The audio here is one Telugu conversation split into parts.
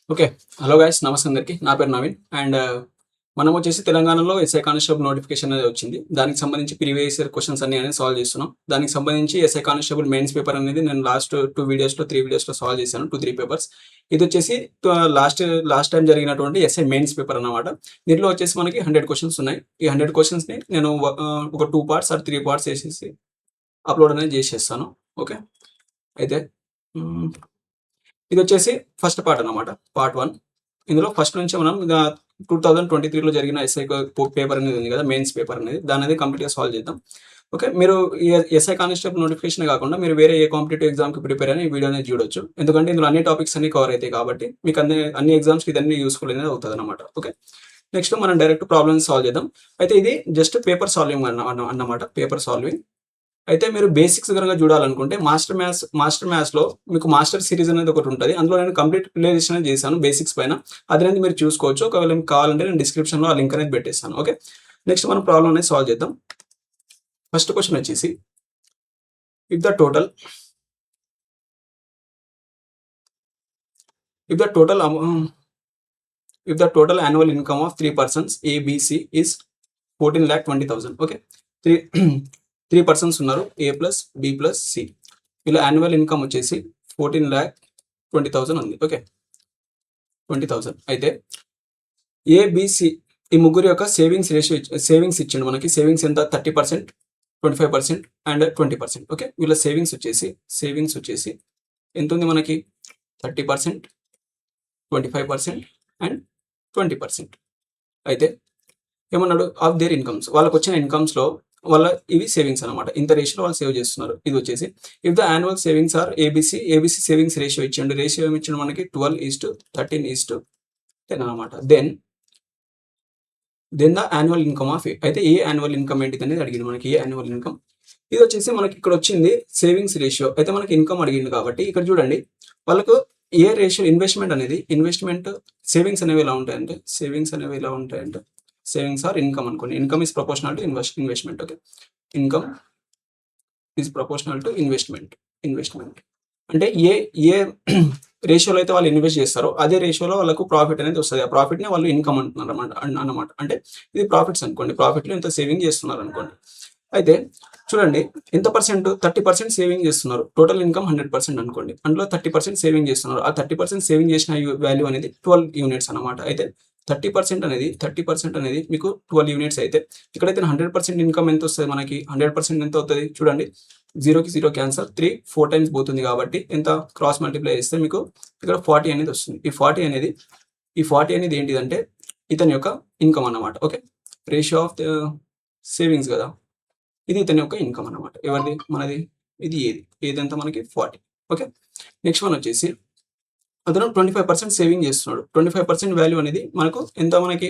ఓకే. హలో గైస్ నమస్తే అందరికి. నా పేరు నవీన్. అండ్ మనం వచ్చేసి తెలంగాణలో ఎస్ఐ కానిస్టేబుల్ నోటిఫికేషన్ అనేది వచ్చింది. దానికి సంబంధించి ప్రీవియస్ ఇయర్ క్వెషన్స్ అన్ని అనేది సాల్వ్ చేస్తున్నాం. దానికి సంబంధించి ఎస్ఐ కానిస్టేబుల్ మెయిన్స్ పేపర్ అనేది నేను లాస్ట్ 2 వీడియోస్‌లో 3 వీడియోస్‌లో సాల్వ్ చేశాను. 2, 3 పేపర్స్. ఇదొచ్చేసి లాస్ట్ టైమ్ జరిగినటువంటి ఎస్ఐ మెయిన్స్ పేపర్ అన్నమాట. దీంట్లో వచ్చేసి మనకి 100 క్వెషన్స్ ఉన్నాయి. ఈ 100 క్వెషన్స్‌ని నేను ఒక 2 పార్ట్స్ ఆర్ 3 పార్ట్స్ చేసేసి అప్‌లోడ్ అనేది చేసేస్తాను. ఓకే. అయితే హ్మ్. ఇదొచ్చేసి ఫస్ట్ పార్ట్ అన్నమాట. పార్ట్ 1. ఇందులో ఫస్ట్ నుంచి మనం 2023లో జరిగిన ఎస్ఐ పేపర్ అనేది ఉంది కదా! మెయిన్స్ పేపర్ అనేది. దాన్నది కంప్లీట్‌గా సాల్వ్ చేద్దాం. ఓకే. మీరు ఎస్ఐ కానిస్టేబుల్ నోటిఫికేషనే కాకుండా మీరు వేరే ఏ కాంపిటీటివ్ ఎగ్జామ్‌కి ప్రిపేర్ అయిన ఈ వీడియో అనేది చూడొచ్చు. ఎందుకంటే ఇందులో అన్ని టాపిక్స్ అన్ని కవర్ అయితాయి కాబట్టి మీకు అన్ని ఎగ్జామ్స్‌కి ఇదన్నీ యూజ్‌ఫుల్ అనేది అవుతదన్నమాట. ఓకే. నెక్స్ట్ మనం డైరెక్ట్ ప్రాబ్లమ్స్ సాల్వ్ చేద్దాం. అయితే ఇది జస్ట్ పేపర్ సాల్వింగ్ అన్నమాట. Paper solving. అయితే మీరు బేసిక్స్ గనక చూడాలనుకుంటే మాస్టర్ మ్యాథ్స్‌లో మీకు మాస్టర్ సిరీస్ అనేది ఒకటి ఉంటది. అందులో నేను కంప్లీట్ ప్లే లిస్ట్ అనేది చేశాను బేసిక్స్ పైన. అదనేది మీరు చూసుకోవచ్చు. ఒకవేళ మీకు కావాలంటే నేను డిస్క్రిప్షన్‌లో ఆ లింక్ అనేది పెట్టేస్తాను. ఓకే. నెక్స్ట్ మనం ప్రాబ్లమ్ అనేది సాల్వ్ చేద్దాం. ఫస్ట్ క్వెషన్ వచ్చేసి if the total if the total if the total annual income of 3 persons A, B, C is 14,20,000. Okay. 3 persons ఉన్నారు. A plus B plus C. వీళ్ళ యాన్యువల్ ఇన్కమ్ వచ్చేసి 14,20,000 ఉంది. ఓకే. 20,000 అయితే ఏ, బి, సి ఈ ముగ్గురు యొక్క సేవింగ్స్ ఇచ్చిండు మనకి. సేవింగ్స్ ఎంత 30%, 25% అండ్ 20%. ఓకే. వీళ్ళ సేవింగ్స్ వచ్చేసి ఎంత ఉంది మనకి 30%, 25% అండ్ 20%. అయితే ఏమన్నాడు ఆఫ్ దేర్ ఇన్కమ్స్ వాళ్ళకి వచ్చిన ఇన్కమ్స్‌లో వాళ్ళ ఇవి సేవింగ్స్ అనమాట. ఇంత రేషియోలో వాళ్ళు సేవ్ చేస్తున్నారు. ఇది వచ్చేసి if the annual savings are ABC savings ratio ఇచ్చిండు. రేషియో ఏమి ఇచ్చిండు మనకి 12:13:10 అనమాట. Then the annual income of A. అయితే ఏ యాన్యువల్ ఇన్కమ్ ఏంటిది అనేది అడిగింది మనకి. ఏ యాన్యువల్ ఇన్కమ్ ఇది వచ్చేసి మనకి ఇక్కడ వచ్చింది సేవింగ్స్ రేషియో. అయితే మనకి ఇన్కమ్ అడిగింది కాబట్టి ఇక్కడ చూడండి వాళ్ళకు ఏ రేషియో ఇన్వెస్ట్మెంట్ సేవింగ్స్ అనేవి ఎలా ఉంటాయంటే సేవింగ్స్ ఆర్ ఇన్కమ్ అనుకోండి. Income is proportional to investment. Okay. Income is proportional to investment అంటే ఏ రేషియోలో అయితే వాళ్ళు ఇన్వెస్ట్ చేస్తారో అదే రేషియోలో వాళ్ళకు ప్రాఫిట్ అనేది వస్తుంది. ఆ ప్రాఫిట్ని వాళ్ళు ఇన్కమ్ అంటున్నారు అన్నమాట. అంటే ఇది ప్రాఫిట్స్ అనుకోండి. ప్రాఫిట్లో ఇంత సేవింగ్ చేస్తున్నారు అనుకోండి. అయితే చూడండి ఎంత పర్సెంట్ 30% సేవింగ్ చేస్తున్నారు. టోటల్ ఇన్కమ్ 100% అనుకోండి. అందులో 30% సేవింగ్ చేస్తున్నారు. ఆ 30% సేవింగ్ చేసిన వాల్యూ అనేది 12 యూనిట్స్ అనమాట. అయితే 30% అనేది మీకు 12 యూనిట్స్ అయితే ఇక్కడైతే 100% ఇన్కమ్ ఎంత వస్తుంది మనకి 100% ఎంత అవుతుంది చూడండి. 0కి 0 క్యాన్సర్ 3 4 టైమ్స్ పోతుంది కాబట్టి ఎంత క్రాస్ మల్టిప్లై చేస్తే మీకు ఇక్కడ 40 అనేది వస్తుంది. ఈ 40 అనేది ఏంటిదంటే ఇతని యొక్క ఇన్కమ్ అన్నమాట. ఓకే. రేషియో ఆఫ్ సేవింగ్స్ కదా, ఇది ఇతని యొక్క ఇన్కమ్ అన్నమాట. ఎవరిది మనది ఇది ఏదంతా మనకి 40. ఓకే. నెక్స్ట్ వన్ వచ్చేసి అతను 25% సేవింగ్ చేస్తున్నాడు. 25% వాల్యూ అనేది మనకు ఎంత మనకి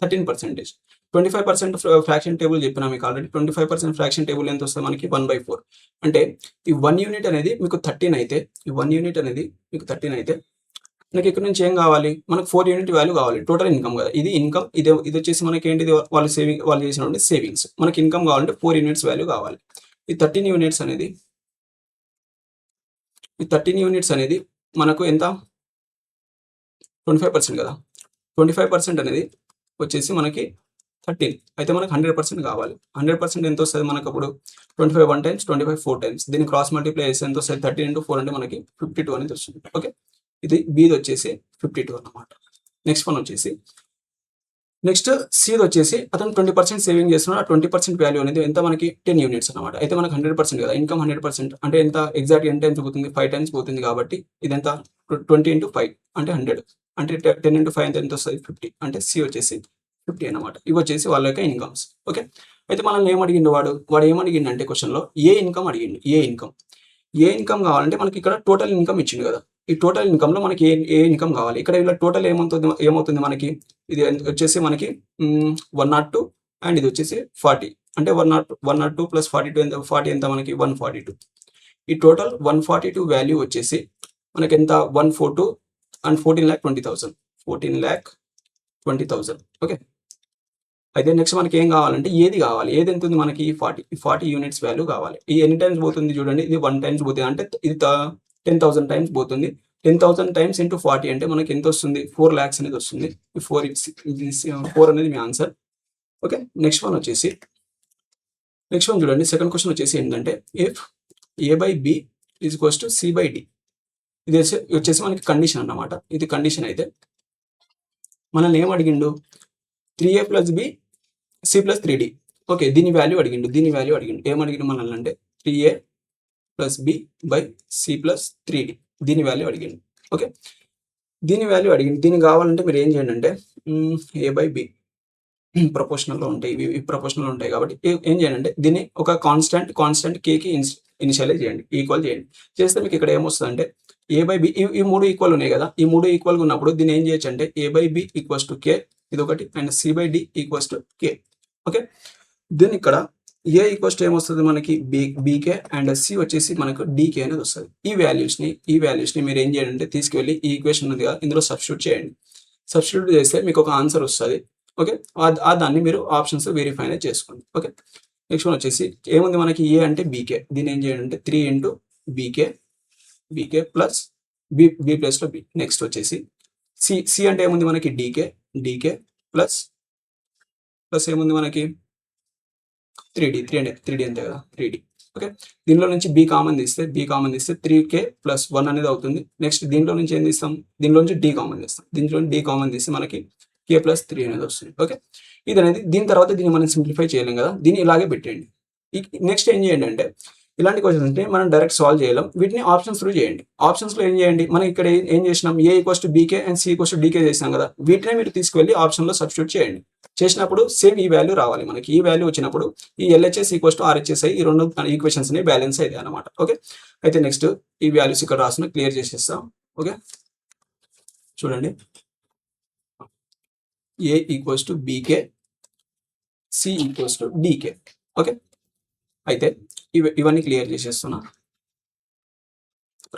13%. 25% ఫ్రాక్షన్ టేబుల్ చెప్పినా మీకు ఆల్రెడీ. 25% ఫ్రాక్షన్ టేబుల్ ఎంత వస్తుంది మనకి 1/4. అంటే ఈ 1 యూనిట్ అనేది మీకు 13 అయితే మనకి ఇక్కడ నుంచి ఏం కావాలి మనకు 4 యూనిట్ వాల్యూ కావాలి. టోటల్ ఇన్కమ్ కదా, ఇది ఇన్కమ్. ఇది వచ్చేసి మనకి ఏంటిది వాళ్ళు చేసినటువంటి సేవింగ్స్. మనకి ఇన్కమ్ కావాలంటే 4 యూనిట్స్ వాల్యూ కావాలి. ఈ 13 యూనిట్స్ అనేది మనకు ఎంత 25% కదా. 25% అనేది వచ్చేసి మనకి 13. అయితే మనకు 100% కావాలి. 100% ఎంత వస్తుంది మనకు అప్పుడు 25 1 టైమ్స్, 25 4 టైమ్స్. దీన్ని క్రాస్ మల్టిప్లై చేస్తే ఎంత వస్తుంది 13 into 4 అంటే మనకి 52 అనేది వస్తుంది. ఓకే. ఇది బీది వచ్చేసి 52 అన్నమాట. నెక్స్ట్ సిది వచ్చేసి అతను 20% సేవింగ్ చేస్తున్నాడు. ఆ 20% వాల్యూ అనేది ఎంత మనకి 10 యూనిట్స్ అనమాట. అయితే మనకు 100% కదా, ఇన్కమ్ 100% అంటే ఎంత ఎగ్జాక్ట్ ఎన్ని టైమ్స్ పోతుంది 5 టైమ్స్ పోతుంది కాబట్టి ఇది ఎంత 20 into 5 అంటే 100. అంటే 10 into 5 ఎంత వస్తుంది 50. అంటే సి వచ్చేసి 50 అనమాట. ఇవి వచ్చేసి వాళ్ళ యొక్క ఇన్కమ్స్. ఓకే. అయితే మనల్ని ఏమడిగిండు వాడు ఏమడిగిండు అంటే క్వశ్చన్లో ఏ ఇన్కమ్ అడిగిండు. ఏ ఇన్కమ్ కావాలంటే మనకి ఇక్కడ టోటల్ ఇన్కమ్ ఇచ్చిండు కదా. ఈ టోటల్ ఇన్కమ్లో మనకి ఏ ఇన్కమ్ కావాలి. ఇక్కడ ఇలా టోటల్ ఏమవుతుంది మనకి ఇది వచ్చేసి మనకి 102 అండ్ ఇది వచ్చేసి 40. అంటే 102 ప్లస్ 42 ఎంత 40 ఎంత మనకి 142. ఈ టోటల్ 142 వాల్యూ వచ్చేసి మనకి ఎంత 142 అండ్ 14,20,000. 14,20,000. ఓకే. అయితే నెక్స్ట్ మనకి ఏం కావాలంటే ఏది ఎంత ఉంది మనకి 40 యూనిట్స్ వాల్యూ కావాలి. ఈ ఎన్ని టైమ్స్ పోతుంది చూడండి. ఇది 1 టైమ్స్ పోతుంది అంటే ఇది 10,000 టైమ్స్ పోతుంది. 10,000 టైమ్స్ ఇంటూ 40 అంటే మనకి ఎంత వస్తుంది? 4 lakhs అనేది వస్తుంది. ఈ 4 అనేది మీ ఆన్సర్. ఓకే. నెక్స్ట్ వన్ చూడండి. సెకండ్ క్వశ్చన్ వచ్చేసి ఏంటంటే if A/B is equals to C/D. ఇది వచ్చేసి మనకి కండిషన్ అన్నమాట. ఇది కండిషన్ అయితే మనల్ని ఏం అడిగిండు? 3A + B C + 3D. Okay. దీని వాల్యూ అడిగిండు. ఏం అడిగిండు మనల్ని అంటే 3A + B / C + 3D. దీని వాల్యూ అడిగిండు. ఓకే. దీనికి కావాలంటే మీరు ఏం చేయండి అంటే A/B ప్రపోర్షనల్లో ఉంటాయి. ఇవి ప్రపోర్షనల్ ఉంటాయి కాబట్టి ఏం చేయండి అంటే దీన్ని ఒక కాన్స్టెంట్ Kకి ఇనిషియలైజ్ చేయండి. ఈక్వల్ చేయండి. చేస్తే మీకు ఇక్కడ ఏమొస్తుందంటే A/B ఈ 3 ఈక్వల్ ఉన్నాయి కదా. ఈ 3 ఈక్వల్గా ఉన్నప్పుడు దీన్ని ఏం చేయొచ్చు అంటే A/B = K ఇదొకటి అండ్ C/D = K. ఓకే. దీన్ని ఇక్కడ A ఏమొస్తుంది మనకి BK అండ్ C వచ్చేసి మనకు DK అనేది వస్తుంది. ఈ వాల్యూస్ని మీరు ఏం చేయండి అంటే తీసుకువెళ్ళి ఈ ఈక్వేషన్ ఉంది కదా ఇందులో సబ్స్టిట్యూట్ చేయండి. సబ్స్టిట్యూట్ చేస్తే మీకు ఒక ఆన్సర్ వస్తుంది. ఓకే. దాన్ని మీరు ఆప్షన్స్ వెరిఫై అనేది చేసుకోండి. ఓకే. నెక్స్ట్ వన్ వచ్చేసి ఏముంది మనకి A అంటే BK. దీన్ని ఏం చేయండి అంటే 3 × BK ప్లస్ B ప్లస్లో B. నెక్స్ట్ వచ్చేసి C అంటే ఏముంది మనకి DK ప్లస్ ఏముంది మనకి 3D అంతే కదా 3D. ఓకే. దీనిలో నుంచి B కామన్ తీస్తే 3K + 1 అనేది అవుతుంది. నెక్స్ట్ దీంట్లో నుంచి ఏం తీస్తాం? దీనిలో నుంచి D కామన్ తీస్తాం. దీంట్లో D కామన్ తీస్తే మనకి K + 3 అనేది వస్తుంది. ఓకే. దీని తర్వాత దీన్ని మనం సింప్లిఫై చేయలేం కదా. దీన్ని ఇలాగే పెట్టేయండి. నెక్స్ట్ ఏం చేయండి అంటే ఇలాంటి క్వశ్చన్స్ అంటే మనం డైరెక్ట్ సాల్వ్ చేయలేం. వీటిని ఆప్షన్స్ త్రూ చేయండి. ఆప్షన్స్లో ఏం చేయండి? మనం ఇక్కడ ఏం చేసినాం? A = BK and C = DK చేసాం కదా. వీటినే మీరు తీసుకువెళ్ళి ఆప్షన్లో సబ్స్టిట్యూట్ చేయండి. చేసినప్పుడు సేమ్ ఈ వాల్యూ రావాలి మనకి. ఈ వాల్యూ వచ్చినప్పుడు ఈ LHS = RHS ఈ రెండు ఈక్వేషన్స్ అనేవి బ్యాలెన్స్ అవుతాయి అనమాట. ఓకే. అయితే నెక్స్ట్ ఈ వాల్యూస్ ఇక్కడ రాసిన క్లియర్ చేసేస్తాం. ఓకే. చూడండి. A = BK C = DK. Okay. అయితే ఇవన్నీ క్లియర్ చేసేస్తున్నా.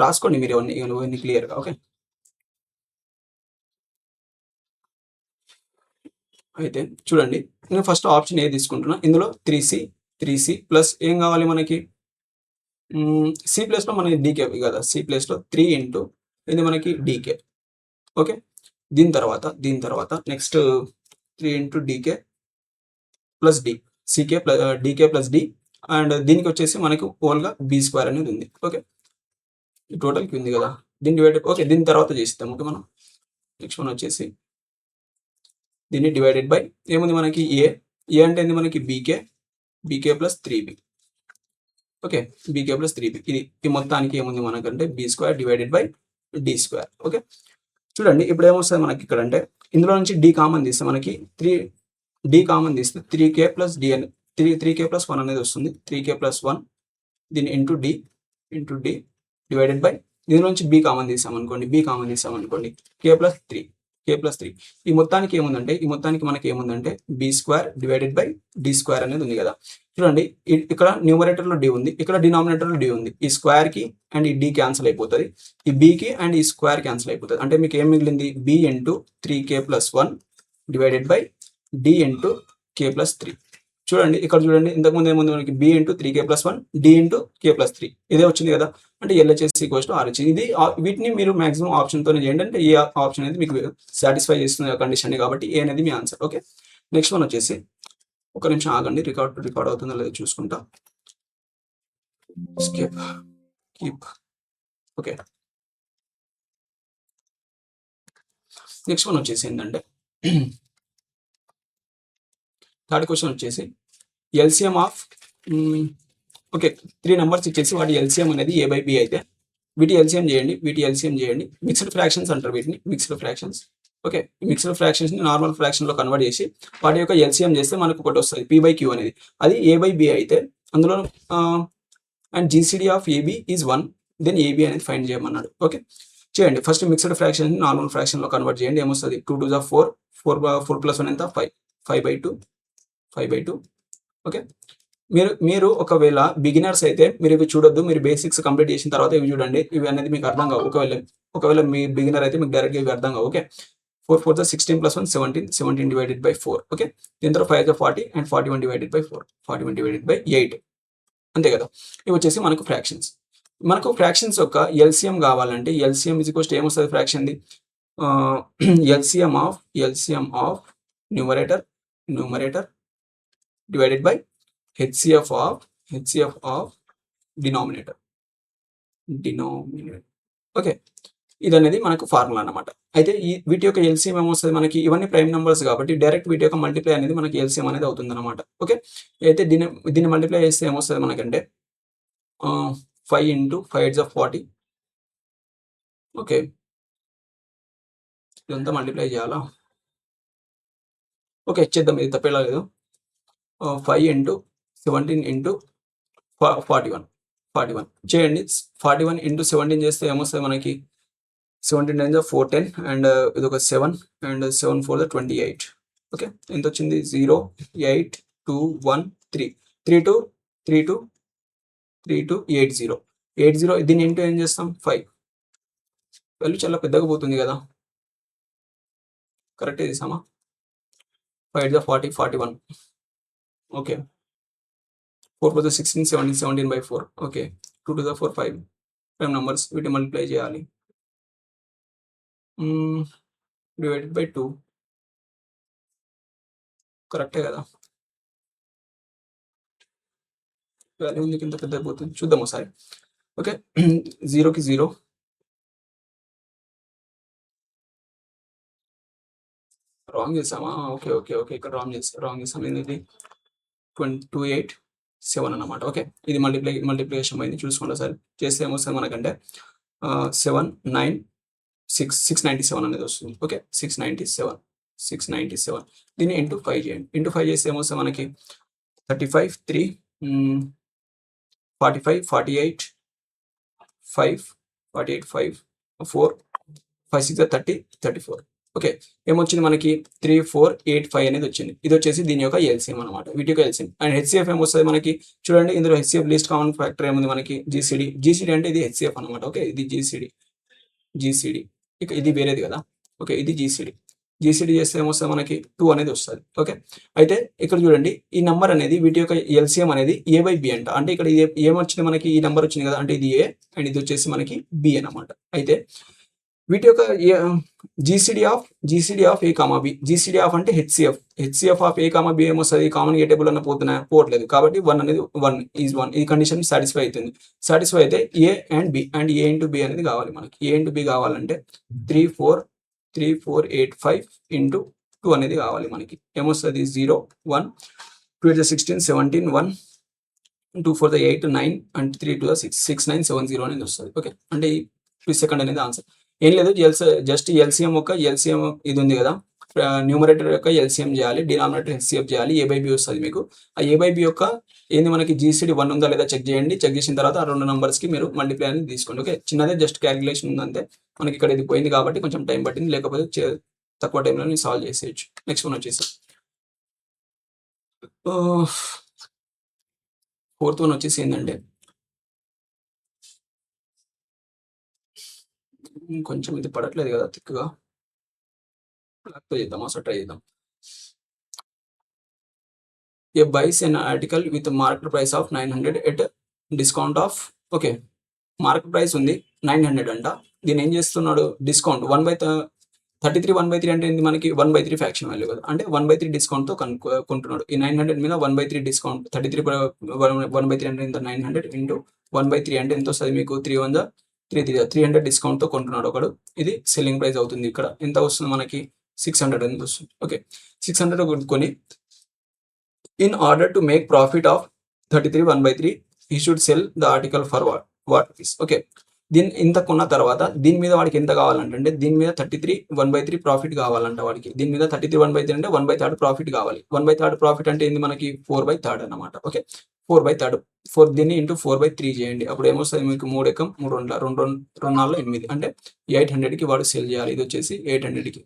రాసుకోండి మీరు ఇవన్నీ క్లియర్గా. ఓకే. అయితే చూడండి నేను ఫస్ట్ ఆప్షన్ ఏ తీసుకుంటున్నా. ఇందులో 3C ప్లస్ ఏం కావాలి మనకి? C ప్లస్లో మనకి DK కదా. C ప్లస్లో 3 × ఇది మనకి DK. ఓకే. దీని తర్వాత next 3 × DK + D DK + D and దీనికి వచ్చేసి మనకు ఓల్గా B² అనేది ఉంది. ఓకే. టోటల్కి ఉంది కదా. దీన్ని డివైడెడ్. ఓకే. దీని తర్వాత చేస్తాం. ఓకే. మనం నెక్స్ట్ వన్ వచ్చేసి దీన్ని డివైడెడ్ బై ఏముంది మనకి A అంటే ఏంది మనకి BK + 3B. Okay. BK + 3B ఈ మొత్తానికి ఏముంది మనకంటే B² divided by D². Okay. చూడండి ఇప్పుడు ఏమొస్తుంది మనకి ఇక్కడ అంటే ఇందులో నుంచి D కామన్ తీస్తే మనకి 3D కామన్ తీస్తే 3K + D అని 3K + 1 అనేది వస్తుంది. 3K + 1 దీన్ని ఇంటూ D డివైడెడ్ బై దీనిలో నుంచి B కామన్ తీసామనుకోండి K + 3 ఈ మొత్తానికి ఏముందంటే మనకి ఏముందంటే B² డివైడెడ్ బై D² అనేది ఉంది కదా. చూడండి ఇక్కడ న్యూమరేటర్లో D ఉంది, ఇక్కడ డినామినేటర్లో D ఉంది. ఈ స్క్వేర్కి అండ్ ఈ D క్యాన్సిల్ అయిపోతుంది. ఈ Bకి అండ్ ఈ స్క్వేర్ క్యాన్సిల్ అయిపోతుంది. అంటే మీకు ఏం మిగిలింది? B × 3K + 1 divided by D × K + 3. చూడండి ఇక్కడ చూడండి ఇంతకుముందు ఏముంది మనకి B × 3K + 1 D × K + 3 ఇదే వచ్చింది కదా. అంటే LHS = RH. ఇది వీటిని మీరు మాక్సిమం ఆప్షన్తోనే చేయండి. అంటే ఈ ఆప్షన్ అనేది మీకు సాటిస్ఫై చేస్తుంది కండిషన్ కాబట్టి ఏ అనేది మీ ఆన్సర్. ఓకే. నెక్స్ట్ వన్ వచ్చేసి ఒక నిమిషం ఆగండి. రికార్డ్ అవుతుందో లేదో చూసుకుంటా. కీప్. ఓకే. నెక్స్ట్ వన్ వచ్చేసి ఏంటంటే థర్డ్ క్వశ్చన్ వచ్చేసి LCM ఆఫ్ ఓకే 3 నెంబర్స్ ఇచ్చేసి వాటి LCM అనేది A/B అయితే వీటి LCM చేయండి. మిక్స్డ్ ఫ్రాక్షన్స్ అంటారు వీటిని. Mixed fractions. ఓకే. మిక్స్డ్ ఫ్రాక్షన్స్ని నార్మల్ ఫ్రాక్షన్లో కన్వర్ట్ చేసి వాటి యొక్క LCM చేస్తే మనకు ఒకటి వస్తుంది P/Q అనేది. అది A/B అయితే అందులో and GCD of AB is 1 then AB అనేది ఫైండ్ చేయమన్నాడు. ఓకే. చేయండి. ఫస్ట్ మిక్స్డ్ ఫ్రాక్షన్స్ని నార్మల్ ఫ్రాక్షన్లో కన్వర్ట్ చేయండి. ఏమొస్తుంది? 2 2 4 4 + 1 ఎంత? 5/2. ఓకే. మీరు ఒకవేళ బిగినర్స్ అయితే మీరు ఇవి చూడొద్దు. మీరు బేసిక్స్ కంప్లీట్ చేసిన తర్వాత ఇవి చూడండి. ఇవి అనేది మీకు అర్థం కావు. ఒకవేళ మీ బిగినర్ అయితే మీకు డైరెక్ట్గా ఇవి అర్థం కావు. ఓకే. 4 4 16 + 1 17 divided by 4. ఓకే. దీని తర్వాత 5 40 and 41 divided by 4 41 divided by 8 అంతే కదా. ఇవి వచ్చేసి మనకు ఫ్రాక్షన్స్. మనకు ఫ్రాక్షన్స్ యొక్క ఎల్సిఎం కావాలంటే ఎల్సిఎం ఇజ్ ఈక్వల్స్ టు ఏమొస్తుంది ఫ్రాక్షన్ది LCM of numerator divided by HCF of denominator. Okay, ఇది అనేది మనకు ఫార్ములా అన్నమాట. అయితే వీటి యొక్క ఎల్సిఎం ఏమొస్తుంది మనకి, ఇవన్నీ ప్రైమ్ నెంబర్స్ కాబట్టి డైరెక్ట్ వీటి యొక్క మల్టిప్లై అనేది మనకి ఎల్సిఎం అనేది అవుతుంది అనమాట. ఓకే, అయితే దీన్ని మల్టిప్లై చేస్తే ఏమొస్తుంది మనకంటే 5 × 5 = 40. ఓకే, ఇదంతా మల్టిప్లై చేయాలా? ఓకే, చేద్దాం, ఇది తప్పేలా లేదు. 5 × 17 × 41 చేయండి. 41 × 17 చేస్తే ఏమొస్తుంది మనకి, 17 9 = 410 అండ్ ఇదొక 7 అండ్ 7 4 = 28. ఓకే, ఎంత వచ్చింది? 0 8 2 1 3 32 80. దీన్ని ఇంటూ ఏం చేస్తాం? 5. వాల్యూ చాలా పెద్దగా పోతుంది కదా, కరెక్టే చేసామా? 5 × 40 41. ఓకే, 4 × 16 17/4. ఓకే, 2 × 4 5 ప్రైమ్ నెంబర్స్, వీటి మల్టిప్లై చేయాలి. డివైడెడ్ బై 2, కరెక్టే కదా? వాల్యూ ఎందుకు ఇంత పెద్దగా పోతుంది చూద్దాం ఒకసారి. ఓకే, 0కి 0, రాంగ్ చేసామా? ఓకే, ఇక్కడ రాంగ్ చేసాం. ఏంటి 28 7 అన్నమాట. ఓకే, ఇది మల్టిప్లికేషన్ అయింది, చూసుకోండి ఒకసారి. చేస్తే ఏమొస్తుంది మనకంటే 7 9 697 అనేది వస్తుంది. ఓకే, 697. దీన్ని ఇంటూ 5 చేయండి. ఇంటూ 5 చేస్తే ఏమొస్తుంది మనకి 35 3 45 48 5 4 5 6 30 34. ఓకే, ఏమొచ్చింది మనకి 3485 అనేది వచ్చింది. ఇది వచ్చేసి దీని యొక్క ఎల్సిఎం అనమాట, వీటి యొక్క ఎల్సిఎం. అండ్ హెచ్సిఎఫ్ ఏమొస్తుంది మనకి చూడండి, ఇందులో హెచ్సిఎఫ్ లీస్ట్ కామన్ ఫ్యాక్టర్ ఏముంది మనకి, జీసీడీ అంటే ఇది హెచ్సిఎఫ్ అనమాట. ఓకే, ఇది జీసీడీ ఇక ఇది వేరేది కదా. ఓకే, ఇది జీసీడీ చేస్తే ఏమొస్తుంది మనకి 2 అనేది వస్తుంది. ఓకే, అయితే ఇక్కడ చూడండి, ఈ నెంబర్ అనేది వీటి యొక్క ఎల్సిఎం అనేది A/B అంట. అంటే ఇక్కడ ఏమొచ్చింది మనకి, ఈ నెంబర్ వచ్చింది కదా, అంటే ఇది A అండ్ ఇది వచ్చేసి మనకి B అనమాట. అయితే వీటి యొక్క GCD of A, B, GCD of అంటే హెచ్సిఎఫ్ ఆఫ్ A, B ఏమొస్తుంది, కామన్ ఏ టేబుల్ అన్న పోవట్లేదు కాబట్టి 1 అనేది 1 ఈ కండిషన్ సాటిస్ఫై అవుతుంది. సాటిస్ఫై అయితే A and B and A × B అనేది కావాలి మనకి. A × B కావాలంటే 3485 × 2 అనేది కావాలి మనకి. ఏమొస్తుంది 0 1 2 × 16 17 1 2 4 8 9 అండ్ 3 2 6 6970 అనేది వస్తుంది. ఓకే, అంటే ఈ సెకండ్ అనేది ఆన్సర్. ఏం లేదు, జస్ట్ ఎల్సిఎం ఇది ఉంది కదా, న్యూమరేటర్ యొక్క ఎల్సిఎం చేయాలి, డినామినేటర్ హెచ్సిఎఫ్ చేయాలి, A/B వస్తుంది మీకు. ఆ A/B యొక్క ఏంది మనకి జీసీడీ 1 ఉందా లేదా చెక్ చేయండి. చెక్ చేసిన తర్వాత ఆ 2 నెంబర్స్కి మీరు మల్టిప్లై అనేది తీసుకోండి. ఓకే, చిన్నదే జస్ట్ క్యాలిక్యులేషన్ ఉందంటే మనకి ఇక్కడ ఇది పోయింది కాబట్టి కొంచెం టైం పట్టింది, లేకపోతే తక్కువ టైంలో నేను సాల్వ్ చేసేయచ్చు. నెక్స్ట్ వన్ వచ్చేసి 4th వన్ వచ్చేసి ఏంటంటే కొంచెం ఇది పడట్లేదు కదా థిక్గా, చేద్దాం అసలు ట్రై చేద్దాం. ఏ buys an article with market price of 900 at discount of, okay, market price ఉంది 900 అంట. దీన్ని ఏం చేస్తున్నాడు, డిస్కౌంట్ 1/33 1/3 అంటే ఏంది మనకి 1/3 ఫ్యాక్షన్ వాల్యూ కదా, అంటే 1/3 డిస్కౌంట్తో కొంటున్నాడు. ఈ 900 మీద 1/3 డిస్కౌంట్, 33 1/3 అంటే ఎంత, 900 × 1/3 అంటే ఎంత వస్తుంది మీకు, 3 1 300 డిస్కౌంట్తో కొంటున్నాడు ఒకడు. ఇది సెల్లింగ్ ప్రైస్ అవుతుంది. ఇక్కడ ఎంత వస్తుంది మనకి 600 అనేది వస్తుంది. ఓకే, 600 కొనుక్కొని in order to make profit of 33 1/3 he should sell the article for what is. Okay, దీన్ని ఇంత కొన్న తర్వాత దీని మీద వాడికి ఎంత కావాలంటే, దీని మీద 33 1/3 ప్రాఫిట్ కావాలంట వాడికి. దీని మీద 33 1/3 అంటే 1/3 ప్రాఫిట్ కావాలి. 1/3 ప్రాఫిట్ అంటే ఏంది మనకి 4/3 అన్నమాట. ఓకే, 4/3 దీన్ని ఇంటూ 4/3 చేయండి. అప్పుడు ఏమొస్తుంది మీకు 3 ఎకం 3 2 4 8 అంటే 800కి వాడు సెల్ చేయాలి. ఇది వచ్చేసి 800కి.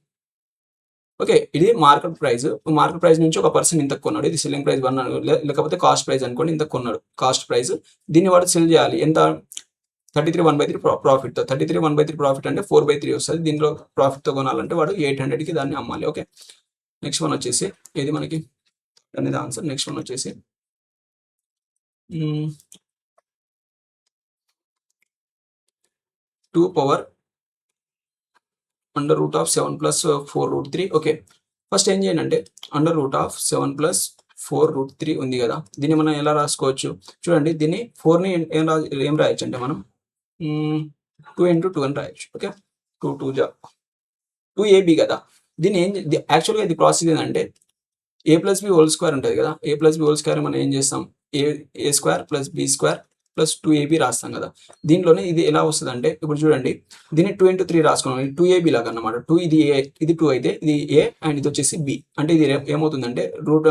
ఓకే, ఇది మార్కెట్ ప్రైస్ నుంచి ఒక పర్సన్ ఇంత కొన్నాడు. ఇది సెల్లింగ్ ప్రైస్ 1 లేకపోతే కాస్ట్ ప్రైస్ అనుకోండి, ఇంత కొన్నాడు కాస్ట్ ప్రైస్. దీన్ని వాడు సెల్ చేయాలి ఎంత, 33 1/3 ప్రాఫిట్తో. 33 1/3 ప్రాఫిట్ అంటే 4/3 వస్తుంది. దీనిలో ప్రాఫిట్తో కొనాలంటే వాడు 800కి దాన్ని అమ్మాలి. ఓకే, నెక్స్ట్ వన్ వచ్చేసి ఏది మనకి అనేది ఆన్సర్. నెక్స్ట్ వన్ వచ్చేసి 2 power under root of 7 plus 4 root 3. Okay, first ఏం చేయండి అంటే under root of 7 plus 4 root 3 ఉంది కదా, దీన్ని మనం ఎలా రాసుకోవచ్చు చూడండి. దీన్ని 4ని ఏం రాయొచ్చు అంటే మనం 2 ఇంటూ 2 అని రాయొచ్చు. ఓకే, 2 2 జా 2ab కదా. దీన్ని యాక్చువల్గా ఇది ప్రాసెస్ ఏంటంటే a plus B whole square ఉంటుంది కదా, a plus B whole square మనం ఏం చేస్తాం, A square plus B square plus 2ab రాస్తాం కదా. దీంట్లోనే ఇది ఎలా వస్తుంది అంటే ఇప్పుడు చూడండి, దీన్ని 2 ఇంటూ 3 రాసుకున్నాం, 2ab లాగా అనమాట. 2 ఇది a, ఇది 2 అయితే ఇది a అండ్ ఇది వచ్చేసి b. అంటే ఇది ఏమవుతుందంటే రూట్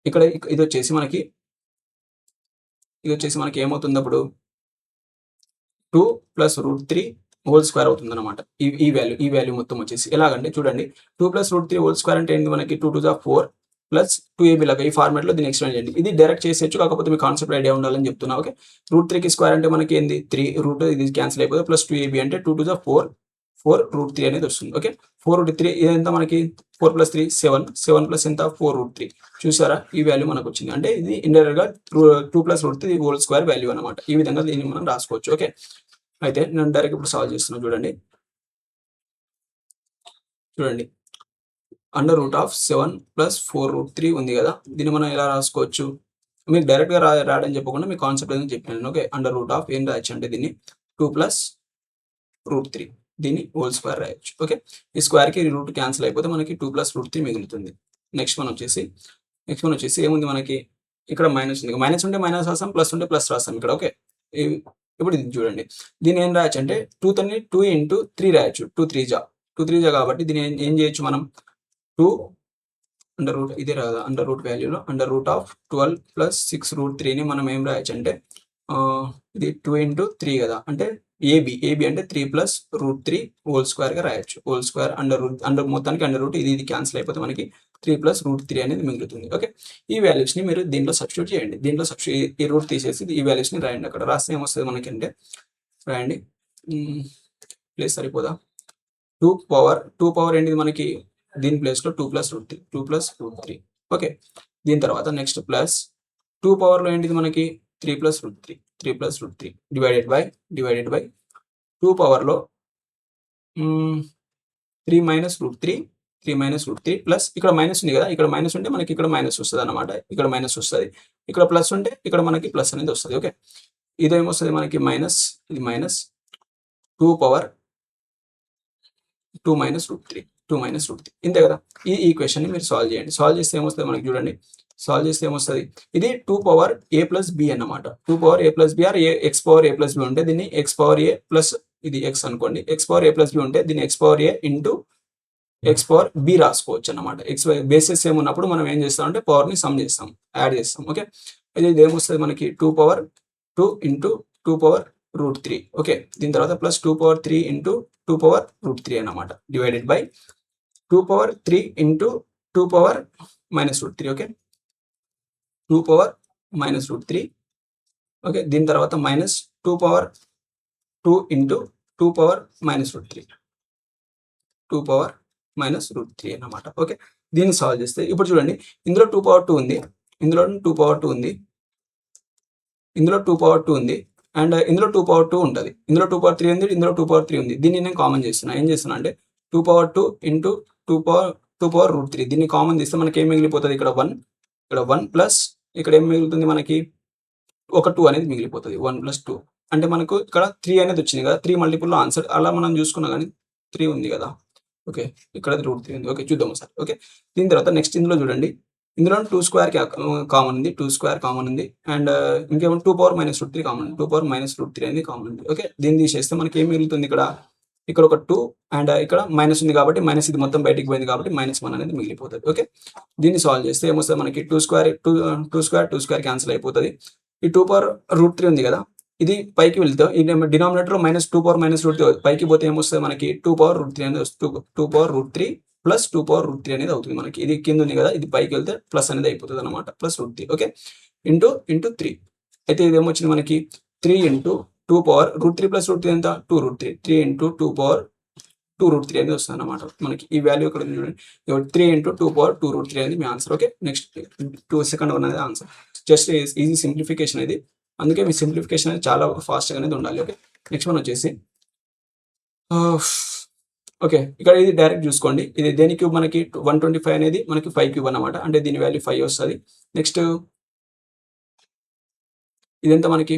ఇక్కడ ఇది వచ్చేసి మనకి ఏమవుతుంది అప్పుడు 2 ప్లస్ రూట్ 3 హోల్ స్క్వేర్ అవుతుంది అనమాట. ఈ వాల్యూ మొత్తం వచ్చేసి ఎలాగంటే చూడండి, 2 ప్లస్ రూట్ 3 హోల్ స్క్వేర్ అంటే ఏంటి మనకి 2 2 4 ప్లస్ 2ab లాగా ఈ ఫార్మాట్లో దీన్ని ఎక్స్ప్లెయిన్ చేయండి. ఇది డైరెక్ట్ చేసేయచ్చు, కాకపోతే మీ కాన్సెప్ట్ ఐడియా ఉండాలని చెప్తున్నా. ఓకే, రూట్ 3కి స్క్వేర్ అంటే మనకి ఏంది 3 రూట్, ఇది క్యాన్సిల్ అయిపోతుంది, ప్లస్ 2ab అంటే 2 2 4 రూట్ 3 అనేది వస్తుంది. ఓకే, 4 రూట్ 3 ఇదంతా మనకి 4 ప్లస్ 3 7 ప్లస్ ఎంత 4 రూట్ 3. చూసారా, ఈ వాల్యూ మనకు వచ్చింది. అంటే ఇది ఇండైరెక్ట్ గా 2 plus root 3 whole square value అనమాట. ఈ విధంగా దీన్ని మనం రాసుకోవచ్చు. ఓకే, అయితే నేను డైరెక్ట్ ఇప్పుడు సాల్వ్ చేస్తున్నాను. చూడండి under root of 7 plus 4 root 3 ఉంది కదా, దీన్ని మనం ఎలా రాసుకోవచ్చు, మీకు డైరెక్ట్గా రాయడం చెప్పకుండా మీ కాన్సెప్ట్ అనేది చెప్పాను. ఓకే, అండర్ రూట్ ఆఫ్ ఏం రాయొచ్చు అంటే దీన్ని 2 ప్లస్ రూట్ 3 దీన్ని హోల్ స్క్వేర్ రాయొచ్చు. ఓకే, ఈ స్క్వేర్కి రూట్ క్యాన్సిల్ అయిపోతే మనకి 2 ప్లస్ రూట్ 3 మిగులుతుంది. నెక్స్ట్ వన్ వచ్చేసి ఏముంది మనకి ఇక్కడ మైనస్ ఉంది, మైనస్ ఉంటే మైనస్ రాస్తాం, ప్లస్ ఉంటే ప్లస్ రాస్తాం ఇక్కడ. ఓకే, ఇప్పుడు ఇది చూడంండి, దీన్ని ఏం రాయొచ్చు అంటే 2 ఇంటూ 3 రాయొచ్చు. 2 3 జా కాబట్టి దీన్ని ఏం చేయొచ్చు మనం 2 అండర్ రూట్ ఇదే రాదా అండర్ రూట్ వాల్యూలో under root of 12 plus 6 root 3ని మనం ఏం రాయొచ్చు అంటే ఇది 2 ఇంటూ 3 కదా, అంటే ఏబి అంటే 3 ప్లస్ రూట్ 3 హోల్ స్క్వేర్గా రాయొచ్చు. హోల్ స్క్వేర్ అండర్ మొత్తానికి అండర్ రూట్ ఇది క్యాన్సిల్ అయిపోతే మనకి 3 ప్లస్ రూట్ 3 అనేది మిగులుతుంది. ఓకే, ఈ వాల్యూస్ని మీరు దీంట్లో సబ్స్టిట్యూట్ చేయండి. దీంట్లో ఈ రూట్ తీసేసి ఈ వాల్యూస్ని రాయండి. అక్కడ రాస్తే ఏమొస్తుంది మనకి అంటే రాయండి, ప్లేస్ సరిపోదా, 2 పవర్ ఏంటిది మనకి దీని ప్లేస్లో 2 ప్లస్ రూట్ 3. ఓకే, దీని తర్వాత నెక్స్ట్ ప్లస్ 2 పవర్లో ఏంటిది మనకి 3 ప్లస్ రూట్ 3 డివైడెడ్ బై 2 పవర్లో 3 మైనస్ రూట్ 3 ప్లస్ ఇక్కడ మైనస్ ఉంది కదా, ఇక్కడ మైనస్ ఉంటే మనకి ఇక్కడ మైనస్ వస్తుంది అనమాట. ఇక్కడ మైనస్ వస్తుంది, ఇక్కడ ప్లస్ ఉంటే ఇక్కడ మనకి ప్లస్ అనేది వస్తుంది. ఓకే, ఇదేమొస్తుంది మనకి మైనస్, ఇది మైనస్ 2 పవర్ 2 మైనస్ రూట్ 3 ఇంతే కదా. ఈ ఈక్వేషన్ని మీరు సాల్వ్ చేయండి. సాల్వ్ చేస్తే ఏమొస్తుంది మనకి చూడండి, ఇది 2 పవర్ a ప్లస్ బి అన్నమాట. 2 power a plus B or X power a plus B ఉంటే దీన్ని ఎక్స్ పవర్ a ప్లస్ ఇది ఎక్స్ అనుకోండి, X power a plus B ఉంటే దీన్ని X power a into X power B రాసుకోవచ్చు అనమాట. ఎక్స్ బేసెస్ సేమ్ ఉన్నప్పుడు మనం ఏం చేస్తాం అంటే పవర్ని సమ్ చేస్తాం, యాడ్ చేస్తాం. ఓకే, ఇది ఏమొస్తుంది మనకి 2 power 2 into 2 power root 3. Okay, దీని తర్వాత plus 2 power 3 into 2 power root 3 అన్నమాట, divided by 2 power 3 into 2 power minus root 3. Okay, 2 power minus root 3. Okay, దీని తర్వాత minus 2 power 2 into 2 power minus root 3, 2 power minus root 3 అన్నమాట. ఓకే, దీన్ని సాల్వ్ చేస్తే ఇప్పుడు చూడండి, ఇందులో 2 పవర్ 2 ఉంది, ఇందులో 2 పవర్ 2 ఉంది, ఇందులో 2 పవర్ 2 ఉంది, అండ్ ఇందులో 2 పవర్ 2 ఉంటుంది, ఇందులో 2 పవర్ 3 ఉంది, ఇందులో 2 పవర్ 3 ఉంది. దీన్ని నేను కామన్ చేస్తున్నా. ఏం చేస్తున్నా అంటే 2 పవర్ 2 ఇంటూ 2 పవర్ రూట్ 3 దీన్ని కామన్ తీస్తే మనకి ఏం మిగిలిపోతుంది, ఇక్కడ 1 ప్లస్ ఇక్కడ ఏం మిగులుతుంది మనకి ఒక 2 అనేది మిగిలిపోతుంది. 1 ప్లస్ 2 అంటే మనకు ఇక్కడ 3 అనేది వచ్చింది కదా, 3 మల్టిపుల్లో ఆన్సర్ అలా మనం చూసుకున్నా కానీ 3 ఉంది కదా. ఓకే, ఇక్కడ రూట్ 3 ఉంది. ఓకే, చూద్దాం సార్. ఓకే, దీని తర్వాత నెక్స్ట్ ఇందులో చూడండి, ఇందులో 2 స్క్వేర్ కామన్ ఉంది, 2 స్క్వేర్ కామన్ ఉంది, అండ్ ఇంకేమో 2 పవర్ మైనస్ రూట్ 3 కామన్ ఉంది, 2 పవర్ మైనస్ రూట్ 3 అనేది కామన్ ఉంది. ఓకే, దీన్ని తీసేస్తే మనకి ఏం మిగులుతుంది, ఇక్కడ ఒక 2 అండ్ ఇక్కడ మైనస్ ఉంది కాబట్టి మైనస్ ఇది మొత్తం బయటికి పోయింది కాబట్టి -1 అనేది మిగిలిపోతుంది. ఓకే, దీన్ని సాల్వ్ చేస్తే ఏమొస్తుంది మనకి 2 స్క్వేర్ క్యాన్సిల్ అయిపోతుంది. ఈ 2 పవర్ రూట్ 3 ఉంది కదా, ఇది పైకి వెళ్తే ఈ denominator minus 2 power minus root 3 పైకి పోతే ఏమొస్తుంది మనకి 2 పవర్ రూట్ 3 అనేది వస్తుంది. 2 power root 3 plus 2 power root 3 అనేది అవుతుంది మనకి. ఇది కింద ఉంది కదా, ఇది పైకి వెళ్తే ప్లస్ అనేది అయిపోతుంది అనమాట, ప్లస్ రూట్ 3. ఓకే, ఇంటూ 3 అయితే ఇది ఏమొచ్చింది మనకి 3 into 2 power root 3 plus root 3 ఎంత 2 రూట్ 3 ఇంటూ 2 పవర్ 2 రూట్ 3 అనేది వస్తుంది అనమాట మనకి. ఈ వాల్యూ ఇక్కడ చూడండి, 3 ఇంటూ 2 పవర్ 2 రూట్ 3 అనేది మీ answer. Okay, next 2 second one అనేది ఆన్సర్. జస్ట్ ఈజీ సింప్లిఫికేషన్ ఇది, అందుకే మీ సింప్లిఫికేషన్ అనేది చాలా ఫాస్ట్గా అనేది ఉండాలి. ఓకే, నెక్స్ట్ వన్ వచ్చేసి ఓకే, ఇక్కడ ఇది డైరెక్ట్ చూసుకోండి. ఇది దేని క్యూబ్ మనకి 125 అనేది మనకి 5 క్యూబ్ అనమాట. అంటే దీని వాల్యూ 5 వస్తుంది. నెక్స్ట్ ఇదెంత మనకి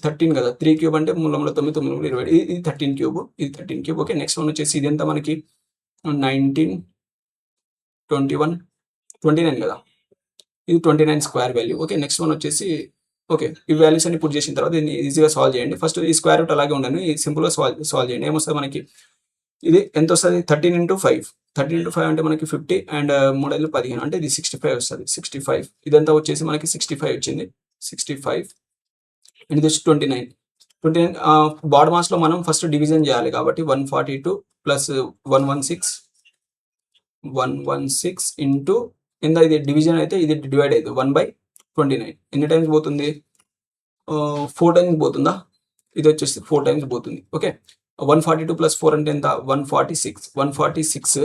13 కదా. 3 క్యూబ్ అంటే 3 9 9 20. ఇది 13 క్యూబ్, ఇది 13 క్యూబ్. ఓకే, నెక్స్ట్ వన్ వచ్చేసి ఇదెంత మనకి 19 21 29 కదా. ఇది 29 square value. Okay, next one వచ్చేసి ఓకే, ఈ వాల్యూస్ అన్ని పుట్ చేసిన తర్వాత దీన్ని ఈజీగా సాల్వ్ చేయండి. ఫస్ట్ ఈ స్క్వేర్ రూట్ అలాగే ఉండను, ఈ సింపుల్గా సాల్వ్ చేయండి. ఏమొస్తుంది మనకి, ఇది ఎంత వస్తుంది 13 × 5. 13 × 5 అంటే మనకి 50 అండ్ 3 5 15 అంటే ఇది 65 వస్తుంది. 65 ఇదంతా వచ్చేసి మనకి 65 వచ్చింది. 65 అండ్ ఇది వచ్చి 29. బాడ్ మాస్లో మనం ఫస్ట్ డివిజన్ చేయాలి కాబట్టి 142 ప్లస్ 116 ఇంటూ ఎంత, ఇది డివిజన్ అయితే ఇది డివైడ్ అవుతుంది 1/29. ఎన్ని టైమ్స్ పోతుంది, 4 టైమ్స్ పోతుందా, ఇది వచ్చేసి 4 టైమ్స్ పోతుంది. ఓకే, 142 ప్లస్ 4 అంటే ఎంత, 146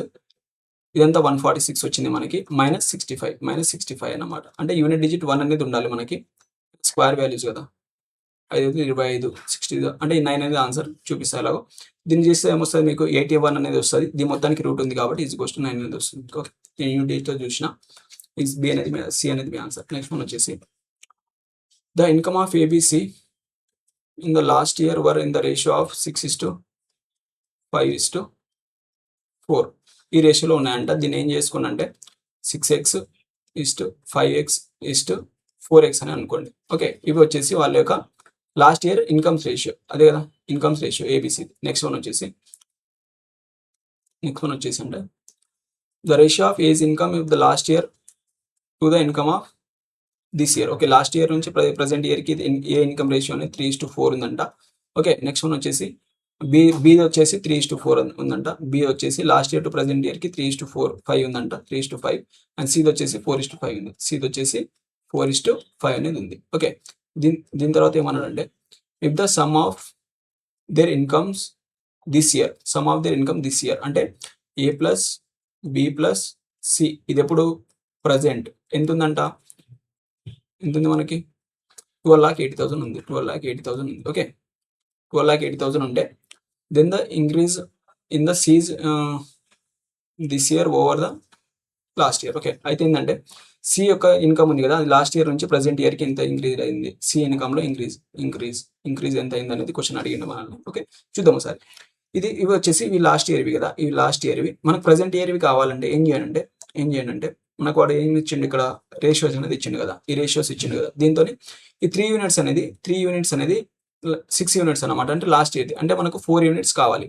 ఇదంతా 146 వచ్చింది మనకి. -65 అన్నమాట. అంటే యూనిట్ డిజిట్ 1 అనేది ఉండాలి మనకి. స్క్వేర్ వాల్యూస్ కదా, 5 25 60 అంటే 9 అనేది ఆన్సర్ చూపిస్తాయి. అలాగో దీన్ని చేస్తే ఏమొస్తుంది మీకు 81 అనేది వస్తుంది. దీని మొత్తానికి రూట్ ఉంది కాబట్టి ఈజ్ ఈక్వల్స్ టు 9 అనేది వస్తుంది. ఓకే, నేను యూనిట్ డిజిట్తో చూసిన ఇస్ బి అనేది సి అనేది మీ ఆన్సర్. నెక్స్ట్ వన్ వచ్చేసి the income of ABC in the last year were in the ratio of 6:5:4. ఈ రేషియోలో ఉన్నాయంట. దీన్ని ఏం చేసుకున్నా అంటే 6x:5x:4x అని అనుకోండి. ఓకే, ఇవి వచ్చేసి వాళ్ళ యొక్క లాస్ట్ ఇయర్ ఇన్కమ్స్ రేషియో, అదే కదా incomes ratio ABC. Next one వచ్చేసి అంటే the ratio of A's income of the last year to the income of this year. Okay, last year నుంచి ప్రజెంట్ ఇయర్కి ఏ ఇన్కమ్ రేషియో అనేది 3:4 ఉందంట. ఓకే, నెక్స్ట్ వన్ వచ్చేసి బి వచ్చేసి 3:4 ఉందంట. బి వచ్చేసి లాస్ట్ ఇయర్ టు ప్రజెంట్ ఇయర్కి 3:4 ఉందంట, 3:5. అండ్ సిది వచ్చేసి 4:5 ఉంది. సిది వచ్చేసి 4:5 అనేది ఉంది. ఓకే, దీని తర్వాత ఏమన్నాడంటే if the sum of their incomes this year, అంటే ఏ ప్లస్ బి ప్లస్ సి, ఇది ఎప్పుడు ప్రజెంట్ ఎంత ఉందంట, ఎంత ఉంది మనకి 12,80,000 ఉంది. 12,80,000 ఉంది. ఓకే, 12,80,000 ఉంటే then the increase in the fees this year over the last year. Okay, అయితే ఏంటంటే సి యొక్క ఇన్కమ్ ఉంది కదా, అది లాస్ట్ ఇయర్ నుంచి ప్రజెంట్ ఇయర్కి ఎంత ఇంక్రీజ్ అయింది, సి ఇన్కమ్లో ఇంక్రీజ్ ఎంత అయింది అనేది క్వశ్చన్ అడిగింది మనల్ని. ఓకే, చూద్దాం ఒకసారి. ఇవి వచ్చేసి ఇవి లాస్ట్ ఇయర్వి కదా, ఇవి లాస్ట్ ఇయర్వి. మనకు ప్రజెంట్ ఇయర్వి కావాలంటే ఏం చేయండి అంటే మనకు వాడు ఏమి ఇచ్చిండు, ఇక్కడ రేషియోస్ అనేది ఇచ్చిండు కదా, ఈ రేషియోస్ ఇచ్చిండు కదా. దీంతో ఈ 3 యూనిట్స్ అనేది 6 యూనిట్స్ అనమాట. అంటే లాస్ట్ ఇయర్ది అంటే మనకు 4 యూనిట్స్ కావాలి.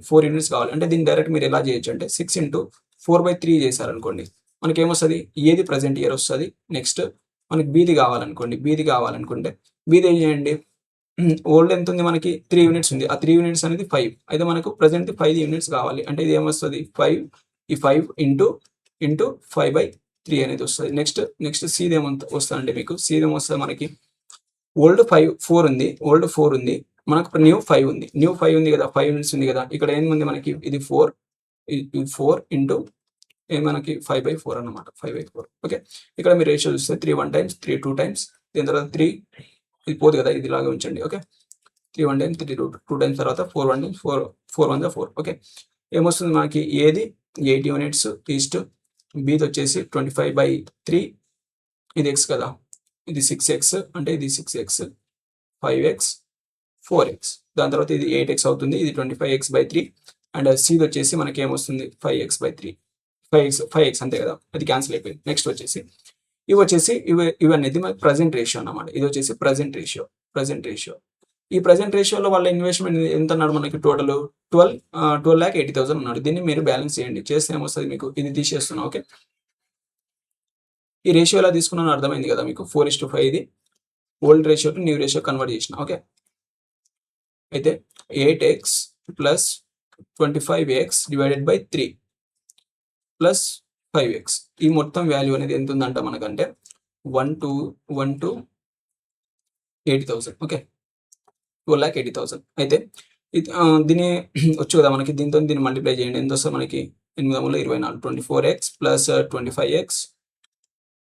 అంటే దీన్ని డైరెక్ట్ మీరు ఎలా చేయొచ్చు అంటే 6 × 4/3 చేశారనుకోండి, మనకి ఏమొస్తుంది, ఏది ప్రజెంట్ ఇయర్ వస్తుంది. నెక్స్ట్ మనకి బీది కావాలనుకుంటే బీది ఏం చేయండి, ఓల్డ్ ఎంత ఉంది మనకి 3 యూనిట్స్ ఉంది. ఆ 3 యూనిట్స్ అనేది 5. అయితే మనకు ప్రజెంట్ 5 యూనిట్స్ కావాలి. అంటే ఇది ఏమొస్తుంది 5 ఇంటూ 5/3 అనేది వస్తుంది. నెక్స్ట్ సీది ఏమంత వస్తుందంటే మీకు సీది ఏమొస్తుంది మనకి ఓల్డ్ 4 ఉంది, మనకు న్యూ 5 ఉంది. న్యూ 5 ఉంది కదా, 5 యూనిట్స్ ఉంది కదా. ఇక్కడ ఏముంది మనకి, ఇది 4 ఇంటూ మనకి 5/4 అన్నమాట, 5/4. ఓకే, ఇక్కడ మీరు రేషియో చూస్తే 3 1 టైమ్స్, 3 2 టైమ్స్, దీని తర్వాత 3 ఇది పోదు కదా, ఇది ఇలాగే ఉంచండి. ఓకే, 3 1 టైమ్స్, 3 2 టైమ్స్, తర్వాత 4 1 టైమ్స్, 4 1 4. ఓకే, ఏమొస్తుంది మనకి, ఏది 8 యూనిట్స్ ఈస్ట్, బీది వచ్చేసి 25/3, ఇది ఎక్స్ కదా, ఇది 6x అంటే ఇది 6x 5x 4x, దాని తర్వాత ఇది 8x అవుతుంది, ఇది 25x/3. అండ్ సీది వచ్చేసి మనకి ఏమొస్తుంది 5x/3, 5x అంతే కదా, అది క్యాన్సిల్ అయిపోయింది. నెక్స్ట్ వచ్చేసి ఇవి అనేది మనకి ప్రజెంట్ రేషియో అన్నమాట. ఇది వచ్చేసి ప్రజెంట్ రేషియో. ఈ ప్రజెంట్ రేషియోలో వాళ్ళ ఇన్వెస్ట్మెంట్ ఎంత అన్నాడు మనకి, టోటల్ 12,80,000 ఉన్నాడు. దీన్ని మీరు బ్యాలెన్స్ చేయండి, చేస్తే ఏమొస్తుంది మీకు, ఇది తీసేస్తున్నా. ఓకే, ఈ రేషియో ఎలా తీసుకున్నానో అర్థమైంది కదా మీకు. 4:5 ఇది old ratio to new ratio convert చేసిన. ఓకే, అయితే 8x plus 25x divided by 3 plus 5x, ఈ మొత్తం వాల్యూ అనేది ఎంత ఉందంట మనకంటే 1,80,000. ఓకే, 12,80,000. అయితే దీని వచ్చు కదా మనకి, దీన్ని మల్టిప్లై చేయండి, ఎంత వస్తుంది మనకి 8×24 24x plus 25x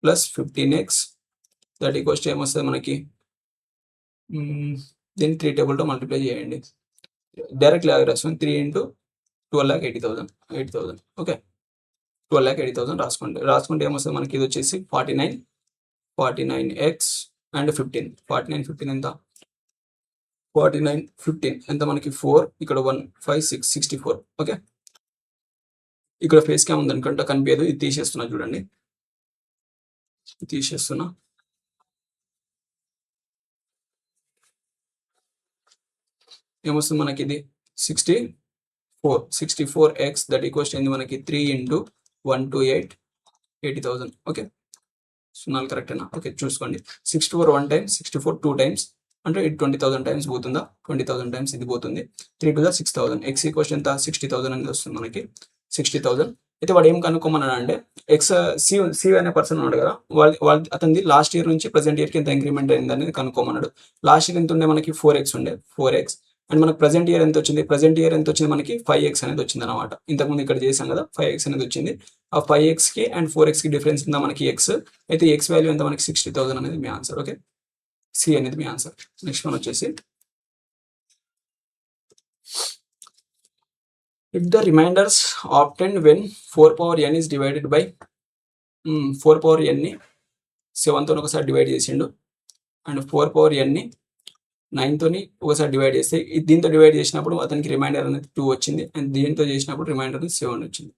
plus 15x that equals to ఏమొస్తుంది మనకి దీన్ని 3 టేబుల్తో మల్టిప్లై చేయండి. డైరెక్ట్లీ రాసుకోండి. 3 ఇంటూ 12,80,000 8,000 ఓకే. 12,80,000 రాసుకుంటే ఏమొస్తుంది మనకి? ఇది వచ్చేసి 49x అండ్ 15. 49, 15 ఎంత? 49, 15 ఎంత మనకి? 4, ఇక్కడ 1, 5, 6, 64 ఓకే. ఇక్కడ ఫేస్ క్యామ్ ఉందనుకుంటా కనిపించదు. ఇది తీసేస్తున్నా చూడండి, తీసేస్తున్నా. ఏమొస్తుంది మనకి? ఇది 64x దట్ ఈక్వల్స్ ఏంది మనకి? 3 ఇంటూ 128 80,000 ఓకే. సున్నాలు కరెక్టేనా? ఓకే చూసుకోండి. 64 1 టైమ్స్, 64 2 టైమ్స్ అంటే ఇది 20,000 టైమ్స్ పోతుందా? 20,000 టైమ్స్ ఇది పోతుంది. 3 to the 6,000 ఎక్స్ ఈక్వల్స్ ఎంత? 60,000 అనేది వస్తుంది మనకి. 60,000 అయితే వాడు ఏం కనుక్కోమన్నాడు అంటే సి అనే పర్సన్ ఉన్నాడు కదా, అతనిది లాస్ట్ ఇయర్ నుంచి ప్రజెంట్ ఇయర్కి ఎంత ఇంక్రిమెంట్ అయింది అనేది కనుక్కోమన్నాడు. లాస్ట్ ఇయర్ ఎంత ఉండే మనకి? 4x ఉండే 4x అండ్ మనకు ప్రజెంట్ ఇయర్ ఎంత వచ్చింది? ప్రజెంట్ ఇయర్ ఎంత వచ్చింది మనకి? 5x అనేది వచ్చింది అనమాట. ఇంతకుముందు ఇక్కడ చేసాం కదా 5x అనేది వచ్చింది. ఆ 5xకి అండ్ 4xకి డిఫరెన్స్ ఉందా మనకి? ఎక్స్. అయితే ఎక్స్ వాల్యూ ఎంత మనకి? 60,000 అనేది మీ ఆన్సర్ ఓకే. సి అనేది మీ ఆన్సర్. నెక్స్ట్ వన్ వచ్చేసి if the remainders obtained when 4 power n is divided by 4 power n ని 7 తోని ఒకసారి డివైడ్ చేసిండు అండ్ 4 power n ని 9 తోని ఒకసారి డివైడ్ చేస్తే దీంతో డివైడ్ చేసినప్పుడు అతనికి రిమైండర్ అనేది 2 వచ్చింది అండ్ దీంతో చేసినప్పుడు రిమైండర్ అనేది 7 వచ్చింది.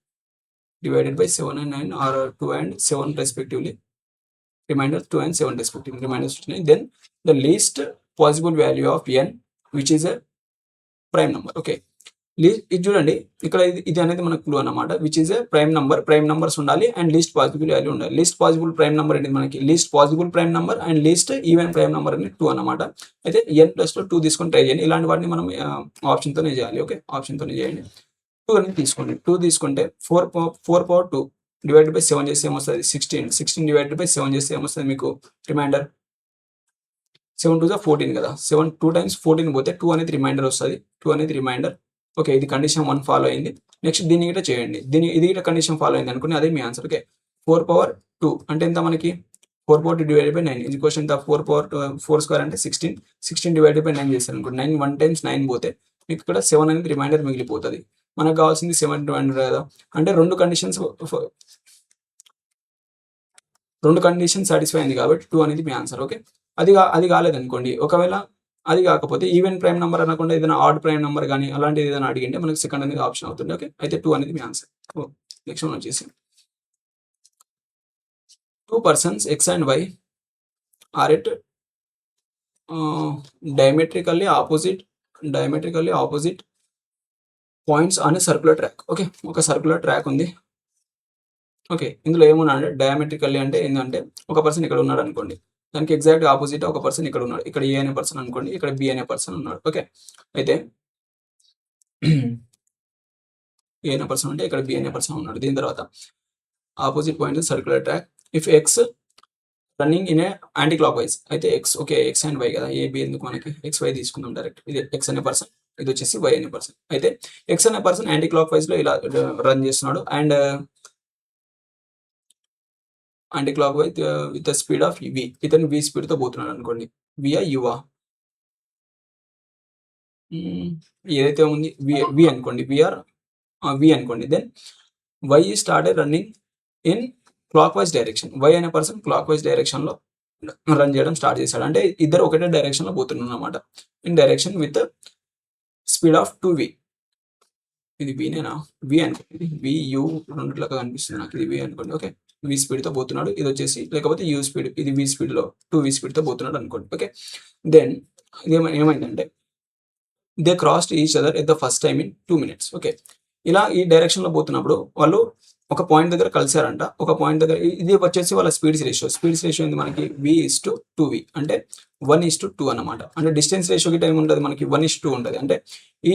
Divided by 7 and 9 or 2 and 7 respectively. Remainder 2 and 7 respectively. Reminders వచ్చినాయి. Then the least possible value of n which is a prime number. Okay. ఇది చూడండి ఇక్కడ ఇది అనేది మనకు క్లూ అన్నమాట. Which is a prime number. Prime numbers ఉండాలి అండ్ లీస్ట్ పాసిబుల్ వాల్యూ ఉండాలి. లీస్ట్ పాసిబుల్ ప్రైమ్ నంబర్ అనేది మనకి least possible prime number and least even prime number అనేది 2 అన్నమాట. అయితే n+2 తీసుకొని ట్రై చేయండి. ఇలాంటి వాటిని మనం ఆప్షన్తోనే చేయాలి ఓకే. ఆప్షన్తోనే చేయండి. 2 అనేది తీసుకోండి. 2 తీసుకుంటే 4 power 2 డివైడెడ్ బై 7 చేస్తే ఏమొస్తుంది? 16 డివైడెడ్ బై 7 చేస్తే ఏమొస్తుంది మీకు? రిమైండర్ 7 2 14 కదా. 7 2 times 14 పోతే 2 అనేది రిమైండర్ వస్తుంది. 2 అనేది రిమైండర్ ఓకే. ఇది కండిషన్ 1 ఫాలో అయింది. నెక్స్ట్ దీన్ని కూడా చేయండి. ఇది కూడా కండిషన్ ఫాలో అయింది అనుకుని అదే మీ ఆన్సర్ ఓకే. 4 power 2 అంటే ఎంత మనకి? 4 power 2 డివైడెడ్ బై 9 ఇది క్వశ్చన్ ఎంత? 4 power 4 స్క్వేర్ అంటే 16 డివైడెడ్ బై 9 చేస్తారు అనుకోండి. 9 1 times 9 పోతే మీకు ఇక్కడ 7 అనేది రిమైండర్ మిగిలిపోతుంది. మనకు కావాల్సింది 7 200 కదా. అంటే రెండు కండిషన్ సాటిస్ఫై అయింది కాబట్టి 2 అనేది మీ ఆన్సర్ ఓకే. అది కాలేదనుకోండి, ఒకవేళ అది కాకపోతే ఈవెన్ ప్రైమ్ నెంబర్ అనకుండా ఏదైనా ఆడ్ ప్రైమ్ నెంబర్ కానీ అలాంటిది ఏదైనా అడిగింటే మనకి సెకండ్ అనేది ఆప్షన్ అవుతుంది ఓకే. అయితే 2 అనేది మీ ఆన్సర్. నెక్స్ట్ వన్ వచ్చేసి 2 persons x and y are at diametrically opposite points on a circular track okay. ఒక సర్క్యులర్ ట్రాక్ ఉంది ఓకే. ఇందులో ఏమన్నా అంటే డయామెట్రికల్లీ అంటే ఏంటంటే ఒక పర్సన్ ఇక్కడ ఉన్నాడు అనుకోండి, దానికి ఎగ్జాక్ట్ ఆపోజిట్ ఒక పర్సన్ ఇక్కడ ఉన్నాడు. ఇక్కడ ఏ అనే పర్సన్ అనుకోండి, ఇక్కడ బి అనే పర్సన్ ఉన్నాడు ఓకే. అయితే ఏ అనే పర్సన్ అంటే ఇక్కడ బి అనే పర్సన్ ఉన్నాడు. దీని తర్వాత opposite point circular track. If X running in A anticlockwise అయితే X okay. X and Y కదా, ఏ బి ఎందుకు మనకి? ఎక్స్ వై తీసుకుందాం డైరెక్ట్. ఇది ఎక్స్ అనే పర్సన్, ఇది వచ్చేసి వై అనే పర్సన్. అయితే ఎక్స్ అనే పర్సన్ యాంటీ క్లాక్ వైజ్ లో ఇలా రన్ చేస్తున్నాడు and anticlockwise with the speed of V. ఇతను వి స్పీడ్ తో పోతున్నాడు అనుకోండి. వియా యువా ఏదైతే ఉంది వి అనుకోండి, వి అనుకోండి. Then Y started running in clockwise direction. Y అనే పర్సన్ క్లాక్ వైజ్ డైరెక్షన్ లో రన్ చేయడం స్టార్ట్ చేశాడు. అంటే ఇద్దరు ఒకటే డైరెక్షన్ లో పోతున్నారు అనమాట. In direction with speed of 2v. ఇది వినేనా? వి అనుకోండి. వి యూ రెండులాగా కనిపిస్తుంది నాకు. ఇది వి అనుకోండి ఓకే. వి స్పీడ్ తో పోతున్నాడు. ఇది వచ్చేసి లేకపోతే యూ స్పీడ్, ఇది వి స్పీడ్ లో 2v స్పీడ్ తో పోతున్నాడు అనుకోండి ఓకే. దెన్ ఏమైందంటే they crossed each other at the first time in 2 minutes okay. ఇలా ఈ డైరెక్షన్ లో పోతున్నప్పుడు వాళ్ళు ఒక పాయింట్ దగ్గర కలిసారంట. ఒక పాయింట్ దగ్గర ఇది వచ్చేసి వాళ్ళ స్పీడ్స్ రేషియో ఏంది మనకి? v/2v అంటే 1:2 అన్నమాట. అంటే డిస్టెన్స్ రేషియోకి టైం ఉంటుంది మనకి 1:2 ఉంటుంది. అంటే ఈ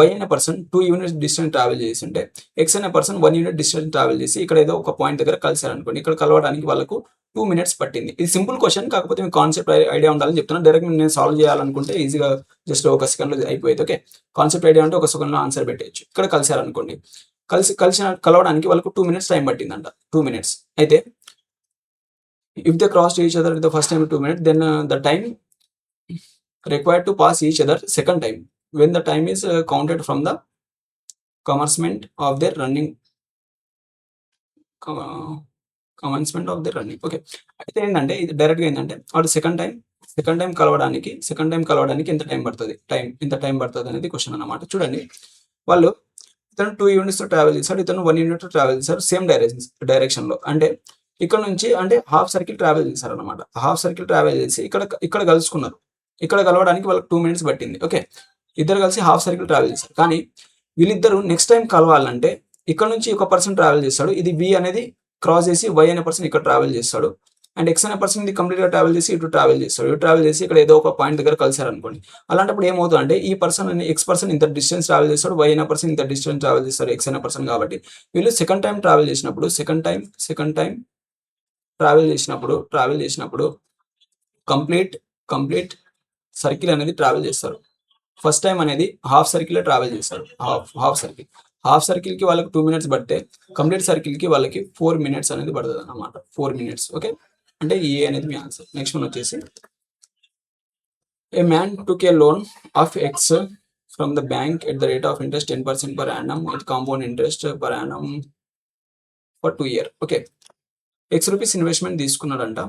y అనే పర్సన్ 2 units డిస్టెన్స్ ట్రావెల్ చేసి ఉంటే x అనే పర్సన్ 1 unit డిస్టెన్స్ ట్రావెల్ చేసి ఇక్కడ ఏదో ఒక పాయింట్ దగ్గర కలిసారనుకోండి. ఇక్కడ కలవడానికి వాళ్ళకు 2 minutes పట్టింది. ఇది సింపుల్ క్వశ్చన్, కాకపోతే మీకు కాన్సెప్ట్ ఐడియా ఉండాలని చెప్తున్నాను. డైరెక్ట్ నేను సాల్వ్ చేయాలనుకుంటే ఈజీగా జస్ట్ ఒక సెకండ్లో అయిపోయేది ఓకే. కాన్సెప్ట్ ఐడియా అంటే ఒక సెకండ్లో ఆన్సర్ పెట్టేయచ్చు. ఇక్కడ కలిసారనుకోండి, కలవడానికి వాళ్ళకు 2 minutes టైం పట్టిందంట. 2 minutes. అయితే if they crossed each other the first time 2 minutes, then the time required to pass each other second time when the time is counted from the commencement of their running commencement of their running. Okay. అయితే ఏంటంటే ఇది డైరెక్ట్గా ఏంటంటే వాడు సెకండ్ టైం కలవడానికి ఎంత టైం పడుతుంది అనేది క్వశ్చన్ అన్నమాట. చూడండి, వాళ్ళు ఇతను 2 యూనిట్స్తో ట్రావెల్ చేశాడు, ఇతను 1 యూనిట్తో ట్రావెల్ చేశారు సేమ్ డైరెక్షన్లో. అంటే ఇక్కడ నుంచి అంటే హాఫ్ సర్కిల్ ట్రావెల్ చేశారు అనమాట. హాఫ్ సర్కిల్ ట్రావెల్ చేసి ఇక్కడ కలుసుకున్నారు. ఇక్కడ కలవడానికి వాళ్ళకి 2 మినిట్స్ పట్టింది. ఓకే, ఇద్దరు కలిసి హాఫ్ సర్కిల్ ట్రావెల్ చేశారు. కానీ వీళ్ళిద్దరు నెక్స్ట్ టైం కలవాలంటే ఇక్కడ నుంచి ఒక పర్సన్ ట్రావెల్ చేస్తాడు, ఇది బి అనేది క్రాస్ చేసి వై అనే పర్సన్ ఇక్కడ ట్రావెల్ చేస్తాడు, అండ్ ఎక్స్ అనే పర్సన్ ఇది కంప్లీట్గా ట్రావెల్ చేసి ఇటు ట్రావెల్ చేసి ఇక్కడ ఏదో ఒక పాయింట్ దగ్గర కలిసారు అనుకోండి. అలాంటప్పుడు ఏమవుతుంది అంటే ఈ పర్సన్ ఎక్స్ పర్సన్ ఇంత డిస్టెన్స్ ట్రావెల్ చేస్తాడు, వై అనే పర్సన్ ఇంత డిస్టెన్స్ ట్రావెల్ చేస్తాడు ఎక్స్ అనే పర్సన్. కాబట్టి వీళ్ళు సెకండ్ టైం ట్రావెల్ చేసినప్పుడు కంప్లీట్ సర్కిల్ అనేది ట్రావెల్ చేస్తారు. ఫస్ట్ టైం అనేది హాఫ్ సర్కిల్ ట్రావెల్ చేస్తారు. హాఫ్ సర్కిల్కి వాళ్ళకి 2 మినిట్స్ పడితే కంప్లీట్ సర్కిల్కి వాళ్ళకి 4 మినిట్స్ అనేది పడుతుంది అన్నమాట. 4 మినిట్స్. ఓకే, అంటే ఏ అనేది మీ ఆన్సర్. నెక్స్ట్ వన్ వచ్చేసి ఏ man took A loan of X from the bank at the rate of interest 10% per annum with compound interest per annum for 2 years. Okay, X rupees investment తీసుకున్నాడంట.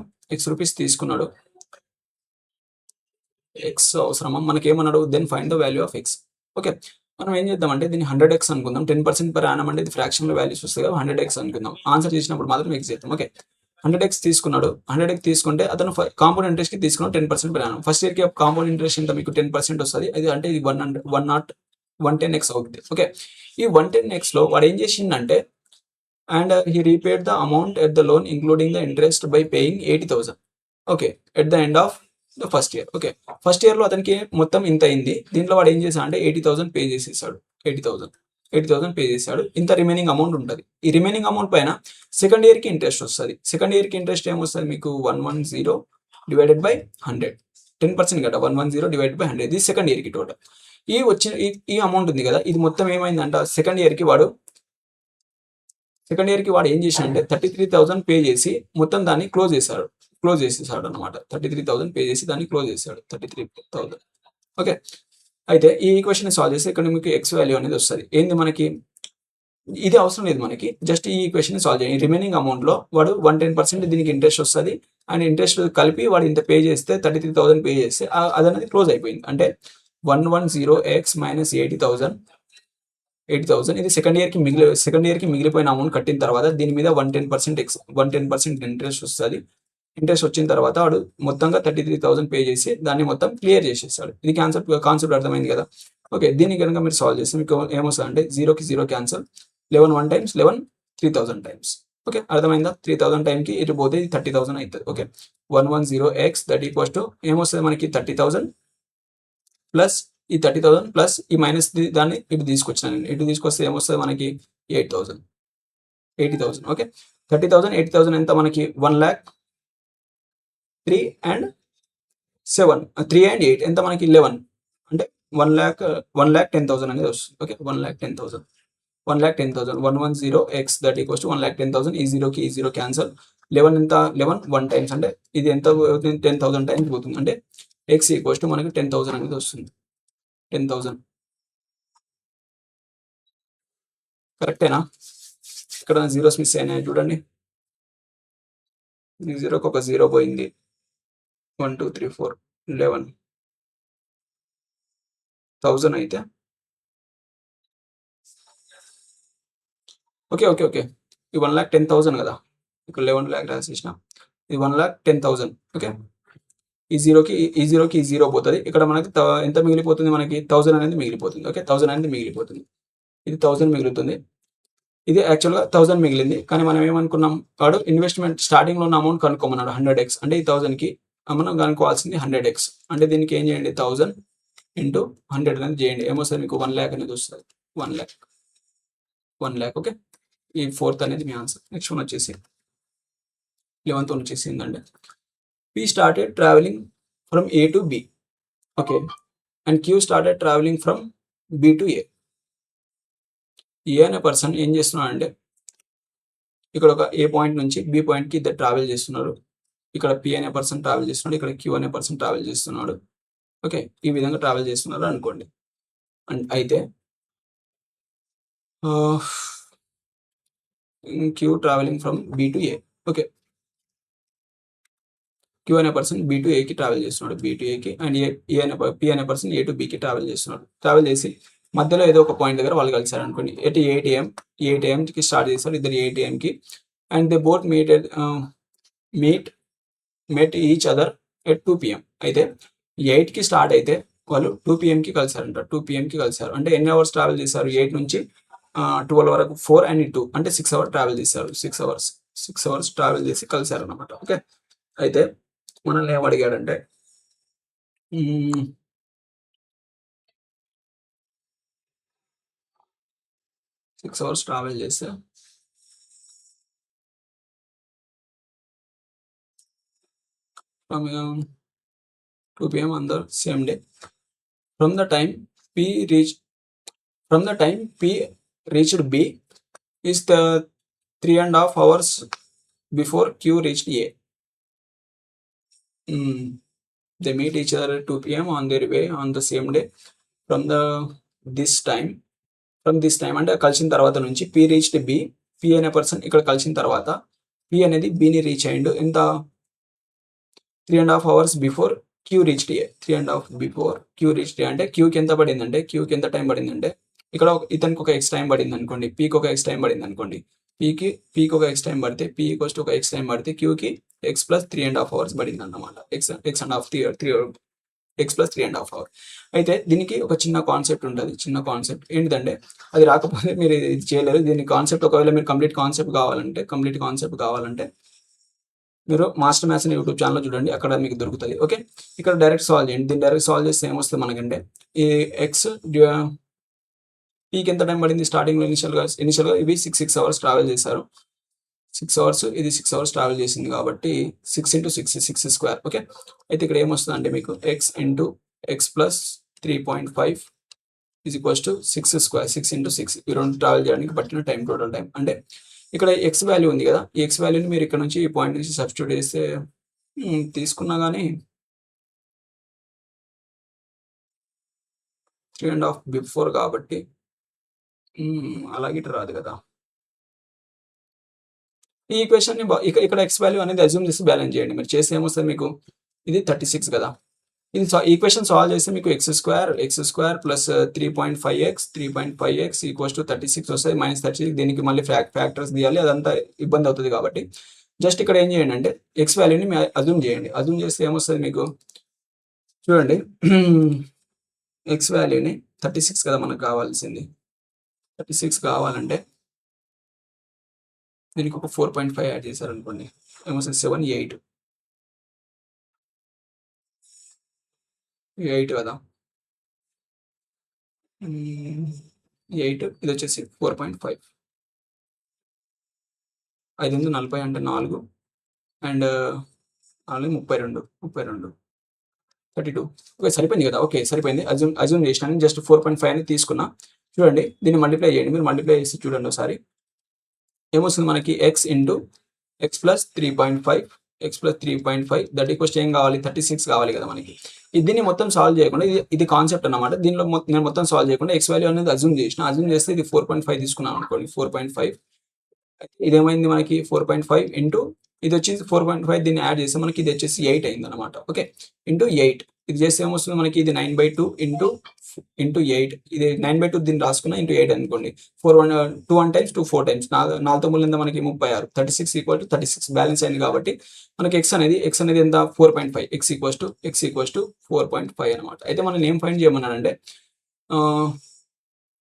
ఎక్స్ అవసరమా మనకేమన్నాడు, then find the value of X. Okay, మనం ఏం చేద్దామంటే దీన్ని 100x అనుకుందాం. 10% per annum అంటే ఇది ఫ్రాక్షన్లో వాల్యూస్ వస్తాయి కదా, 100x అనుకుందాం. ఆన్సర్ చేసినప్పుడు మాత్రం ఎక్స్ చేద్దాం. ఓకే, 100x తీసుకున్నాడు. 100x తీసుకుంటే అతను కాంపౌండ్ ఇంట్రెస్ట్కి తీసుకున్నాడు 10% per annum. ఫస్ట్ ఇయర్కి కాంపౌండ్ ఇంట్రెస్ట్ ఎంత మీకు 10% వస్తుంది. అది అంటే ఇది 110x అవుతుంది. ఓకే, ఈ 110xలో వాడు ఏం చేసిందంటే and he repaid the amount at the loan including the interest by paying 80,000. Okay, at the end of the first year. Okay, first ఇయర్లో అతనికి మొత్తం ఇంత అయింది. దీంట్లో వాడు ఏం చేశాడు అంటే 80,000 పే చేసేసాడు. 80,000 పే చేశాడు. ఇంత రిమైనింగ్ అమౌంట్ ఉంటుంది. ఈ రిమైనింగ్ అమౌంట్ పైన సెకండ్ ఇయర్కి ఇంట్రెస్ట్ వస్తుంది. సెకండ్ ఇయర్కి ఇంట్రెస్ట్ ఏమొస్తుంది మీకు 110 డివైడెడ్ బై 100. 10% కదా, 110 డివైడెడ్ బై 100. ఇది సెకండ్ ఇయర్కి టోటల్. ఈ అమౌంట్ ఉంది కదా, ఇది మొత్తం ఏమైందంట సెకండ్ ఇయర్కి వాడు ఏం చేశాడంటే 33,000 పే చేసి మొత్తం దాన్ని క్లోజ్ చేసేసాడు అనమాట. 33,000 పే చేసి దాన్ని క్లోజ్ చేశాడు. 33,000. ఓకే, అయితే ఈ ఈక్వేషన్ సాల్వ్ చేస్తే ఇక్కడ మీకు ఎక్స్ వాల్యూ అనేది వస్తుంది. ఏంది మనకి ఇది అవసరం లేదు, మనకి జస్ట్ ఈ ఈక్వేషన్ సాల్వ్ చేయాలి. రిమైనింగ్ అమౌంట్లో వాడు 110% దీనికి ఇంట్రెస్ట్ వస్తుంది, అండ్ ఇంట్రెస్ట్ కలిపి వాడు ఇంత పే చేస్తే 33,000 పే చేస్తే అది అనేది క్లోజ్ అయిపోయింది. అంటే 110x మైనస్ 80,000 ఇది సెకండ్ ఇయర్కి మిగిలిపోయిన అమౌంట్ కట్టిన తర్వాత దీని మీద 110% ఇంట్రెస్ట్ వస్తుంది. ఇంట్రెస్ట్ వచ్చిన తర్వాత వాడు మొత్తంగా 33,000 పే చేసి దాన్ని మొత్తం క్లియర్ చేసేస్తాడు. ఇది కాన్సెప్ట్ అర్థమైంది కదా. ఓకే, దీన్ని కనుక మీరు సాల్వ్ చేస్తే మీకు ఏమొస్తుంది అంటే 0కి 0 క్యాన్సల్, 11 1 times 11 3,000 times. ఓకే, అర్థమైందా. 3,000 టైంకి ఇటు పోతే 30,000 అవుతుంది. Okay, 110x that equals to ఏమొస్తుంది మనకి 30,000 ప్లస్ ఈ 30,000 ప్లస్ ఈ మైనస్ దాన్ని ఇటు తీసుకొచ్చినాను. ఇటు తీసుకొస్తే ఏమొస్తుంది మనకి 80,000. ఓకే, 30,000 80,000 ఎంత మనకి 1,03 and 7 3 and 8 ఎంత మనకి 11 అంటే 1,10,000 అనేది వస్తుంది. Okay, 1,10,000 110x that equals to 1,10,000. ఈ 0 క్యాన్సల్. 11 ఎంత 11 1 times అంటే ఇది ఎంత 10,000 టైమ్స్ పోతుంది. అంటే x ఈక్వల్స్ టు మనకి 10,000 అనేది వస్తుంది. 10,000 కరెక్టేనా. ఇక్కడ జీరోస్ మిస్ అయినాయి చూడండి. ఈ 0కి ఒక 0 పోయింది. 1 2 3 4 11,000 అయితే ఓకే ఈ 1,10,000 కదా, ఇక్కడ 11 lakh రాసేసిన. ఇది 1,10,000. ఓకే, ఈ 0 పోతుంది. ఇక్కడ మనకి ఎంత మిగిలిపోతుంది, మనకి 1000 అనేది మిగిలిపోతుంది. ఓకే, 1000 అనేది మిగిలిపోతుంది. ఇది 1000 మిగులుతుంది. ఇది యాక్చువల్గా 1000 మిగిలింది. కానీ మనం ఏమనుకున్నాం, వాడు ఇన్వెస్ట్మెంట్ స్టార్టింగ్లో ఉన్న అమౌంట్ కనుక్కోమన్నాడు 100x. అంటే ఈ 1000కి మనం కనుక్కోవాల్సింది 100x. అంటే దీనికి ఏం చేయండి 1000 into 100 అనేది చేయండి. ఏమొస్తుంది మీకు 1 lakh అనేది వస్తుంది. 1 lakh. ఓకే, ఈ 4th అనేది మీ ఆన్సర్. నెక్స్ట్ వన్ వచ్చేసి 11th వచ్చేసి ఏంటంటే P started traveling from A to B. Okay, and Q started traveling from B to A. ఏ అనే పర్సన్ ఏం చేస్తున్నాడు అంటే ఇక్కడ ఒక ఏ పాయింట్ నుంచి బి పాయింట్కి ఇద్దరు ట్రావెల్ చేస్తున్నారు. ఇక్కడ పి అనే పర్సన్ ట్రావెల్ చేస్తున్నాడు, ఇక్కడ క్యూ అనే పర్సన్ ట్రావెల్ చేస్తున్నాడు. ఓకే. ఈ విధంగా ట్రావెల్ చేస్తున్నారు అనుకోండి. అయితే Q travelling from B to A. Okay. Q అనే పర్సన్ బి టు ఏకి ట్రావెల్ చేస్తున్నాడు. బి టు ఏకి అండ్ పి అనే పర్సన్ ఏ టు బికి ట్రావెల్ చేస్తున్నాడు. ట్రావెల్ చేసి మధ్యలో ఏదో ఒక పాయింట్ దగ్గర వాళ్ళు కలిసారు అనుకోండి. ఎట్ 8 AM స్టార్ట్ చేస్తారు ఇద్దరు 8 AMకి and they both met each other at 2 PM. అయితే 8కి స్టార్ట్ అయితే వాళ్ళు 2 PMకి కలిసారంట. 2 PMకి కలిసారు. అంటే ఎన్ని అవర్స్ ట్రావెల్ చేశారు? 8 నుంచి 12 వరకు 4 అండ్ 2 అంటే 6 అవర్స్ ట్రావెల్ చేశారు. 6 అవర్స్ ట్రావెల్ చేసి కలిసారనమాట. ఓకే. అయితే మనల్ని ఏమడిగాడంటే 6 అవర్స్ ట్రావెల్ చేస్తే from 2 PM on the same day. From the time P reached B is the 3.5 hours before Q reached A. They meet each other at 2 PM on their way on the same day. From this time అంటే కలిసిన తర్వాత నుంచి P reached B. P అనే పర్సన్ ఇక్కడ కలిసిన తర్వాత P అనేది Bని రీచ్ అయ్యిండు. ఎంత 3.5 hours before Q reached A. 3.5 before Q reached A అంటే క్యూకి ఎంత పడిందంటే క్యూకి ఎంత టైం పడిందంటే ఇక్కడ ఇతనికి ఒక ఎక్స్ టైం పడింది అనుకోండి. పీకి ఒక ఎక్స్ టైం పడింది అనుకోండి. పీకి ఒక ఎక్స్ టైం పడితే పీ ఈక్వల్స్ టు ఒక ఎక్స్ టైం పడితే క్యూకి ఎక్స్ ప్లస్ 3.5 hours పడింది అన్నమాట. X and half 3 X plus 3.5 hours. అయితే దీనికి ఒక చిన్న కాన్సెప్ట్ ఉంటుంది. చిన్న కాన్సెప్ట్ ఏంటిదంటే అది రాకపోతే మీరు ఇది చేయలేరు. దీని కాన్సెప్ట్ ఒకవేళ మీరు కంప్లీట్ కాన్సెప్ట్ కావాలంటే మీరు మాస్టర్ మ్యాథ్స్ అని యూట్యూబ్ ఛానల్ చూడండి. అక్కడ మీకు దొరుకుతుంది. ఓకే. ఇక్కడ డైరెక్ట్ సాల్వ్ చేయండి. దీన్ని డైరెక్ట్ సాల్వ్ చేస్తే ఏమొస్తుంది మనకంటే ఈ ఎక్స్ పీకి ఎంత టైం పడింది స్టార్టింగ్లో ఇనిషియల్గా ఇవి 6 hours ట్రావెల్ చేశారు. 6 hours ఇది 6 hours ట్రావెల్ చేసింది కాబట్టి 6 × 6 స్క్వేర్. ఓకే. అయితే ఇక్కడ ఏమొస్తుంది అంటే మీకు X into X plus 3.5 is equals to 6 square. 6 × 6 ఈ రెండు ట్రావెల్ చేయడానికి పట్టిన టైం టోటల్ టైం. అంటే ఇక్కడ ఎక్స్ వాల్యూ ఉంది కదా, ఈ ఎక్స్ వాల్యూని మీరు ఇక్కడ నుంచి ఈ పాయింట్ నుంచి సబ్స్టిట్యూట్ చేస్తే తీసుకున్నా కానీ 3.5 బిఫోర్ కాబట్టి అలాగే ఇటు రాదు కదా. ఈ ఈక్వేషన్ని ఇక్కడ ఎక్స్ వాల్యూ అనేది అజ్యూమ్ చేసి బ్యాలెన్స్ చేయండి. మీరు చేస్తే ఏమొస్తుంది మీకు ఇది 36 కదా. ఇది ఈక్వేషన్ సాల్వ్ చేస్తే మీకు X square plus 3.5x equals to 36 వస్తుంది. -36 దీనికి మళ్ళీ ఫ్యాక్టర్స్ తీయాలి. అదంతా ఇబ్బంది అవుతుంది కాబట్టి జస్ట్ ఇక్కడ ఏం చేయండి అంటే ఎక్స్ వాల్యూని అజ్యూమ్ చేయండి. అజ్యూమ్ చేస్తే ఏమొస్తుంది మీకు చూడండి. ఎక్స్ వాల్యూని 36 కదా మనకు కావాల్సింది. 36 కావాలంటే దీనికి ఒక 4.5 యాడ్ చేశారనుకోండి. ఏమొస్తుంది 7 8 కదా. 8 ఇది వచ్చేసి 4.5. 5×40 అంటే 4 అండ్ 4 32 32. ఓకే సరిపోయింది కదా. ఓకే సరిపోయింది. అజ్యూమ్ చేసినాను. జస్ట్ 4.5 అని తీసుకున్నా. చూడండి దీన్ని మల్టిప్లై చేయండి. మీరు మల్టిప్లై చేసి చూడండి ఒకసారి ఏమొస్తుంది మనకి X into X plus 3.5 that equals ఏం కావాలి 36 కావాలి కదా మనకి. దీన్ని మొత్తం సాల్వ్ చేయకుండా ఇది కాన్సెప్ట్ అన్నమాట. దీనిలో నేను మొత్తం సాల్వ్ చేయకుండా ఎక్స్ వాల్యూ అనేది అజ్యూమ్ చేస్తే ఇది 4.5 తీసుకున్నాను అనుకోండి. 4.5 ఇదేమైంది మనకి 4.5 ఇంటూ ఇది వచ్చేసి 4.5 దీన్ని యాడ్ చేస్తే మనకి ఇది వచ్చేసి 8 అయింది అనమాట. ఓకే ఇంటూ 8 ఇది చేస్తే ఏమొస్తుంది మనకి ఇది 9/2 ఇంటూ 8 ఇది 9/2 దీన్ని రాసుకున్నా ఇంటూ 8 అనుకోండి. 2 1 times 2 4 times 4 మూల ఎంత మనకి 36. 36 ఈక్వల్ టు 36 బ్యాలెన్స్ అయింది కాబట్టి మనకి ఎక్స్ అనేది ఎంత 4.5. ఎక్స్ ఈక్వల్స్ టు 4.5 అనమాట. అయితే మనం ఏం ఫైండ్ చేయమన్నానంటే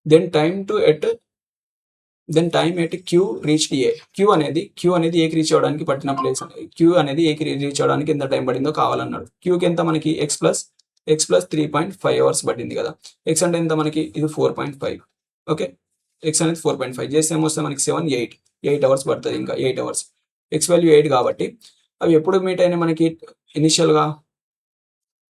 then time at Q reached A. Q అనేది ఏకి రీచ్ అవ్వడానికి పట్టిన ప్లేస్ అనేది క్యూ అనేది ఏకి రీచ్ అవ్వడానికి ఎంత టైం పడిందో కావాలన్నాడు. క్యూకి ఎంత మనకి ఎక్స్ ప్లస్ 3.5 hours పట్టింది కదా. ఎక్స్ అంటే ఎంత మనకి ఇది 4.5. ఓకే ఎక్స్ అనేది 4.5 చేస్తే ఏమొస్తే మనకి 7 8 hours పడుతుంది. ఇంకా 8 hours ఎక్స్ వాల్యూ 8 కాబట్టి అవి ఎప్పుడు మీట్ అయినాయి మనకి ఇనిషియల్గా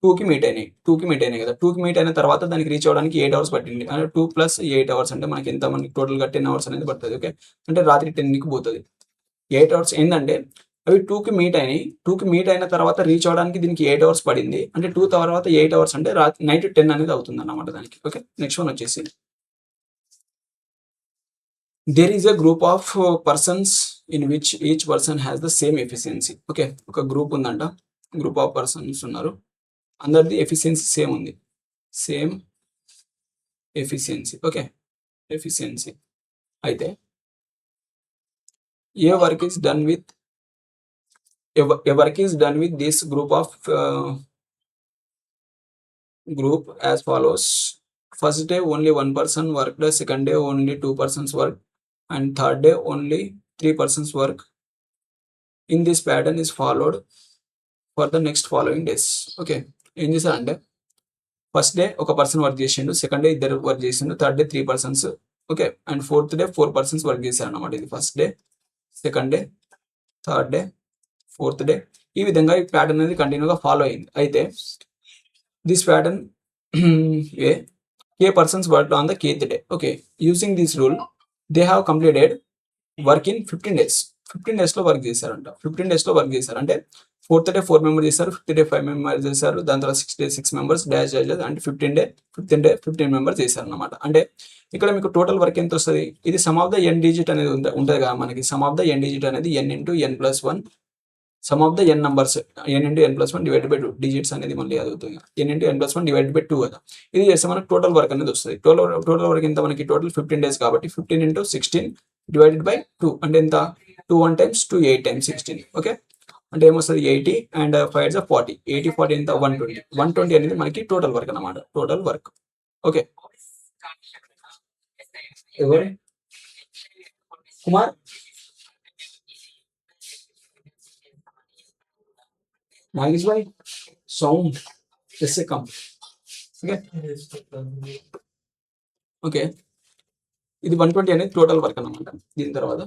2కి మీట్ అయినాయి కదా. 2కి మీట్ అయిన తర్వాత దానికి రీచ్ అవ్వడానికి 8 hours పట్టింది. అంటే 2 + 8 hours అంటే మనకి ఎంత మనకి టోటల్గా 10 hours అనేది పడుతుంది. ఓకే అంటే రాత్రి 10కి పోతుంది. 8 hours ఏంటంటే అవి 2కి మీట్ అయినాయి. 2కి మీట్ అయిన తర్వాత రీచ్ అవ్వడానికి దీనికి 8 అవర్స్ పడింది. అంటే 2 తర్వాత 8 అవర్స్ అంటే నైట్ 10 అనేది అవుతుందన్నమాట దానికి. ఓకే. నెక్స్ట్ వన్ వచ్చేసి there is a group of persons in which each person has the same efficiency. Okay. ఒక గ్రూప్ ఉందంట. గ్రూప్ ఆఫ్ పర్సన్స్ ఉన్నారు. అందరిది ఎఫిషియన్సీ సేమ్ ఉంది. Same efficiency. ఓకే. ఎఫిషియన్సీ. అయితే A work is done with a work is done with this group of group as follows. First day only one person worked, second day only 2 persons worked, and third day only 3 persons work. In this pattern is followed for the next following days. Okay. ఏం చేశారంటే ఫస్ట్ డే ఒక పర్సన్ వర్క్ చేసిండు, సెకండ్ డే ఇద్దరు వర్క్ చేసిండు, third day 3 persons, okay, and fourth day 4 persons work చేశారు అన్నమాట. ఇది first day, second day, third day, fourth day. ఈ విధంగా ఈ ప్యాటర్న్ అనేది కంటిన్యూగా ఫాలో అయింది. అయితే this pattern A persons work on the kth day. Okay. Using this rule they have completed work in 15 days. 15 daysలో వర్క్ చేశారంట. 15 daysలో వర్క్ చేశారు అంటే ఫోర్త్ డే 4 మెంబర్స్ చేశారు, ఫిఫ్త్ డే 5 మెంబర్స్ చేశారు, దాని తర్వాత 6 డే 6 మెంబర్స్ డాష్ అంటే 15 మెంబర్స్ చేశారు అనమాట. అంటే ఇక్కడ మీకు టోటల్ వర్క్ ఎంత వస్తుంది? ఇది sum of the N digit అనేది ఉంటుంది కదా మనకి. Sum of the N digit అనేది n into n+1, sum of the N numbers n into n+1 divide by 2 digits అనేది మళ్ళీ అదుగుతుంది. n into n+1 divide by 2 కదా. ఇది చేస్తే మనకు టోటల్ వర్క్ అనేది వస్తుంది. టోటల్ వర్క్ ఎంత మనకి? టోటల్ 15 days కాబట్టి 15 ఇంటూ 16 డివైడెడ్ బై 2 అంటే ఎంత? 2 1 times 2 8 times 16. ఓకే. అంటే ఏమొస్తుంది? 80 అండ్ 5 40. 80 40 ఎంత? 120. 120 అనేది మనకి టోటల్ వర్క్ అన్నమాట. Total work. ఓకే. ఎవరి కుమార్ నాగేష్ భాయ్ sound SA come. Okay. Okay. ఇది 120 అనేది టోటల్ వర్క్ అన్నమాట. దీని తర్వాత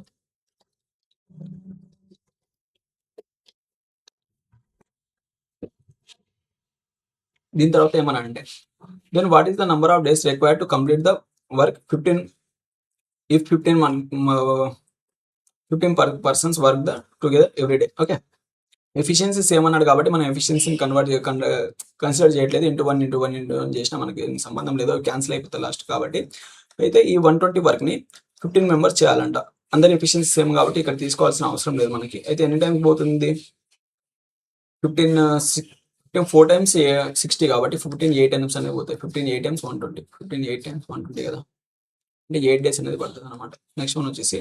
ఏమన్నా అంటే then what is the number of days required to complete the work 15 if 15 persons work the together every day. Okay. Efficiencies ఏమన్నాడు కాబట్టి మనం ఎఫిషియన్సీని కన్సిడర్ చేయట్లేదు. ఇంటూ వన్ చేసినా మనకి సంబంధం లేదు, క్యాన్సిల్ అయిపోతుంది లాస్ట్. కాబట్టి అయితే ఈ 120 వర్క్ని 15 మెంబర్స్ చేయాలంట. అందరి ఎఫిషియన్సీ సేమ్ కాబట్టి ఇక్కడ తీసుకోవాల్సిన అవసరం లేదు మనకి. అయితే ఎన్ని టైమ్స్ పోతుంది? 15 4 times 60 కాబట్టి 15 8 times అనేవి పోతాయి. 15 8 times 120. 15 8 times 120 కదా, అంటే 8 days అనేది పడుతుంది అనమాట. నెక్స్ట్ వన్ వచ్చేసి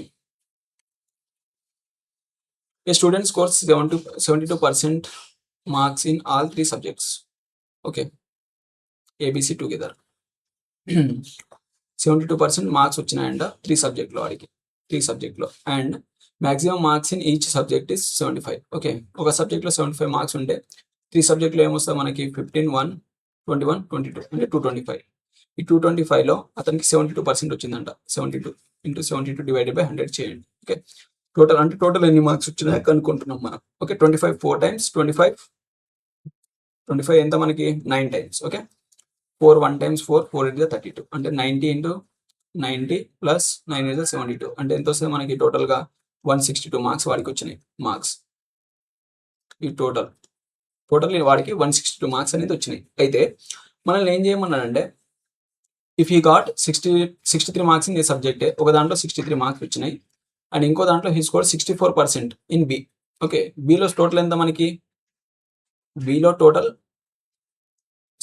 A student scores 72% marks in all 3 subjects. Okay. ABC together 72% marks వచ్చినాయంట 3 subjectలో వాడికి. 3 subjectలో and maximum marks in each subject is 75. Okay. ఒక సబ్జెక్ట్లో 75 మార్క్స్ ఉంటే 3 subjectలో ఏమొస్తుంది మనకి? 15 1 21 22 అంటే 225. ఈ 225లో అతనికి 72% వచ్చిందంట. 72 ఇంటూ 72 డివైడెడ్ బై 100 చేయండి. ఓకే. టోటల్ అంటే టోటల్ ఎన్ని మార్క్స్ వచ్చినాయో కనుక్కుంటున్నాం మనం. ఓకే. 25 4 times 25 ఎంత మనకి? 9 times. ఓకే. 4 1 times 4 4 into 32 అంటే 90 into 90 ప్లస్ 9 into 72 అంటే ఎంత వస్తుంది మనకి? టోటల్గా 162 మార్క్స్ వాడికి వచ్చినాయి. మార్క్స్ ఈ టోటల్ వాడికి 162 మార్క్స్ అనేది వచ్చినాయి. అయితే మనల్ని ఏం చేయమన్నాడంటే if he got 63 marks in A సబ్జెక్టే, ఒక దాంట్లో 63 మార్క్స్ వచ్చినాయి అండ్ ఇంకో దాంట్లో he score 64% in B. Okay. బిలో టోటల్ ఎంత మనకి? బిలో టోటల్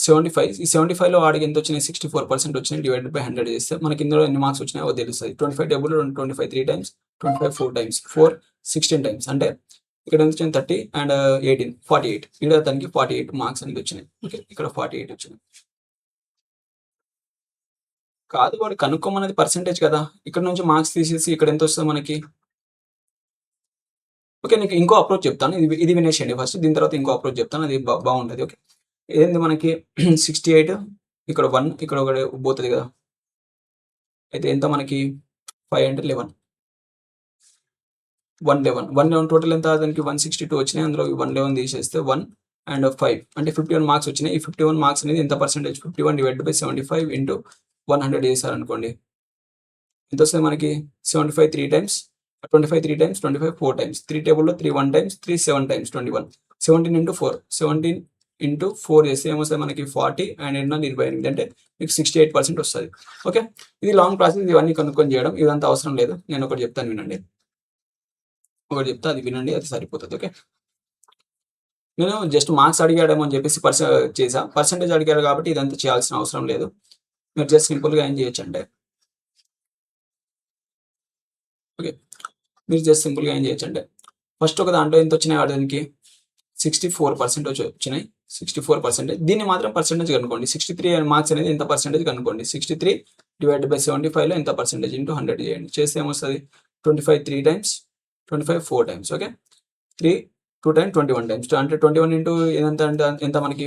75. ఈ 75లో వాడికి ఎంత వచ్చినాయి? 64% వచ్చినాయి. డివైడెడ్ బై 100 చేస్తే మనకి ఇందులో ఎన్ని మార్క్స్ వచ్చినాయో తెలుస్తుంది. 25 డబుల్ 25 3 times, 25 4 times, 4 16 times అంటే ఇక్కడ ఎంత వచ్చింది? 30 అండ్ 18 48. ఇక్కడ దానికి 48 మార్క్స్ అనేది వచ్చినాయి. ఓకే. ఇక్కడ 48 వచ్చినాయి. కాదు, వాడు కనుక్కోమన్నది పర్సెంటేజ్ కదా. ఇక్కడ నుంచి మార్క్స్ తీసేసి ఇక్కడ ఎంత వస్తుంది మనకి? ఓకే. నీకు ఇంకో అప్రోచ్ చెప్తాను. ఇది వినేసేయండి ఫస్ట్, దీని తర్వాత ఇంకో అప్రోచ్ చెప్తాను. అది బాగుంటుంది. ఓకే. ఏంది మనకి 68 ఇక్కడ 1 ఇక్కడ ఒకటి పోతుంది కదా. అయితే ఎంత మనకి? 5 అంటే 11 111 టోటల్ ఎంత? దానికి 162 వచ్చినాయి. అందులో 111 తీసేస్తే 1 అండ్ 5 అంటే 51 మార్క్స్ వచ్చినాయి. ఈ 51 మార్క్స్ అనేది ఎంత పర్సెంటేజ్? 51 డివైడెడ్ బై 75 ఇంటూ 100 చేశారనుకోండి ఎంత వస్తుంది మనకి? 75 3 times 25 3 times, 25 4 times. 3 టేబుల్‌లో 3 1 times, 3 7 times 21. 17 into 4. 17 into 4 చేస్తే ఏమొస్తది మనకి 40 అండ్ ఎన్నో 28 అంటే మీకు 68% వస్తది. ఓకే. ఇది లాంగ్ ప్రాసెస్ ఇవన్నీ కనుక్కొని చేయడం. ఇదంతా అవసరం లేదు. నేను ఒకటి చెప్తాను వినండి. ఒకటి చెప్తా అది వినండి. అది సరిపోతది. ఓకే. నేను జస్ట్ మార్క్స్ అడిగాడేమో అని చెప్పేసి చేశా. పర్సెంటేజ్ అడిగారు కాబట్టి ఇదంతా చేయాల్సిన అవసరం లేదు. మీరు జస్ట్ సింపుల్‌గా ఏం చేయొచ్చంటే ఓకే. మీరు జస్ట్ సింపుల్‌గా ఏం చేయొచ్చంటే ఫస్ట్ ఒక దాంట్లో ఎంతొచ్చినాయి వాడికి 64% వచ్చినాయి. 64% దీన్ని మాత్రం పర్సెంటేజ్ కనుక్కోండి. 63 మార్క్స్ అనేది ఎంత పర్సెంటేజ్ కనుక్కోండి. 63 డివైడెడ్ బై 75లో ఎంత పర్సెంటేజ్ ఇంటూ 100 చేయండి. చేస్తే ఏమొస్తది 25 3 times, 25 4 times. Okay. 3 2 times 21 times అంటే 21 ఇంటూ ఇదంతా అంటే ఎంత మనకి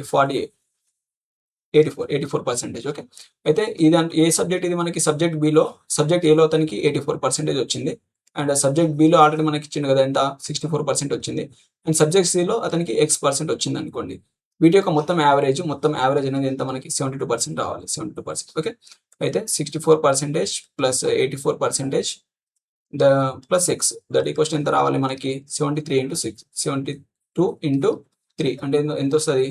84% ఓకే. అయితే ఇది ఏ సబ్జెక్ట్ ఇది మనకి సబ్జెక్ట్ బిలో, సబ్జెక్ట్ ఏలో అతనికి 84% వచ్చింది. అండ్ సబ్జెక్ట్ బిలో ఆల్రెడీ మనకి ఇచ్చిండు కదా ఎంత 64% వచ్చింది. అండ్ సబ్జెక్ట్ సిలో అతనికి X% వచ్చింది అనుకోండి. వీటి యొక్క మొత్తం యావరేజ్ అనేది ఎంత మనకి 72% రావాలి. 72% ఓకే. అయితే 64% plus 84% plus X that equals ఎంత రావాలి మనకి 73 ఇంటూ 6 72 ఇంటూ 3 అంటే ఎంత వస్తుంది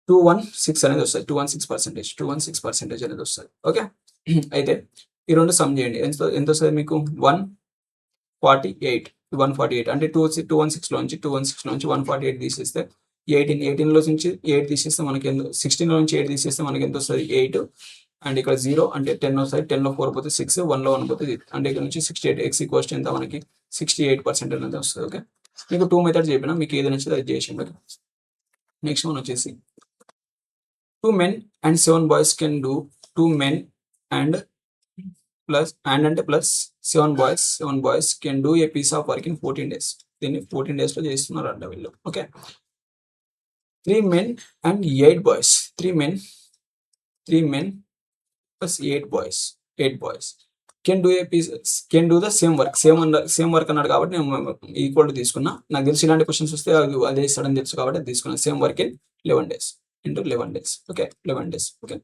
216 అనేది వస్తుంది. 216% అనేది వస్తుంది. ఓకే. అయితే ఈ రెండు సమ్ చేయండి. ఎంత వస్తుంది మీకు 148 అంటే 216 నుంచి 148 తీసేస్తే 18 లో నుంచి 8 తీసేస్తే మనకి 16 లో నుంచి 8 తీసేస్తే మనకి ఎంత వస్తుంది 8 అండ్ ఇక్కడ 0 అంటే 10 వస్తాయి. 10 లో 4 పోతే 6, 1 లో 1 పోతే అంటే ఇక్కడ నుంచి 68 X ఈక్వల్స్ ఎంత మనకి 68% అనేది వస్తుంది. ఓకే. మీకు 2 మెథడ్స్ చెప్పిన మీకు ఏది నచ్చితే అది చేసేయండి. నెక్స్ట్ వన్ వచ్చేసి 2 men and 7 boys can do 2 men and plus 7 boys can do a piece of work in 14 days. దీన్ని 14 days లో చేస్తున్నారంట వీళ్ళు. Okay. 3 men and 8 boys. 3 men plus 8 boys can do the same work. Same work అన్నాడు కాబట్టి నేను ఈక్వల్ టు తీసుకున్నా. నాకు తెలిసి ఇలాంటి క్వశ్చన్స్ వస్తే అదే ఇస్తాడని తెలుసు కాబట్టి అది తీసుకున్నా. Same work in 11 days into 11 days. Okay, 11 days. Okay.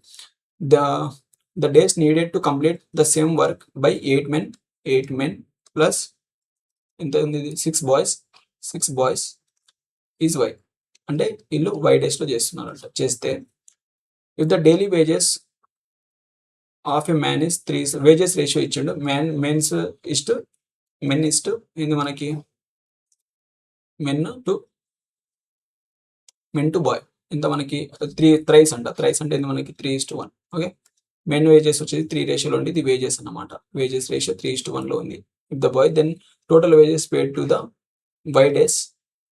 The days needed to complete the same work by 8 men plus 6 boys is y. అంటే వీళ్ళు y days లో చేస్తున్నారంట. చేస్తే if the daily wages of a man is 3 wages ratio ఇచ్చిండు. men is to ఇది మనకి men to boy ఎంత మనకి 3 thrice అంట. thrice అంటే మనకి 3:1. ఓకే. మెన్ వేజెస్ వచ్చేసి 3 రేషియోలో ఉంది. ఇది వేజెస్ అన్నమాట. వేజెస్ రేషియో 3:1 లో ఉంది. If the boy then total wages paid to the Y days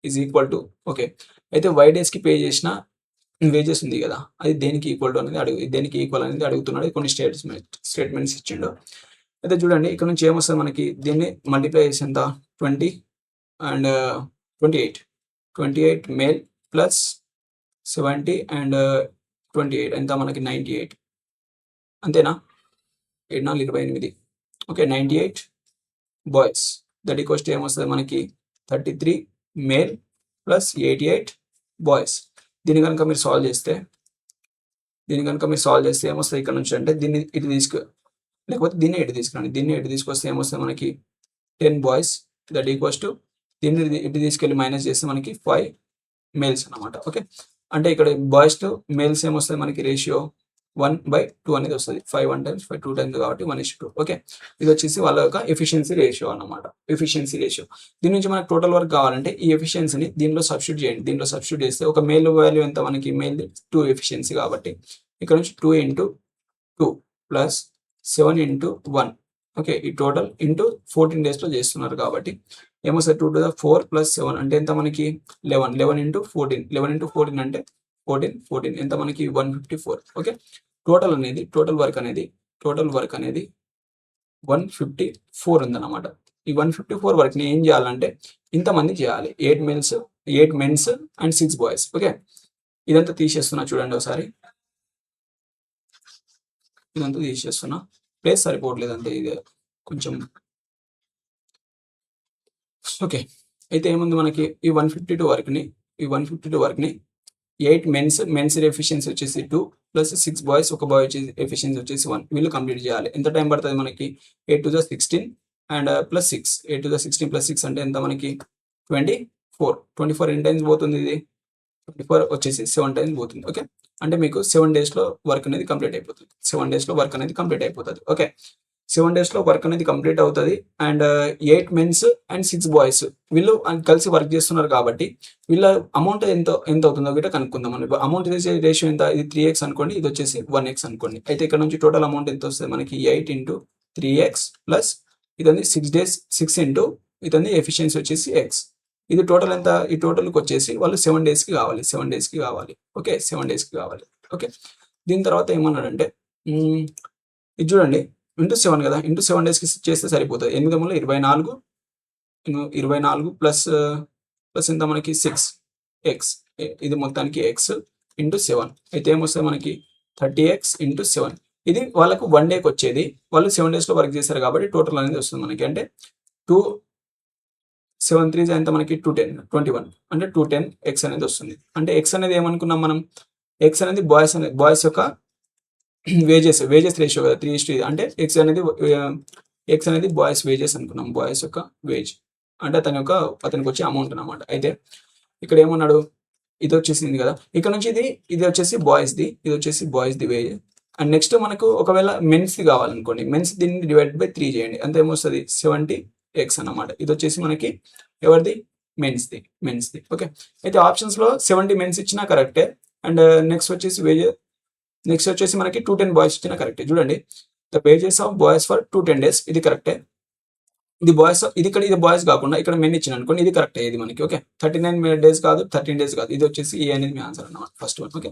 is equal to okay. అయితే వై డేస్ కి పే చేసిన వేజెస్ ఉంది కదా అది దేనికి ఈక్వల్ టు అనేది దేనికి ఈక్వల్ అనేది అడుగుతున్నాడు. కొన్ని స్టేట్మెంట్స్ ఇచ్చిండు. అయితే చూడండి ఇక్కడ నుంచి ఏమొస్తుంది మనకి దీన్ని మల్టిప్లై చేసి ఎంత 20 అండ్ 28 మేల్ ప్లస్ 70 అండ్ 28 ఎంత మనకి 98 అంతేనా 28 okay. 98 boys that equals to ఏమొస్తుంది మనకి 33 మేల్ ప్లస్ 88 బాయ్స్. దీన్ని కనుక మీరు సాల్వ్ చేస్తే ఏమొస్తుంది ఇక్కడ నుంచి అంటే దీన్ని ఇటు లేకపోతే దీన్ని ఇటు తీసుకురండి. దీన్ని ఇటు తీసుకొస్తే ఏమొస్తుంది మనకి 10 బాయ్స్ దట్ ఈక్వల్స్ టు దీన్ని ఇటు తీసుకెళ్ళి మైనస్ చేస్తే మనకి 5 మేల్స్ అన్నమాట. ఓకే. అంటే ఇక్కడ బాయ్స్ టు మేల్స్ ఏమొస్తుంది మనకి రేషియో 1/2 అనేది వస్తుంది. 5 1 times 5 2 times కాబట్టి 1:2. ఓకే. ఇది వచ్చేసి వాళ్ళ యొక్క ఎఫిషియన్సీ రేషియో అన్నమాట. దీని నుంచి మనకు టోటల్ వర్క్ కావాలంటే ఈ ఎఫిషియన్సీని దీనిలో సబ్స్టిట్యూట్ చేయండి. దీనిలో సబ్స్టిట్యూట్ చేస్తే ఒక మేల్ వాల్యూ ఎంత మనకి మేల్ 2 ఎఫిషియన్సీ కాబట్టి ఇక్కడ నుంచి 2 into 2 ప్లస్ 7 into 1 ఓకే. ఈ టోటల్ ఇంటూ 14 days లో చేస్తున్నారు కాబట్టి ఏమొస్తుంది 2 to the 4 plus 7 అంటే ఎంత మనకి 11 into 14 అంటే 14 ఎంత మనకి 154. ఓకే. టోటల్ వర్క్ అనేది 154 ఉందన్నమాట. ఈ 154 వర్క్ ని ఏం చేయాలంటే ఇంతమంది చేయాలి. 8 మెన్స్ అండ్ 6 బాయ్స్. ఓకే. ఇదంతా తీసేస్తున్నా చూడండి ఒకసారి. ఇదంతా తీసేస్తున్నా ప్లేస్ సరిపోవట్లేదు అంటే ఇది కొంచెం ఓకే. అయితే ఏముంది మనకి ఈ 152 వర్క్ ని 8 మెన్స్ ఎఫిషియన్సీ వచ్చేసి 2 ప్లస్ 6 బాయ్స్ ఒక బాయ్ వచ్చేసి ఎఫిషియన్సీ వచ్చేసి 1 వీళ్ళు కంప్లీట్ చేయాలి. ఎంత టైం పడుతుంది మనకి 8 to the 16 and plus 6, 8 to the 16 plus 6 అంటే ఎంత మనకి 24 ఎన్ని టైమ్స్ పోతుంది ఇది 24 వచ్చేసి 7 టైమ్స్ పోతుంది. ఓకే, అంటే మీకు 7 డేస్లో వర్క్ అనేది కంప్లీట్ అయిపోతుంది. 7 డేస్లో వర్క్ అనేది కంప్లీట్ అయిపోతుంది. ఓకే, 7 డేస్లో వర్క్ అనేది కంప్లీట్ అవుతుంది. అండ్ 8 మెన్స్ అండ్ 6 బాయ్స్ వీళ్ళు కలిసి వర్క్ చేస్తున్నారు కాబట్టి వీళ్ళ అమౌంట్ ఎంత అవుతుందో గిట్ట కనుక్కుందాం. మనం అమౌంట్ రేషియో ఎంత, ఇది 3x అనుకోండి, ఇది వచ్చేసి 1x అనుకోండి. అయితే ఇక్కడ నుంచి టోటల్ అమౌంట్ ఎంత వస్తుంది మనకి 8 into 3x ప్లస్ ఇదండి 6 days 6 into ఇదండి ఎఫిషియన్సీ వచ్చేసి x. ఇది టోటల్ ఎంత, ఈ టోటల్కి వచ్చేసి వాళ్ళు 7 daysకి కావాలి. 7 daysకి కావాలి. ఓకే, 7 daysకి కావాలి. ఓకే, దీని తర్వాత ఏమన్నాడంటే ఇది చూడండి ఇంటూ 7 కదా, ఇంటూ 7 డేస్కి చేస్తే సరిపోతుంది. 8 మూల 24 ప్లస్ ఎంత మనకి 6x, ఇది మొత్తానికి x ఇంటూ 7 అయితే ఏమొస్తుంది మనకి 30x ఇంటూ 7. ఇది వాళ్ళకు 1 డేకి వచ్చేది, వాళ్ళు 7 డేస్లో వర్క్ చేశారు కాబట్టి టోటల్ అనేది వస్తుంది మనకి. అంటే 2 7 3 ఎంత మనకి 21 అంటే 210x అనేది వస్తుంది. అంటే x అనేది ఏమనుకున్నాం మనం, x అనేది బాయ్స్ యొక్క వేజెస్ రేషియో కదా 3:3. అంటే x అనేది బాయ్స్ వేజెస్ అనుకున్నాం, బాయ్స్ యొక్క వేజ్ అంటే అతనికి వచ్చే అమౌంట్ అనమాట. అయితే ఇక్కడ ఏమన్నాడు, ఇది వచ్చేసింది కదా, ఇక్కడ నుంచి ఇది వచ్చేసి బాయ్స్ది, ఇది వచ్చేసి బాయ్స్ది వేజ్. అండ్ నెక్స్ట్ మనకు ఒకవేళ మెన్స్ది కావాలనుకోండి, మెన్స్ దీన్ని డివైడ్ బై 3 చేయండి, అంత ఏమొస్తుంది 70x అన్నమాట. ఇది వచ్చేసి మనకి ఎవరిది, మెన్స్ది. ఓకే, అయితే ఆప్షన్స్లో 70 మెన్స్ ఇచ్చినా కరెక్టే. అండ్ నెక్స్ట్ వచ్చేసి మనకి 210 బాయ్స్ ఇచ్చినా కరెక్టే. చూడండి, the wages of boys for 210 days ఇది కరెక్టే. ఇది బాయ్స్, ఇది బాయ్స్ కాకుండా ఇక్కడ మెన్ ఇచ్చిన అనుకోండి, ఇది కరెక్టే ఇది మనకి. ఓకే, 39 days కాదు, 13 days కాదు, ఇది వచ్చేసి ఏ అనేది మీ ఆన్సర్ అన్నమాట, first one. Okay,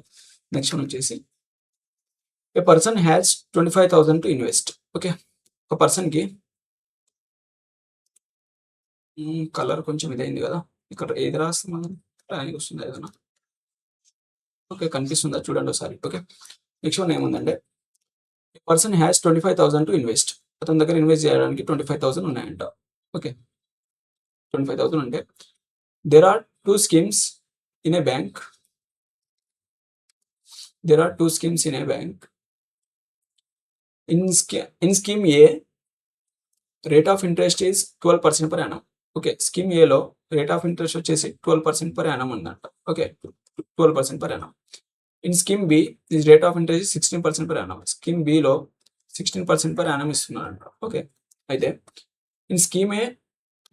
next one వచ్చేసి ఏ person has 25,000 to invest. Okay, ఒక పర్సన్కి కలర్ కొంచెం ఇదైంది కదా, ఇక్కడ ఏది రాస్తుంది రానికి వస్తుంది ఏదైనా. ఓకే, కనిపిస్తుందా చూడండి ఒకసారి. ఓకే, నెక్స్ట్ వన్ ఏముందంటే పర్సన్ హ్యాస్ 25,000 టు ఇన్వెస్ట్. అతని దగ్గర ఇన్వెస్ట్ చేయడానికి 25,000 ఉన్నాయంట. ఓకే, 25,000 ఉంటే there are two schemes in a bank. In scheme A, rate of interest is 12% per annum. Okay, scheme ఏలో రేట్ ఆఫ్ ఇంట్రెస్ట్ వచ్చేసి 12% per annum ఉందంట. Okay, 12% per annum. In scheme B this rate of interest 16% per annum. Scheme బిలో 16% per annum ఇస్తున్నారంట. ఓకే, అయితే in scheme A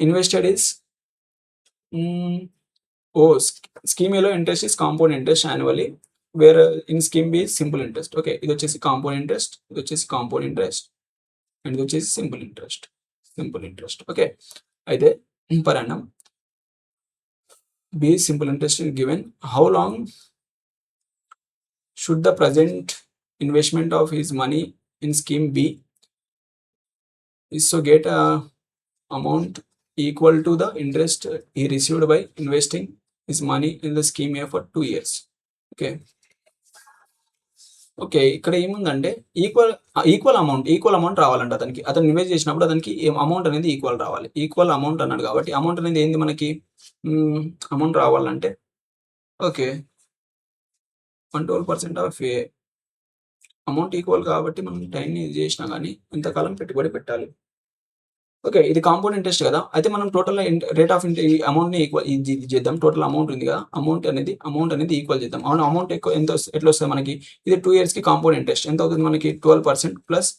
invested is scheme ఏలో interest is compound interest annually, where in scheme B simple interest. Okay, ఇది వచ్చేసి కాంపౌండ్ ఇంట్రెస్ట్, ఇది వచ్చేసి కాంపౌండ్ ఇంట్రెస్ట్, అండ్ ఇది వచ్చేసి సింపుల్ ఇంట్రెస్ట్. ఓకే, అయితే per annum B simple interest is given. How long should the present investment of his money in scheme B is so get a amount equal to the interest he received by investing his money in the scheme A for 2 years. Okay, ఇక్కడ ఏముందంటే ఈక్వల్ అమౌంట్ రావాలంట అతనికి. అతను ఇన్వెస్ట్ చేసినప్పుడు అతనికి అమౌంట్ అనేది ఈక్వల్ రావాలి. ఈక్వల్ అమౌంట్ అన్నాడు కాబట్టి అమౌంట్ అనేది ఏంది మనకి, అమౌంట్ రావాలంటే okay 12% of A amount equal కాబట్టి మనం టైంని ఇది చేసినా కానీ ఎంతకాలం పెట్టుబడి పెట్టాలి. ఓకే, ఇది కాంపౌండ్ ఇంట్రెస్ట్ కదా, అయితే మనం టోటల్ రేట్ ఆఫ్ ఈ అమౌంట్ని ఈక్వల్ ఇది చేద్దాం. టోటల్ అమౌంట్ ఉంది కదా, అమౌంట్ అనేది ఈక్వల్ చేద్దాం. అవును, అమౌంట్ ఎక్కువ ఎట్లా వస్తుంది మనకి, ఇది 2 yearsకి కాంపౌండ్ ఇంట్రెస్ట్ ఎంత అవుతుంది మనకి 12% ప్లస్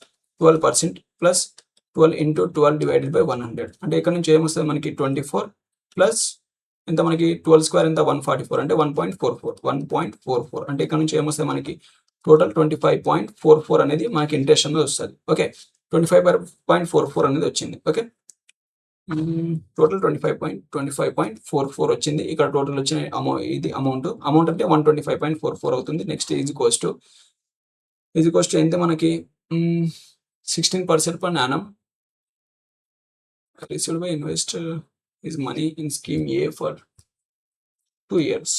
12 into 12 divided by 100. అంటే ఇక్కడ నుంచి ఏమొస్తుంది మనకి 24 ప్లస్ ఎంత మనకి 12 స్క్వేర్ ఎంత 144 అంటే 1.44 అంటే ఇక్కడ నుంచి ఏమొస్తుంది మనకి టోటల్ 25.44 అనేది మనకి ఇంట్రెస్ట్ అనేది వస్తుంది. ఓకే, 25.44 అనేది వచ్చింది. ఓకే, టోటల్ 25.44 వచ్చింది. ఇక్కడ టోటల్ వచ్చిన అమౌంట్ అంటే 125.44 అవుతుంది. నెక్స్ట్ ఈజ్ కోస్ట్ ఎంత మనకి 16% per annum received by investor his money in scheme A for 2 years.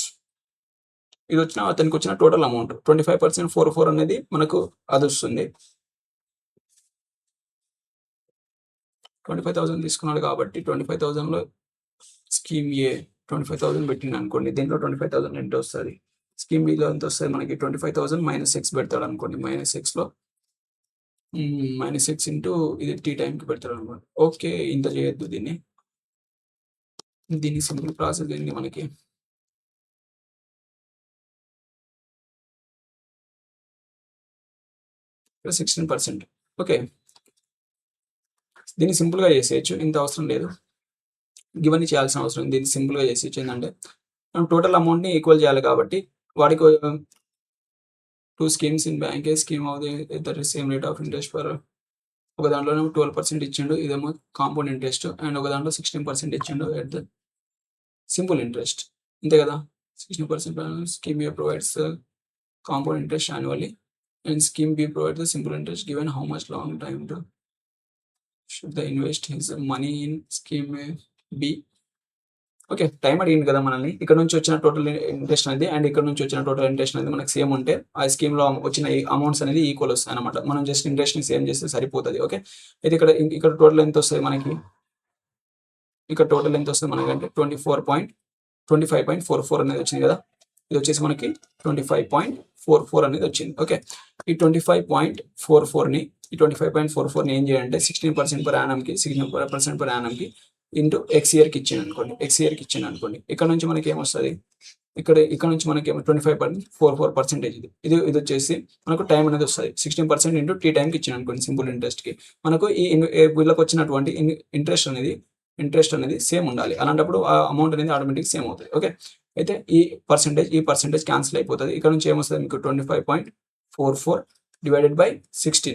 ఇది అతనికి వచ్చిన టోటల్ అమౌంట్ 25.44 అనేది మనకు అది వస్తుంది. 25,000 తీసుకున్నాడు కాబట్టి 25,000లో స్కీమ్ ఏ 25,000 పెట్టింది అనుకోండి, దీంట్లో 25,000 ఎంత వస్తుంది, స్కీమ్ బిలో ఎంత వస్తుంది మనకి 25,000 -x పెడతాడు అనుకోండి, -xలో -6 ఇంటూ ఇది టీ టైంకి పెడతారనమాట. ఓకే. ఇంత చేయొద్దు దీన్ని. దీని సింపుల్ ప్రాసెస్ ఏంది మనకి? 16%. ఓకే. దీన్ని సింపుల్‌గా చేసేయొచ్చు. ఇంత అవసరం లేదు. ఇవన్నీ చేయాల్సిన అవసరం ఉంది. దీన్ని సింపుల్‌గా చేసేయొచ్చు. ఏందంటే మనం టోటల్ అమౌంట్‌ని ఈక్వల్ చేయాలి కాబట్టి వాడికి 2 schemes in bank. A scheme of the at the same rate of interest for ఒక దాంట్లోనేమో 12% ఇచ్చిండు. ఇదేమో కాంపౌండ్ ఇంట్రెస్ట్ అండ్ ఒక దాంట్లో 16% ఇచ్చిండు ఎట్ ద సింపుల్ ఇంట్రెస్ట్. అంతే కదా! 16% scheme A provides compound interest annually and scheme B provides the simple interest given how much long time to should the invest his money in scheme B. Okay. Time అడిగింది కదా మనల్ని. ఇక్కడ నుంచి వచ్చిన టోటల్ ఇంట్రెస్ట్ అనేది అండ్ ఇక్కడ నుంచి వచ్చిన టోటల్ ఇంట్రెస్ట్ అనేది మనకు సేమ్ ఉంటే ఆ స్కీమ్‌లో వచ్చిన ఈ అమౌంట్స్ అనేది ఈక్వల్ వస్తాయన్నమాట. మనం జస్ట్ ఇంట్రెస్ట్‌ని సేమ్ చేస్తే సరిపోతది. ఓకే. అయితే ఇక్కడ టోటల్ ఎంత వస్తది మనకి? ఇక్కడ టోటల్ ఎంత వస్తది మనకంటే 25.44 అనేది వచ్చింది కదా! ఇది వచ్చేసి మనకి 25.44 అనేది వచ్చింది. ఓకే. ఈ 25.44ని ఈ 25.44ని ఏం చేయాలంటే 16% పర్ యానమ్‌కి 16% పర్ యానమ్‌కి ఇంటూ ఎక్స్ ఇయర్‌కి ఇచ్చిండనుకోండి. ఎక్స్ ఇయర్‌కి ఇచ్చిండనుకోండి. ఇక్కడ నుంచి మనకేమొస్తది? ఇక్కడ నుంచి మనకేమో 25.44% ఇదొచ్చేసి మనకు టైం అనేది వస్తది. 16% ఇంటూ టీ టైంకి ఇచ్చిండనుకోండి సింపుల్ ఇంట్రెస్ట్‌కి. మనకు ఈ వీళ్ళకొచ్చినటువంటి ఇంట్రెస్ట్ అనేది సేమ్ ఉండాలి. అలాంటప్పుడు ఆ అమౌంట్ అనేది ఆటోమేటిక్‌గా సేమ్ అవుతది. ఓకే. అయితే ఈ పర్సెంటేజ్ క్యాన్సిల్ అయిపోతది. ఇక్కడ నుంచి ఏమొస్తది మీకు 25.44 divided by 16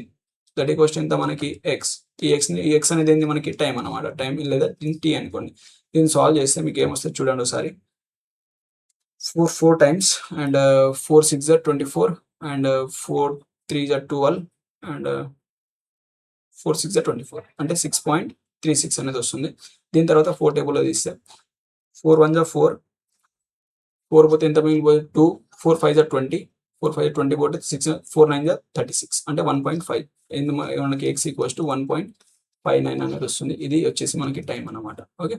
that equals to ఎంత మనకి ఎక్స్. ఈ ఎక్స్ అనేది ఏంది మనకి టైం అన్నమాట. టైం లేదా టీ అనుకోండి. దీన్ని సాల్వ్ చేస్తే మీకు ఏమొస్తది చూడండి ఒకసారి. 4 టైమ్స్ అండ్ 4 6 జా 24 అండ్ 4 3 జా 12 అండ్ 4 6 జా 24 అంటే 6.36 అనేది వస్తుంది. దీని తర్వాత 4 టేబుల్‌లో తీస్తే 4 1 జా 4 పోతే ఎంత మిగిలిపోయేది 2 4 5 జా 20 4 5 20 పోతే 6 4 9 జా 36 అంటే 1.5 మనకి x ఈక్వల్స్ టు 1.59 అనేది వస్తుంది. ఇది వచ్చేసి మనకి టైం అన్నమాట. ఓకే.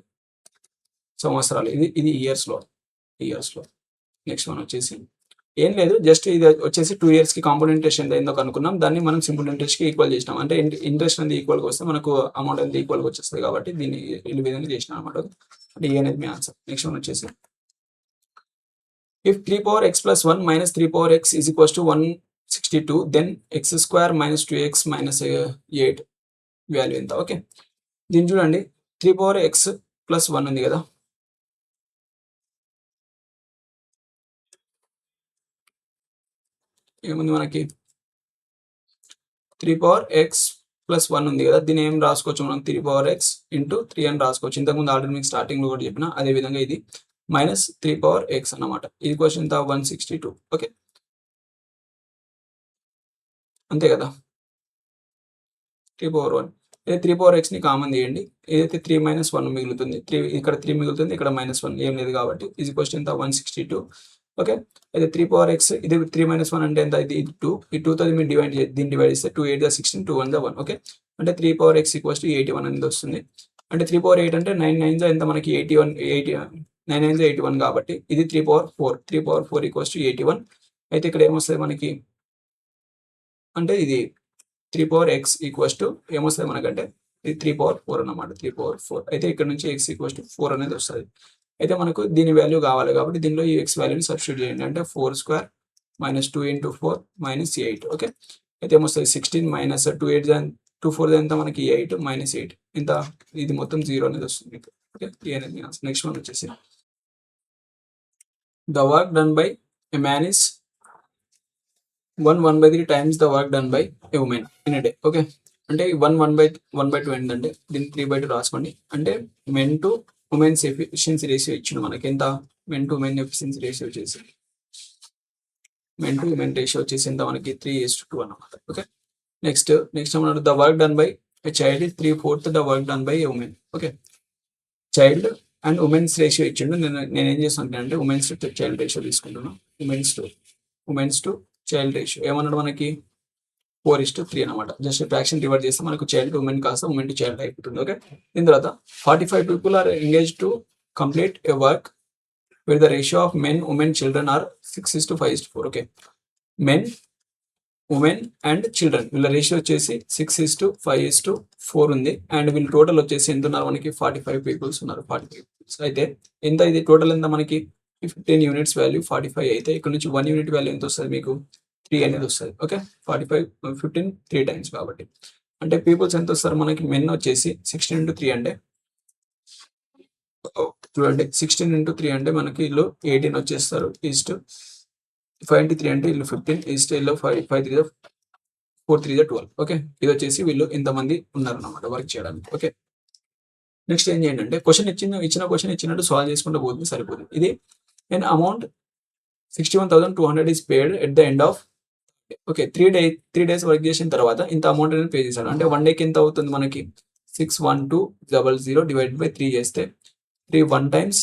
సంవత్సరాలు. ఇది ఇయర్స్‌లో. నెక్స్ట్ వన్ వచ్చేసి ఏం లేదు. జస్ట్ ఇది వచ్చేసి 2 ఇయర్స్‌కి కాంపౌండ్ ఇంట్రెస్ట్ ఎంత అయిందో కనుక్కున్నాం. దాన్ని మనం సింపుల్ ఇంట్రెస్ట్‌కి ఈక్వల్ చేసినాం. అంటే ఇంట్రెస్ట్ అనేది ఈక్వల్‌గా వస్తే మనకు అమౌంట్ అనేది ఈక్వల్‌గా వచ్చేస్తది కాబట్టి దీన్ని ఈ విధంగా చేసినాం అన్నమాట. అంటే ఏ అనేది మీ ఆన్సర్. నెక్స్ట్ వన్ వచ్చేసి if 3 power x plus 1 minus 3 power x is equals to 162 then x square minus 2x minus 8 value ఎంత? ఓకే. దీన్ని చూడండి 3 power x plus 1 ఉంది కదా! ఏముంది మనకి 3 power x plus 1 ఉంది కదా! దీన్ని ఏం రాసుకోవచ్చు మనం 3 power x into 3 అని రాసుకోవచ్చు. ఇంతకుముందు ఆల్రెడీ మీకు స్టార్టింగ్‌లో కూడా చెప్పిన అదే విధంగా ఇది మైనస్ 3 పవర్ ఎక్స్ అన్నమాట. ఇది క్వశ్చన్ ఎంత 162. ఓకే. అంతే కదా! 3 పవర్ 1 ఇదే 3 పవర్ ఎక్స్‌ని కామన్ తీయండి. ఏదైతే 3 మైనస్ 1 మిగులుతుంది. ఇక్కడ 3 మిగులుతుంది. ఇక్కడ -1 ఏం లేదు కాబట్టి ఈజ్ ఈక్వల్స్ టు ఎంత 162. ఓకే. అయితే 3 పవర్ ఎక్స్ ఇది 3 - 1 అంటే ఎంత? ఇది 2. ఈ 2తో మీరు దీన్ని డివైడ్ చేస్తే 2 8 16 2 1 1. ఓకే. అంటే 3 పవర్ ఎక్స్ ఈక్వల్స్ టు 81 అనేది వస్తుంది. అంటే 3 పవర్ 8 అంటే 9 9 ఎంత మనకి 81 9 9 81 కాబట్టి ఇది 3 పవర్ 4. 3 power 4 equals to 81. అయితే ఇక్కడ ఏమొస్తది మనకి అంటే ఇది 3 పవర్ ఎక్స్ ఈక్వల్స్ టు ఏమొస్తది మనకంటే ఇది 3 పవర్ 4 అన్నమాట. 3 పవర్ 4 అయితే ఇక్కడ నుంచి ఎక్స్ ఈక్వల్స్ టు 4 అనేది వస్తది. అయితే మనకు దీని వాల్యూ కావాలి కాబట్టి దీనిలో ఈ ఎక్స్ వాల్యూని సబ్స్టిట్యూట్ చేయండి. అంటే 4 square minus 2 into 4 minus 8. Okay. అయితే ఏమొస్తది 16 మైనస్ 2 8 2 4 ఎంత మనకి 8 మైనస్ 8 ఎంత? ఇది మొత్తం 0 అనేది వస్తుంది మీకు. ఓకే. ఏ అనేది ఆన్సర్. నెక్స్ట్ వన్ వచ్చేసి the work done by a man is 1/3 times the work done by a woman in a day. Okay. అంటే 1/2 ఏంటంటే దీన్ని 3/2 రాసుకోండి. అంటే men to women's efficiency ratio ఇచ్చిండు మనకి ఎంత? Men to women efficiency ratio వచ్చేసి మెన్ టు ఉమెన్ రేషియో వచ్చేసి ఎంత మనకి 3:2 అన్నమాట. ఓకే. నెక్స్ట్ ఏమన్నాడు? The work done by a child is 3/4 the work done by a women. Okay. Child and women's ratio ఇచ్చిండు. నేను ఏం చేస్తాను అంటే ఉమెన్స్ టు చైల్డ్ రేషియో తీసుకుంటున్నాను. ఉమెన్స్ టు చైల్డ్ రేషియో ఏమన్నాడు మనకి 4:3 అనమాట. జస్ట్ ఫ్రాక్షన్ డివైడ్ చేస్తే మనకు చైల్డ్ ఉమెన్ కాస్త ఉమెన్ టు చైల్డ్ అయిపోతుంది. ఓకే. దీని తర్వాత 45 people are engage to complete a work with the ratio of men women children are 6:5:4. Okay. Men women and children వీళ్ళ రేషియో వచ్చేసి 6:5:4 ఉంది. అండ్ వీళ్ళ టోటల్ వచ్చేసి ఎంత ఉన్నారు మనకి 45 పీపుల్స్ ఉన్నారు. 40 పీపుల్స్ అయితే ఎంత ఇది టోటల్ ఎంత మనకి 15 యూనిట్స్ వాల్యూ 45 అయితే ఇక్కడ నుంచి 1 యూనిట్ వాల్యూ ఎంత వస్తుంది మీకు 3 అనేది వస్తుంది. ఓకే 45 15 3 టైమ్స్ కాబట్టి అంటే పీపుల్స్ ఎంత వస్తారు మనకి మెన్ వచ్చేసి 16 into 3 అంటే చూడండి 16 into 3 అంటే మనకి వీళ్ళు 18 వచ్చేస్తారు. ఈస్ట్ 5 into 3 అంటే వీళ్ళు 15 ఈస్ట్ వీళ్ళు 5 3 4 3 12. ఓకే ఇది వచ్చేసి వీళ్ళు ఇంతమంది ఉన్నారు అన్నమాట వర్క్ చేయడానికి. ఓకే నెక్స్ట్ ఏం చేయండి అంటే క్వశ్చన్ ఇచ్చిన క్వశ్చన్ ఇచ్చినట్టు సాల్వ్ చేసుకుంటూ పోతుంది సరిపోతుంది. ఇది and amount 61,200 is paid at the end of okay 3 days work చేసిన తర్వాత ఇంత అమౌంట్ అనేది పే చేశాడు. అంటే 1 డేకి ఎంత అవుతుంది మనకి 61200 డివైడ్ బై 3 చేస్తే 3 1 times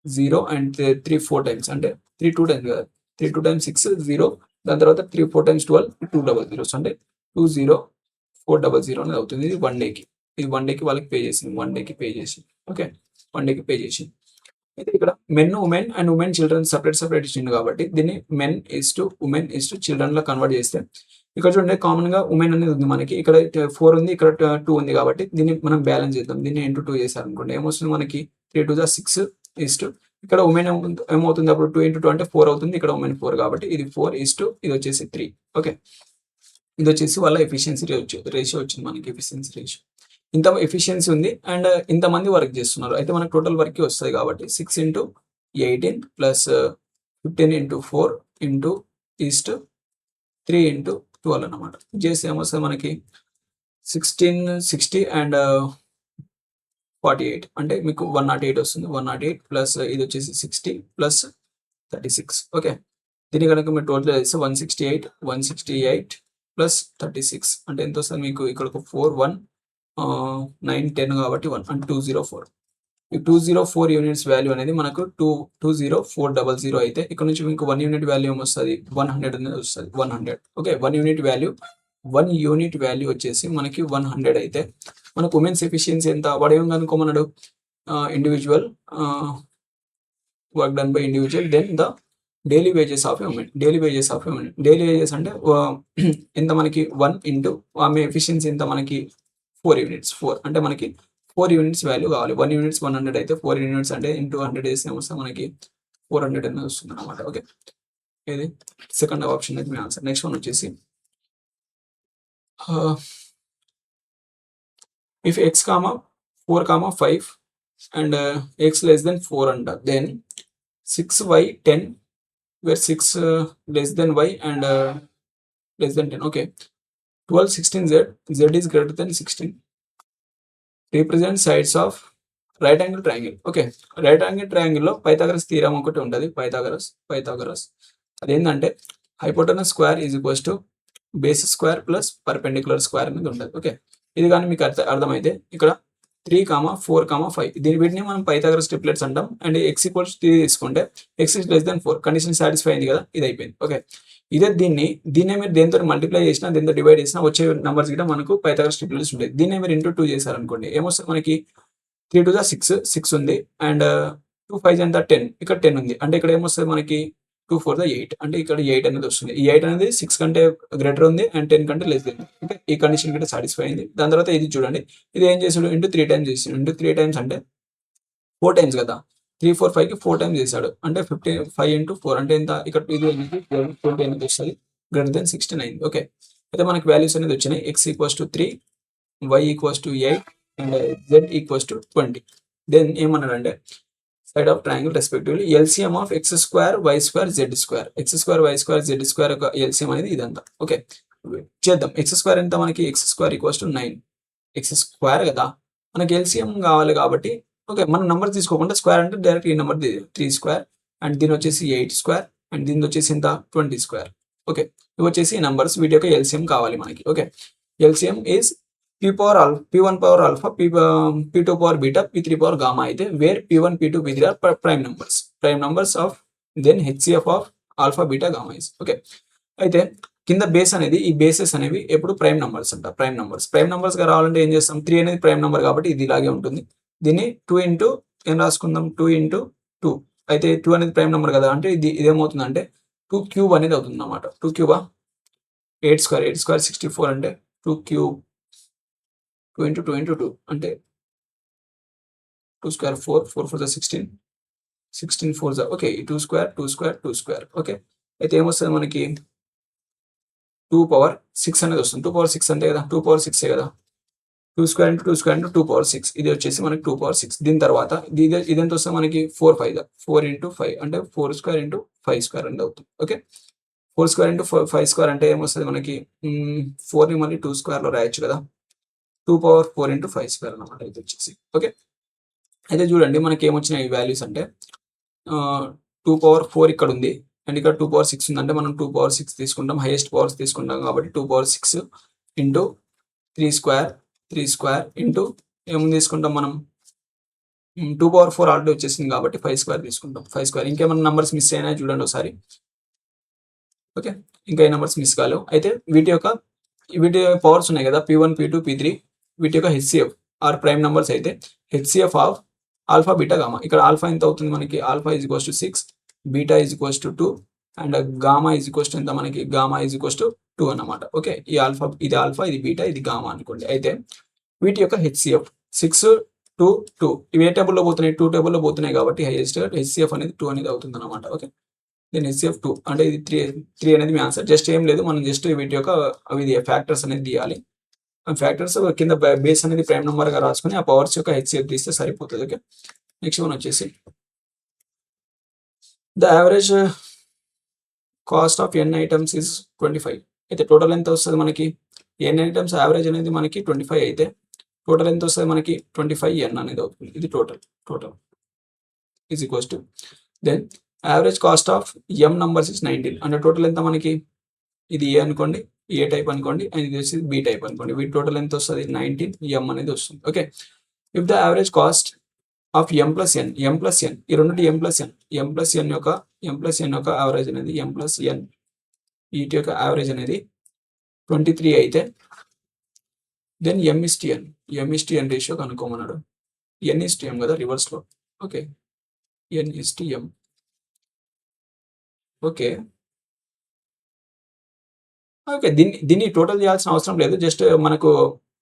0 అండ్ 3 4 times అంటే 3 2 times కదా 3 2 times 6 0 దాని తర్వాత 3 4 times 12 200 అంటే 20400 అనేది అవుతుంది. ఇది 1 డేకి ఇది 1 డేకి వాళ్ళకి పే చేసింది 1 డేకి పే చేసి ఓకే 1 డేకి పే చేసి అయితే ఇక్కడ men women and women children separate ఇచ్చింది కాబట్టి దీన్ని men is to women is to children లో కన్వర్ట్ చేస్తే ఇక్కడ చూడండి కామన్ గా ఉమెన్ అనేది ఉంది మనకి ఇక్కడ 4 ఉంది ఇక్కడ 2 ఉంది కాబట్టి దీన్ని మనం బ్యాలెన్స్ చేద్దాం. దీన్ని ఇంటూ 2 చేశారనుకోండి ఏమొస్తుంది మనకి 3 2 6 ఈస్ టు ఇక్కడ ఉమెన్ ఏమవుతుంది అప్పుడు 2 into 2 అంటే 4 అవుతుంది. ఇక్కడ ఉమెన్ 4 కాబట్టి ఇది 4 ఈస్ టు ఇది వచ్చేసి 3. ఓకే ఇది వచ్చేసి వాళ్ళ ఎఫిషియన్సీ రేషియో వచ్చింది మనకి ఎఫిషియన్సీ రేషియో ఇంత ఎఫిషియన్సీ ఉంది అండ్ ఇంతమంది వర్క్ చేస్తున్నారు. అయితే మనకు టోటల్ వర్క్ వస్తుంది కాబట్టి 6 into 18 plus 15 into 4 into east 3 into 12 అన్నమాట. చేస్తే ఏమొస్తుంది మనకి 1660 అండ్ 48 అంటే మీకు 108 వస్తుంది. 108 ప్లస్ ఇది వచ్చేసి 60 ప్లస్ 36. ఓకే దీని కనుక మీరు టోటల్ చేస్తే 168 ప్లస్ 36 అంటే ఎంత వస్తుంది మీకు ఇక్కడ ఒక 4 1 9 10 కాబట్టి 1 అంటే 204. ఈ 204 యూనిట్స్ వాల్యూ అనేది మనకు 20400 అయితే ఇక్కడ నుంచి మీకు 1 యూనిట్ వాల్యూ ఏమొస్తుంది 100 అనేది వస్తుంది 100. ఓకే 1 యూనిట్ వాల్యూ వచ్చేసి మనకి 100 అయితే మనకు ఉమెన్స్ ఎఫిషియన్సీ ఎంత వాడు ఏం కనుక్కోమన్నాడు individual work done by individual then the daily wages of women. Daily wages అంటే ఎంత మనకి 1 into ఆమె ఎఫిషియన్సీ ఎంత మనకి 4 యూనిట్స్ 4 అంటే మనకి 4 యూనిట్స్ వాల్యూ కావాలి. 1 యూనిట్స్ 100 అయితే 4 యూనిట్స్ అంటే ఇంటూ 100 వేస్తే ఏమొస్తే మనకి 400 అనేది వస్తుంది అనమాట. ఓకే ఇది సెకండ్ ఆప్షన్ అయితే మీ ఆన్సర్. నెక్స్ట్ వన్ వచ్చేసి if x, 4, 5 and x less than 4 అంట then 6y 10 where 6 less than y and less than 10. Okay 12 16 z is greater than 16 represent sides of right angle triangle. Okay right angle triangle లో పైథాగరస్ థీరం ఒకటి ఉంటుంది. పైథాగరస్ అదేంటంటే hypotenuse square is equals to base square plus perpendicular square అనేది ఉంటుంది. ఓకే ఇది కానీ మీకు అర్థమైతే ఇక్కడ 3, 4, 5 వీటిని మనం పైథాగరస్ ట్రిప్లెట్స్ అంటాం. అండ్ x ఈక్వల్స్ 3 తీసుకుంటే x is less than 4 condition satisfy అయింది కదా ఇది అయిపోయింది. ఓకే ఇదే దీన్ని మీరు దేంతో మల్టిప్లై చేసినా దేంతో డివైడ్ చేసినా వచ్చే నెంబర్స్ కూడా మనకు పైథాగరస్ ట్రిప్లెట్స్ ఉంటాయి. దీన్ని మీరు ఇంటూ 2 చేశారనుకోండి ఏమొస్తుంది మనకి 3 2 6 ఉంది అండ్ 2 5 ఎంత 10 ఇక్కడ 10 ఉంది అంటే ఇక్కడ ఏమొస్తుంది మనకి 2 4 8 అంటే ఇక్కడ 8 అనేది వస్తుంది. ఈ 8 అనేది 6 కంటే గ్రేటర్ ఉంది అండ్ 10 కంటే లెస్ దెన్. అంటే ఈ కండిషన్ కంటే సాటిస్ఫై అయింది. దాని తర్వాత ఇది చూడండి ఇది ఏం చేసాడు ఇంటూ 3 times చేసాడు. ఇంటూ 3 times అంటే 4 times కదా 3 4 5కి 4 times చేశాడు అంటే 5 into 4 అంటే ఎంత ఇక్కడ ఇది 20 అనేది వస్తుంది గ్రేటర్ దెన్ 69. ఓకే అయితే మనకి వాల్యూస్ అనేది వచ్చినాయి. x equals to 3 y equals to 8 and z equals to 20. Then ఏమన్నాడంటే side of triangle respectively LCM of x square y square z square z square యొక్క ఎల్సిఎం అనేది ఇదంతా. ఓకే చేద్దాం. x స్క్వేర్ ఎంత మనకి x square equals to 9 x square కదా మనకి ఎల్సిఎం కావాలి కాబట్టి ఓకే మన నెంబర్ తీసుకోకుండా స్క్వేర్ అంటే డైరెక్ట్ ఈ నెంబర్ 3 స్క్వేర్ అండ్ దీని వచ్చేసి 8 స్క్వేర్ అండ్ దీని వచ్చేసి ఎంత 20 స్క్వేర్. ఓకే ఇవి వచ్చేసి ఈ నెంబర్స్ వీటి యొక్క ఎల్సిఎం కావాలి మనకి. Okay LCM is p1 power alpha p2 power beta p3 power gamma అయితే where p1 p2 p3 are prime numbers of then hcf of alpha beta gamma is. Okay అయితే కింద బేస్ అనేది ఈ బేసెస్ అనేవి ఎప్పుడు ప్రైమ్ నంబర్స్ అంట. ప్రైమ్ నంబర్స్ గా రావాలంటే ఏం చేస్తాం 3 అనేది ప్రైమ్ నంబర్ కాబట్టి ఇది ఇలాగే ఉంటుంది. దీన్ని 2 into ఏం రాసుకుందాం 2 into 2 అయితే 2 అనేది ప్రైమ్ నెంబర్ కదా అంటే ఇదేమవుతుందంటే 2 cube అనేది అవుతుంది అన్నమాట. 2 cube 8 స్క్వేర్ 64 అంటే 2 క్యూబ్ 2 ఇంటూ 2 ఇంటూ 2 అంటే 2 స్క్వేర్ 4 4 4 16 16 4 ఓకే. 2 square okay. అయితే ఏమొస్తుంది మనకి 2 పవర్ 6 అనేది వస్తుంది. 2 పవర్ 6 అంతే కదా, 2 పవర్ 6 కదా. 2 square into 2 square into 2 power 6 ఇది వచ్చేసి మనకి 2 పవర్ 6. దీని తర్వాత ఇదెంత వస్తుంది మనకి 4 5 4 ఇంటూ 5 అంటే 4 స్క్వేర్ ఇంటూ 5 స్క్వేర్ అనేది అవుతుంది. ఓకే. 4 స్క్వేర్ ఇంటూ 5 స్క్వేర్ అంటే ఏమొస్తుంది మనకి 4ని మళ్ళీ 2 స్క్వేర్లో రాయొచ్చు కదా. 2 పవర్ 4 ఇంటూ 5 స్క్వేర్ అనమాట ఇది వచ్చేసి. ఓకే. అయితే చూడండి మనకి ఏమొచ్చినాయి ఈ వాల్యూస్ అంటే 2 పవర్ 4 ఇక్కడ ఉంది అండ్ ఇక్కడ 2 పవర్ 6 ఉందంటే మనం 2 పవర్ 6 తీసుకుంటాం, హైయెస్ట్ పవర్స్ తీసుకుంటాం కాబట్టి 2 పవర్ 6 ఇంటూ 3 స్క్వేర్ ఇంటూ ఏముంది తీసుకుంటాం మనం 2 పవర్ 4 ఆల్రెడీ వచ్చేసింది కాబట్టి 5 స్క్వేర్ తీసుకుంటాం. 5 స్క్వేర్ ఇంకేమైనా నెంబర్స్ మిస్ అయినా చూడండి ఒకసారి. ఓకే. ఇంకా ఏ నెంబర్స్ మిస్ కాలేవు. అయితే వీటి పవర్స్ ఉన్నాయి కదా P1 P2 P3 వీటి యొక్క హెచ్సిఎఫ్ ఆర్ ప్రైమ్ నెంబర్స్ అయితే HCF of alpha beta gamma. ఇక్కడ ఆల్ఫా ఎంత అవుతుంది మనకి alpha is equals to 6, beta is equals to 2 and gamma is equals to ఎంత మనకి గామా ఈజ్ ఈక్వల్స్ టు 2 అన్నమాట. ఓకే. ఈ ఆల్ఫా ఇది బీటా ఇది గామా అనుకోండి. అయితే వీటి యొక్క హెచ్సిఎఫ్ 6 2 2 ఇవి ఏ టేబుల్లో పోతున్నాయి 2 టేబుల్లో పోతున్నాయి కాబట్టి హైయెస్ట్ హెచ్సిఎఫ్ అనేది 2 అనేది అవుతుంది అనమాట. ఓకే. దీని హెచ్సిఎఫ్ 2 అంటే ఇది 3 అనేది మీ ఆన్సర్. జస్ట్ ఏం లేదు, మనం జస్ట్ వీటి యొక్క అవి ఫ్యాక్టర్స్ అనేది తీయాలి. ఫ్యాక్టర్స్ కింద బేస్ అనేది ప్రైమ్ నెంబర్ గా రాసుకొని ఆ పవర్స్ యొక్క హెచ్సిఎఫ్ తీస్తే సరిపోతుంది. ఓకే. నెక్స్ట్ వన్ వచ్చేసి the average cost of n items is 25. అయితే టోటల్ ఎంత వస్తుంది మనకి ఎన్ ఐటమ్స్ యావరేజ్ అనేది మనకి 25 అయితే టోటల్ ఎంత వస్తుంది మనకి 25n అనేది అవుతుంది. ఇది total is equals to then average cost of m numbers is 19 అంటే టోటల్ ఎంత మనకి ఇది ఏ అనుకోండి, ఏ టైప్ అనుకోండి అండ్ ఇది వచ్చి బి టైప్ అనుకోండి. వీటి టోటల్ ఎంత వస్తుంది 19m అనేది వస్తుంది. Okay. If the average cost of M plus N ఈ రెండింటి ఎం ప్లస్ ఎన్ యొక్క యావరేజ్ అనేది ఎం ప్లస్ ఎన్ వీటి యొక్క యావరేజ్ అనేది 23 అయితే then M is to N ratio కనుక్కోమన్నాడు. ఎన్ ఇస్ టు ఎం కదా రివర్స్లో. Okay. N is to M. Okay. దీన్ని టోటల్ చేయాల్సిన అవసరం లేదు. జస్ట్ మనకు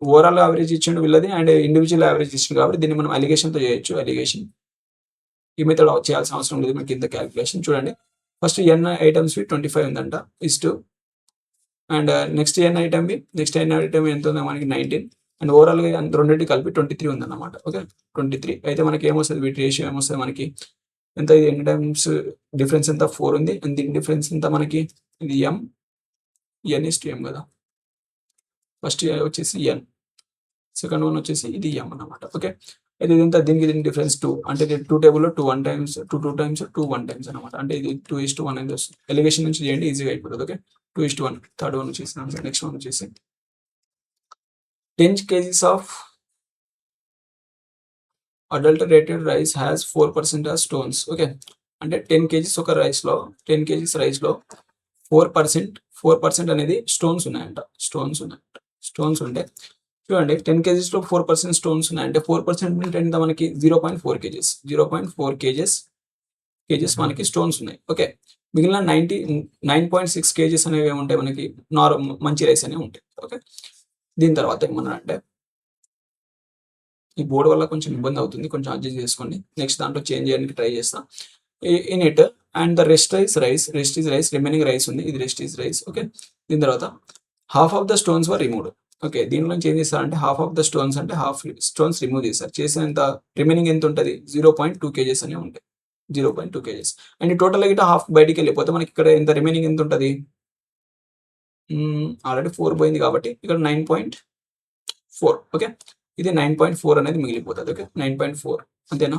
ఓవరాల్ యావరేజ్ ఇచ్చిండు వీళ్ళది అండ్ ఇండివిజువల్ యావరేజ్ ఇచ్చిండు కాబట్టి దీన్ని మనం అలిగేషన్తో చేయొచ్చు. ఈ మెథడ్ చేయాల్సిన అవసరం లేదు మనకి ఇంత క్యాలిక్యులేషన్. చూడండి ఫస్ట్ ఎన్ ఐటమ్స్ 25 ఉందంట is to and next an item ఎంత ఉందో మనకి 19 అండ్ ఓవరాల్గా రెండింటి కలిపి 23 ఉందన్నమాట. ఓకే. 23 అయితే మనకి ఏమొస్తుంది వీటి రేషియో ఏమొస్తుంది మనకి ఎంత, ఇది ఎన్ని టైమ్స్ డిఫరెన్స్ ఎంత 4 ఉంది అండ్ దీని డిఫరెన్స్ ఎంత మనకి ఇది ఎన్ ఇస్ టు ఎం కదా. ఫస్ట్ వచ్చేసి ఎన్, సెకండ్ వన్ వచ్చేసి ఇది ఎం అన్నమాట. ఓకే. అయితే ఇదంతా దీనికి డిఫరెన్స్ 2 అంటే 2 టేబుల్లో 2 1 టైమ్స్ 2 టైమ్స్ 2 1 టైమ్స్ అనమాట. అంటే ఇది 2:1 అనేది వస్తుంది. ఎలిగేషన్ నుంచి చేయండి ఈజీగా అయిపోతుంది. ఓకే. 2:1 థర్డ్ వన్ వచ్చేసి నెక్స్ట్ వన్ వచ్చేసి 10 kgs of adulterated rice has 4% of stones. Okay. అంటే 10 kgs ఒక రైస్లో 10 kgs రైస్లో 4% అనేది స్టోన్స్ ఉన్నాయంట. స్టోన్స్ ఉంటే చూడండి 10 kgsలో 4% స్టోన్స్ ఉన్నాయంటే 4% అంటే ఎంత మనకి 0.4 kgs 0.4 kgs మనకి స్టోన్స్ ఉన్నాయి. ఓకే. మిగిలిన 9.6 kgs అనేవి ఏముంటాయి మనకి మంచి రైస్ అనేవి ఉంటాయి. ఓకే. దీని తర్వాత ఏమన్నా అంటే ఈ బోర్డు వల్ల కొంచెం ఇబ్బంది అవుతుంది, కొంచెం అడ్జస్ట్ చేసుకోండి. నెక్స్ట్ దాంట్లో చేంజ్ చేయడానికి ట్రై చేస్తాం. In it and the rest is rice remaining rice ఉంది, ఇది రెస్ట్ ఈజ్ రైస్. ఓకే. దీని తర్వాత half of the stones were removed. Okay. దీనిలో ఏం చేస్తారంటే హాఫ్ ఆఫ్ ద స్టోన్స్ అంటే హాఫ్ స్టోన్స్ రిమూవ్ చేస్తారు. చేసినంత రిమైనింగ్ ఎంత ఉంటుంది 0.2 kgs అనేవి ఉంటాయి. 0.2 kgs అండ్ టోటల్ గిట్ట హాఫ్ బయటికి వెళ్ళిపోతే మనకి ఇక్కడ ఎంత రిమైనింగ్ ఎంత ఉంటుంది ఆల్రెడీ 4 పోయింది కాబట్టి ఇక్కడ 9.4. ఓకే. ఇది 9.4 అనేది మిగిలిపోతుంది. ఓకే. 9.4 అంతేనా.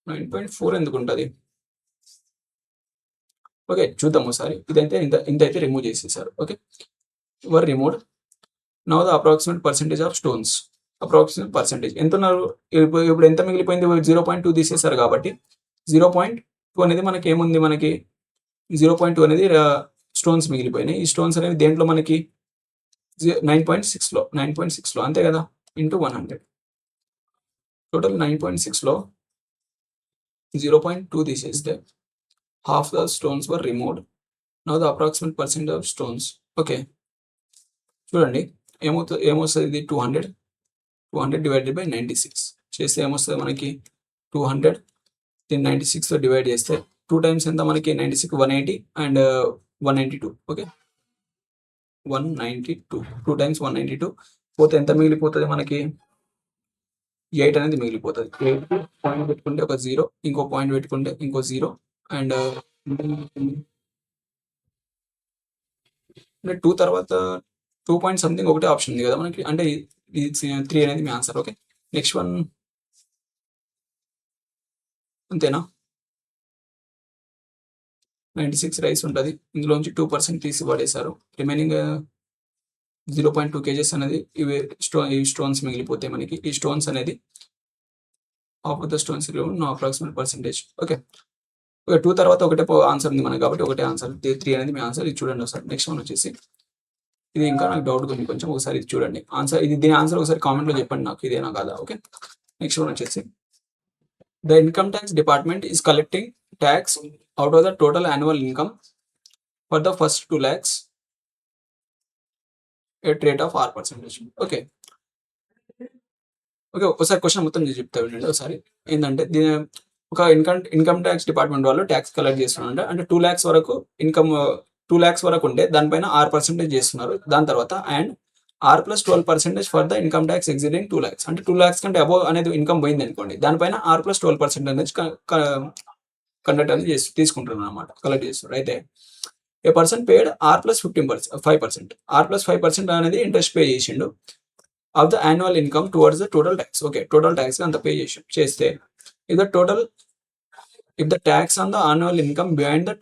9.4 ఎందుకు ఉంటుంది ఓకే చూద్దాం ఒకసారి. ఇదైతే ఇంత అయితే రిమూవ్ చేసేసారు. Okay. Were removed. Now the approximate percentage of stones approximate percentage ఎంత ఉన్నారు ఇప్పుడు ఎంత మిగిలిపోయింది 0.2 తీసేసారు కాబట్టి 0.2 అనేది మనకి ఏముంది మనకి 0.2 అనేది స్టోన్స్ మిగిలిపోయినాయి. ఈ స్టోన్స్ అనేవి దేంట్లో మనకి 9.6లో అంతే కదా ఇంటూ 100 టోటల్ 9.6లో 0.2 తీసేస్తే half the stones were removed. Now the approximate percent of stones. Okay, చూడండి ఏమొస్తుంది ఇది 200 డివైడెడ్ బై 96 చేస్తే ఏమొస్తుంది మనకి 200 దీన్ని 96తో డివైడ్ చేస్తే 2 టైమ్స్ ఎంత మనకి 96 180 అండ్ 192. ఓకే, 192 2 టైమ్స్ 192 పోతే ఎంత మిగిలిపోతుంది మనకి 8 అనేది మిగిలిపోతుంది. 8 పాయింట్ పెట్టుకుంటే ఒక 0, ఇంకో పాయింట్ పెట్టుకుంటే ఇంకో 0 అండ్ 2 తర్వాత 2 పాయింట్ సంథింగ్ ఒకటే ఆప్షన్ ఉంది కదా మనకి, అంటే ఇది 3 అనేది మీ ఆన్సర్. ఓకే, నెక్స్ట్ వన్ అంతేనా, 96 రైస్ ఉంటుంది, ఇందులోంచి 2% తీసి పడేశారు, రిమైనింగ్ 0.2 kgs అనేది ఈ స్టోన్స్ మిగిలిపోతాయి మనకి. ఈ స్టోన్స్ అనేది half of the stones approximate percentage. Okay, 2 తర్వాత ఒకటే ఆన్సర్ ఉంది మనకి కాబట్టి ఒకటే ఆన్సర్, 3 అనేది మీ ఆన్సర్. ఇది చూడండి ఒకసారి. నెక్స్ట్ వన్ వచ్చేసి ఇది ఇంకా నాకు డౌట్ ఉంది కొంచెం, ఒకసారి ఇది చూడండి ఆన్సర్. దీని ఆన్సర్ ఒకసారి కామెంట్లో చెప్పండి నాకు ఇదేనా కాదా. ఓకే, నెక్స్ట్ వన్ వచ్చేసి the income tax department is collecting tax out of the total annual income for the first 2 lakhs at rate of 6%. Okay okay, ఒకసారి క్వశ్చన్ మొత్తం చెప్తా వినండి ఒకసారి. ఏంటంటే దీని ఒక ఇన్కమ్ ట్యాక్స్ డిపార్ట్మెంట్ వాళ్ళు ట్యాక్స్ కలెక్ట్ చేస్తున్నారు అంటే 2 lakhs వరకు ఇన్కమ్ 2 lakhs వరకు ఉంటే దానిపైన 6% చేస్తున్నారు. దాని తర్వాత and R+12% for the income tax exceeding 2 lakhs, అంటే 2 lakhs కంటే అబోవ్ అనేది ఇన్కమ్ పోయింది అనుకోండి, దానిపైన R+12% అనేది కండక్ట్ అనేది తీసుకుంటున్నారు అనమాట, కలెక్ట్ చేస్తున్నారు. అయితే ఏ పర్సన్ పేడ్ R+5%, R+5% అనేది ఇంట్రెస్ట్ పే చేసిండు of the annual income towards the total tax. Okay, total tax అంత పే చేస్తే if the tax on the annual income behind the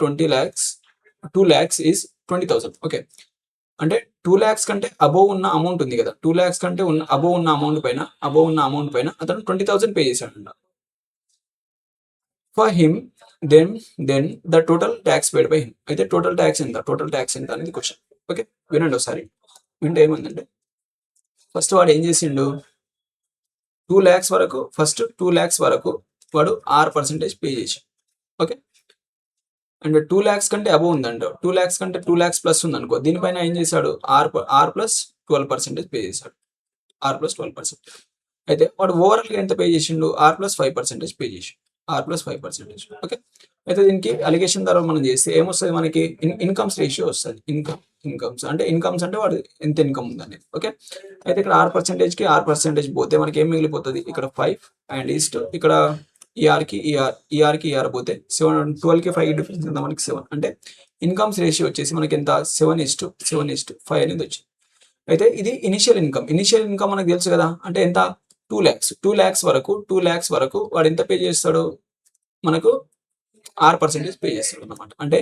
2 lakhs is 20,000. Okay, అంటే 2 lakhs కంటే అబోవ్ ఉన్న అమౌంట్ ఉంది కదా, 2 lakhs కంటే అబోవ్ ఉన్న అమౌంట్ పైన అతను 20,000 పే చేశాడంట. For him then the total tax paid by him. అయితే టోటల్ ట్యాక్స్ ఎంత అనేది క్వశ్చన్. ఓకే, వినండి ఒకసారి. వింటే ఏముందంటే ఫస్ట్ వాడు ఏం చేసిండు, 2 lakhs వరకు వాడు 6% పే చేశాడు. ఓకే, అండ్ 2 lakhs కంటే అబోవ్ ఉందంట, 2 lakhs కంటే 2 lakhs ప్లస్ ఉందనుకో, దీనిపైన ఏం చేశాడు R+12% పే చేశాడు, R+12%. అయితే వాడు ఓవరాల్గా ఎంత పే చేసిండు, R+5% పే చేసిండు, R+5%. ఓకే, అయితే దీనికి అలిగేషన్ ద్వారా మనం చేస్తే ఏమొస్తుంది మనకి ఇన్కమ్స్ రేషియో వస్తుంది. ఇన్కమ్స్ అంటే వాడు ఎంత ఇన్కమ్ ఉందనేది. ఓకే, అయితే ఇక్కడ R%కి పోతే మనకి ఏం మిగిలిపోతుంది, ఇక్కడ 5 అండ్ ఈస్ట్ ఇక్కడ ఈఆర్కి పోతే 7, 12కి 5 డిఫరెన్స్ ఎంత మనకి 7, అంటే ఇన్కమ్స్ రేషియో వచ్చేసి మనకి ఎంత 7:5 అనేది వచ్చింది. అయితే ఇది ఇనిషియల్ ఇన్కమ్ మనకు తెలుసు కదా, అంటే ఎంత 2 lakhs వరకు వాడు ఎంత పే చేస్తాడు, మనకు 6% పే చేస్తాడు అనమాట. అంటే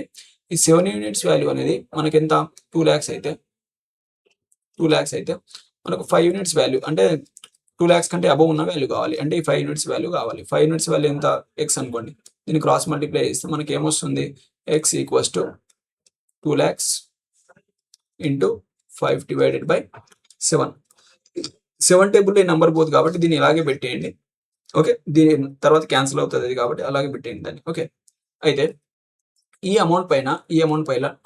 ఈ 7 units వాల్యూ అనేది మనకి ఎంత 2 lakhs అయితే మనకు 5 units వాల్యూ, అంటే 2 lakhs కంటే అబోవ్ ఉన్న వాల్యూ కావాలి, అంటే ఈ 5 units వాల్యూ కావాలి. 5 units వాల్యూ ఎంత x అనుకోండి, దీన్ని క్రాస్ మల్టిప్లై చేస్తే మనకి ఏమొస్తుంది, x equals to 2 lakhs into 5 divided by 7 టేబుల్లో ఈ నెంబర్ పోదు కాబట్టి దీన్ని ఇలాగే పెట్టేయండి. ఓకే, దీని తర్వాత క్యాన్సిల్ అవుతుంది కాబట్టి అలాగే పెట్టేయండి దాన్ని. ఓకే, అయితే ఈ అమౌంట్ పైన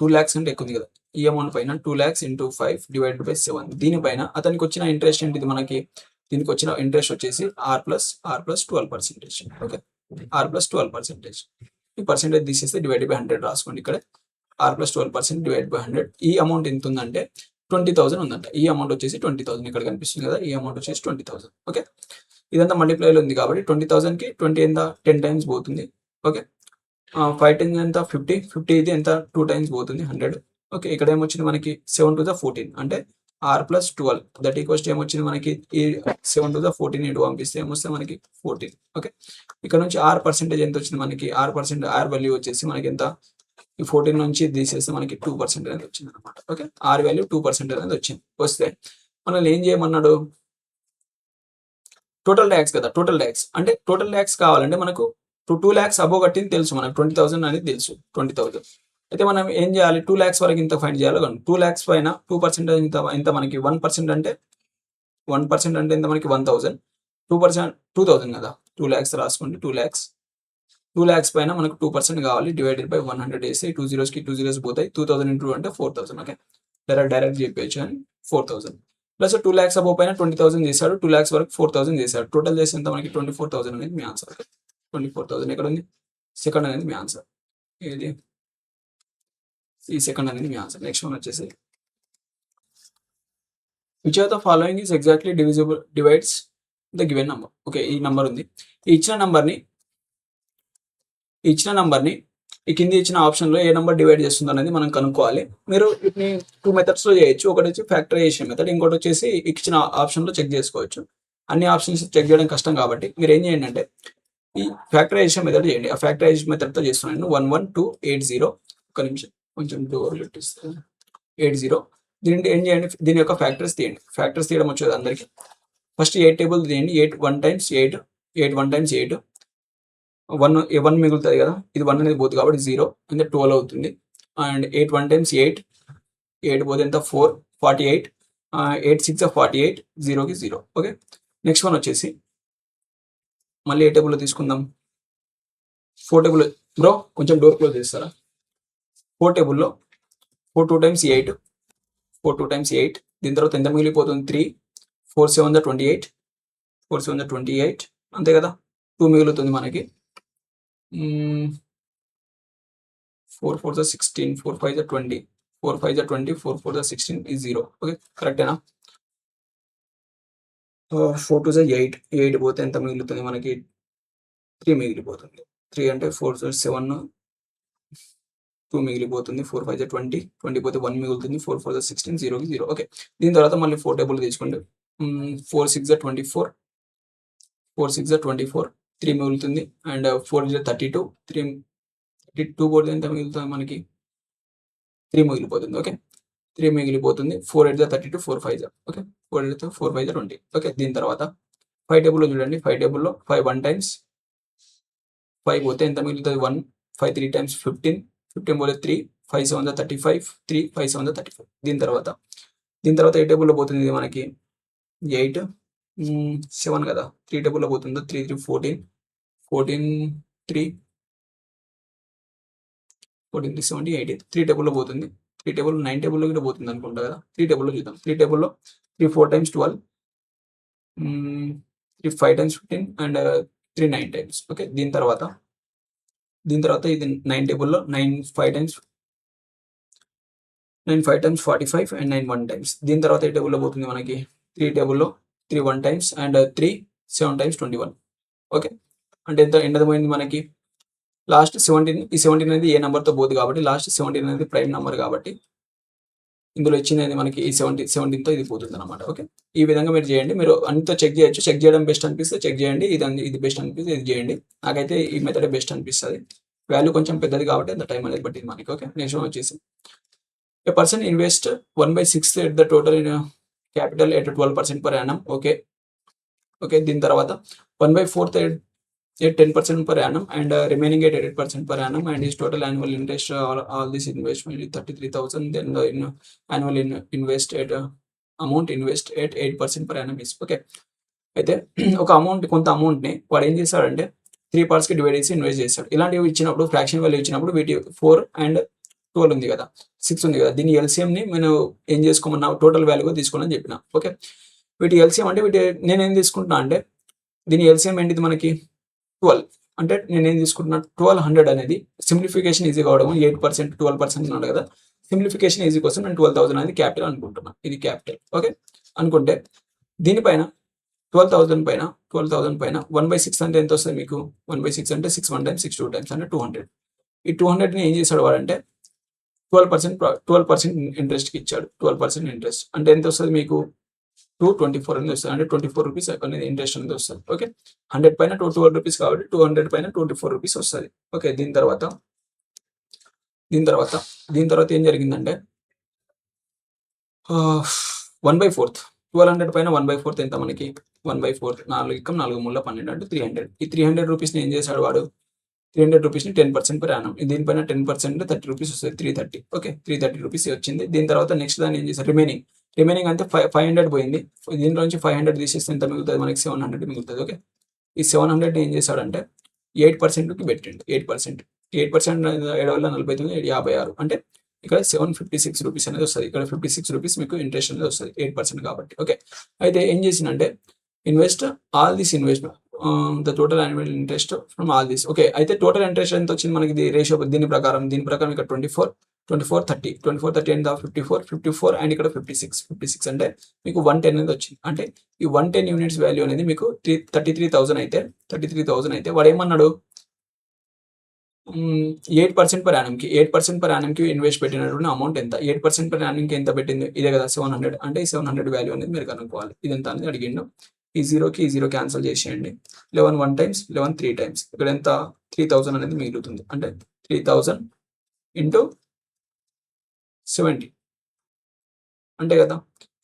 2 lakhs అంటే ఎక్కువ ఉంది కదా, ఈ అమౌంట్ పైన 2 lakhs ఇంటూ 5 డివైడెడ్ బై 7, దీనిపైన అతనికి వచ్చిన ఇంట్రెస్ట్ ఏంటిది, మనకి దీనికి వచ్చిన ఇంట్రెస్ట్ వచ్చేసి R+12%. Okay, R+12%. ఈ పర్సెంటేజ్ తీసేస్తే డివైడెడ్ బై 100 రాసుకోండి. ఇక్కడ R+12% డివైడ్ బై 100. ఈ అమౌంట్ ఎంత ఉందంటే 20,000 ఉందంట. ఈ అమౌంట్ వచ్చేసి 20,000 ఇక్కడ కనిపిస్తుంది కదా, ఈ అమౌంట్ వచ్చేసి 20,000. ఓకే, ఇదంతా మల్టిప్లైలో ఉంది కాబట్టి 20,000కి 20 ఎంత 10 టైమ్స్ పోతుంది. ఓకే, 5 times ఎంత 50 ఇది ఎంత 2 times పోతుంది 100. ఓకే, ఇక్కడ ఏమొచ్చింది మనకి 7 to the 14 అంటే R+12 దట్ ఈక్వల్స్ టు ఏమొచ్చింది మనకి ఈ 7 to the 14 ఇటు పంపిస్తే ఏమొస్తే మనకి 14. ఓకే, ఇక్కడ నుంచి R% ఎంత వచ్చింది మనకి, R వాల్యూ వచ్చేసి మనకి ఎంత, ఈ 14 నుంచి తీసేస్తే మనకి 2% అనేది వచ్చింది అనమాట. ఓకే, R వాల్యూ 2% అనేది వచ్చింది. వస్తే మనల్ని ఏం చేయమన్నాడు, టోటల్ ట్యాక్స్ కదా, టోటల్ ట్యాక్స్ కావాలంటే మనకు 2 lakhs అబోవ్ కట్టింది తెలుసు, మనకు 20,000 అనేది తెలుసు, 20,000. అయితే మనం ఏం చేయాలి, 2 lakhs వరకు ఇంత ఫైండ్ చేయాలి. 2 lakhs పైన 2% ఎంత మనకి 1% అంటే ఎంత మనకి 1,000, 2% 2,000 కదా, 2 lakhs రాసుకోండి. 2 lakhs 2 lakhs పైన మనకు 2% కావాలి. డివైడెడ్ బై 100 వేస్తే 2 zeros కి 2 zeros పోతాయి. 2000 ఇంటూ అంటే 4000. ఓకే, డైరెక్ట్ చెప్పేయచ్చు అని 4000 ప్లస్ 2 lakhs అబౌవ్ పైన 20,000 చేశాడు. 2 lakhs వరకు 4,000 చేశాడు. టోటల్ చేస్తే ఎంత మనకి 24,000 అనేది మీ ఆన్సర్. 24,000 ఎక్కడ ఉంది? సెకండ్ అనేది మీ ఆన్సర్. ఇది ఈ సెకండ్ అనేది మీ ఆన్సర్. నెక్స్ట్ వన్ వచ్చేసి which of the following is exactly divides the given number. Okay, ఈ నంబర్ ఉంది. ఈ ఇచ్చిన నంబర్ని ఈ కింది ఇచ్చిన ఆప్షన్లో ఏ నెంబర్ డివైడ్ చేస్తుంది అనేది మనం కనుక్కోవాలి. మీరు వీటిని 2 మెథడ్స్లో చేయొచ్చు. ఒకటి వచ్చి ఫ్యాక్టరైజేషన్ మెథడ్, ఇంకోటి వచ్చేసి ఇచ్చిన ఆప్షన్లో చెక్ చేసుకోవచ్చు. అన్ని ఆప్షన్స్ చెక్ చేయడం కష్టం కాబట్టి మీరు ఏం చేయండి అంటే ఈ ఫ్యాక్టరైజేషన్ మెథడ్ చేయండి. ఆ ఫ్యాక్టరైజేషన్ మెథడ్తో చేస్తున్నాను. 11280. ఒక నిమిషం కొంచెం డోర్ పెట్టిస్తాను. 80. దీనికి ఏం చేయండి, దీని యొక్క ఫ్యాక్టర్స్ తీయండి. ఫ్యాక్టర్స్ తీయడం వచ్చేది అందరికి. ఫస్ట్ 8 టేబుల్ తీయండి. 8 1 times 8, 8 1 times 8, 1 మిగులుతుంది కదా, ఇది 1 అనేది పోతుంది కాబట్టి 0 అంటే 12 అవుతుంది. అండ్ 8 1 times 8, 8 పోతే ఎంత 4, 48, 8 6 48, 0కి 0. ఓకే, నెక్స్ట్ వన్ వచ్చేసి మళ్ళీ ఏ టేబుల్లో తీసుకుందాం. 4 టేబుల్. బ్రో కొంచెం డోర్ క్లోజ్ చేస్తారా? 4 టేబుల్లో 4 2 times 8, 4 2 times 8, దీని తర్వాత ఎంత మిగిలిపోతుంది 3, 4 7 28, 4 7 28 అంతే కదా, 2 మిగులుతుంది మనకి. 4 4 16, 4 5 20, 4 5 20, 4 4 16 is 0. ఓకే, కరెక్టేనా? 4 2 8, 8 పోతే ఎంత మిగులుతుంది మనకి 3 మిగిలిపోతుంది. 3 అంటే 4 7, 2 మిగిలిపోతుంది. 4 5 20, 20 పోతే 1 మిగులుతుంది. 4 4 16, 0కి 0. ఓకే, దీని తర్వాత మళ్ళీ 4 టేబుల్ తీసుకోండి. 4 6 24, 4 6 24, 3 మిగులుతుంది. అండ్ 4 32, 32 పోతే ఎంత మిగులుతుంది మనకి 3 మిగిలిపోతుంది. ఓకే, 3 మిగిలిపోతుంది. 4 8 32, 4 5. ఓకే, 4 8 4 5 20. ఓకే, దీని తర్వాత 5 టేబుల్లో చూడండి. 5 టేబుల్లో 5 1 times 5 పోతే ఎంత మిగులుతుంది 1, 5 3 times 15, 15 పోతే 3, 5 7 35, 3 5 7 35. దీని తర్వాత ఏ టేబుల్లో పోతుంది ఇది మనకి 8 7 కదా, 3 టేబుల్లో పోతుందో 3 3 14, 14 3 14 3 70 18, 3 టేబుల్లో పోతుంది. 3 టేబుల్ 9 టేబుల్లో కూడా పోతుంది అనుకుంటా కదా. 3 టేబుల్లో చూద్దాం. 3 టేబుల్లో 3 4 times 12, 3 5 times 15 and 3 9 times. Okay, దీని తర్వాత ఇది 9 టేబుల్లో 9 5 times 45 అండ్ 9 1 times. దీని తర్వాత ఏ టేబుల్లో పోతుంది మనకి 3 టేబుల్లో 3 1 times అండ్ 3 7 times 21. ఓకే, అంటే ఎంత పోయింది మనకి లాస్ట్ 17. ఈ 17 అనేది ఏ నెంబర్తో పోతుంది కాబట్టి లాస్ట్ 17 అనేది ప్రైమ్ నెంబర్ కాబట్టి ఇందులో ఇచ్చింది మనకి ఈ 17తో ఇది పోతుంది అనమాట. ఓకే, ఈ విధంగా మీరు చేయండి. మీరు అన్నితో చెక్ చేయొచ్చు. చెక్ చేయడం బెస్ట్ అనిపిస్తే చెక్ చేయండి. ఇది బెస్ట్ అనిపిస్తే ఇది చేయండి. నాకైతే ఈ మెథడ్ బెస్ట్ అనిపిస్తుంది. వాల్యూ కొంచెం పెద్దది కాబట్టి అంత టైం అనేది పట్టింది మనకి. ఓకే, నెక్స్ట్ వచ్చేసి ఏ person invest 1/6 at the total in capital at 12% per annum. Okay, దీని తర్వాత 1/4 at 10% per annum and remaining at 8% per annum and his total annual interest all this investment is 33,000. Then the annual invest at amount invest at 8% per annum is. Okay, అయితే ఒక కొంత అమౌంట్ని వాడు ఏం చేస్తాడంటే 3 partsకి డివైడ్ చేసి ఇన్వెస్ట్ చేస్తాడు. ఇలాంటివి ఇచ్చినప్పుడు ఫ్రాక్షన్ వాల్యూ ఇచ్చినప్పుడు వీటి 4 and 12 ఉంది కదా, 6 ఉంది కదా, దీని ఎల్సిఎంని నేను ఏం చేసుకోమన్నా టోటల్ వాల్యూగా తీసుకోవాలని చెప్పిన. ఓకే, వీటి ఎల్సిఎం అంటే నేనేం తీసుకుంటున్నా అంటే దీని ఎల్సిఎం ఏంటిది మనకి 12. అంటే నేనేం తీసుకుంటున్నా 1200 అనేది సింప్లిఫికేషన్ ఈజీ కావడం 8% 12% ఉన్నాడు కదా, సింప్లిఫికేషన్ ఈజీ కోసం నేను 12,000 అనేది క్యాపిటల్ అనుకుంటున్నా. ఇది క్యాపిటల్. ఓకే, అనుకుంటే దీనిపైన 12,000 పైన 1/6 అంటే ఎంత వస్తుంది మీకు 1/6 అంటే 6 1 times 6 2 times అంటే 200. ఈ 200ని ఏం చేశాడు వాడంటే 12% ఇంట్రెస్ట్కి ఇచ్చాడు. 12% ఇంట్రెస్ట్ అంటే ఎంత వస్తుంది మీకు 224 అనేది వస్తుంది. అంటే 24 రూపీస్ అనేది ఇంట్రెస్ట్ అనేది వస్తుంది. ఓకే, 100 పైన 12 రూపీస్ కాబట్టి 200 పైన 24 రూపీస్ వస్తుంది. ఓకే, దీని తర్వాత ఏం జరిగిందంటే 1/4 1200 పైన 1/4 ఎంత మనకి 1/4 4 4 3 12 అంటే 300. ఈ 300 రూపీస్ని ఏం చేశాడు వాడు 300 రూపీస్ని 10% per annum. దీనిపైన 10% 30 రూపీస్ వస్తుంది. 330. ఓకే, 330 రూపీస్ వచ్చింది. దీని తర్వాత నెక్స్ట్ దాన్ని ఏం చేశారు రిమైనింగ్ అంటే 500 పోయింది. దీంట్లో నుంచి 500 తీసేస్తే ఎంత మిగులుతుంది మనకి 700 మిగులుతుంది. ఓకే, ఈ 700ని ఏం చేశాడంటే 8%కి పెట్టండి. 8% 7 వల్ల 49 56 అంటే ఇక్కడ 756 రూపీస్ అనేది వస్తది. ఇక్కడ 56 రూపీస్ మీకు ఇంట్రెస్ట్ అనేది వస్తది 8% కాబట్టి. ఓకే. అయితే ఏం చేసిందంటే invest all this investment the total annual interest from all this. Okay. అయితే టోటల్ ఇంట్రెస్ట్ ఎంత వచ్చింది మనకి ఇది రేషియో దీని ప్రకారం ఇక్కడ 24, 30 ఎంత 54 అండ్ ఇక్కడ 56 అంటే మీకు 110 అనేది వచ్చింది. అంటే ఈ 110 యూనిట్స్ వాల్యూ అనేది మీకు 33,000 అయితే వాడేమన్నాడు 8% పర్ యానమ్‌కి 8% పర్ యానమ్‌కి ఇన్వెస్ట్ పెట్టినటువంటి అమౌంట్ ఎంత? 8% పర్ యానమ్‌కి ఎంత పెట్టింది? ఇదే కదా 700 అంటే ఈ 700 వాల్యూ అనేది మీరు కనుక్కోవాలి. ఇదెంత అనేది అడిగిండు. ఈ 0 క్యాన్సిల్ చేసేయండి. 11 1 టైమ్స్, 11 3 టైమ్స్. ఇక్కడ ఎంత 3000 అనేది మిగులుతుంది. అంటే 3000 ఇంటూ 70 అంతే కదా.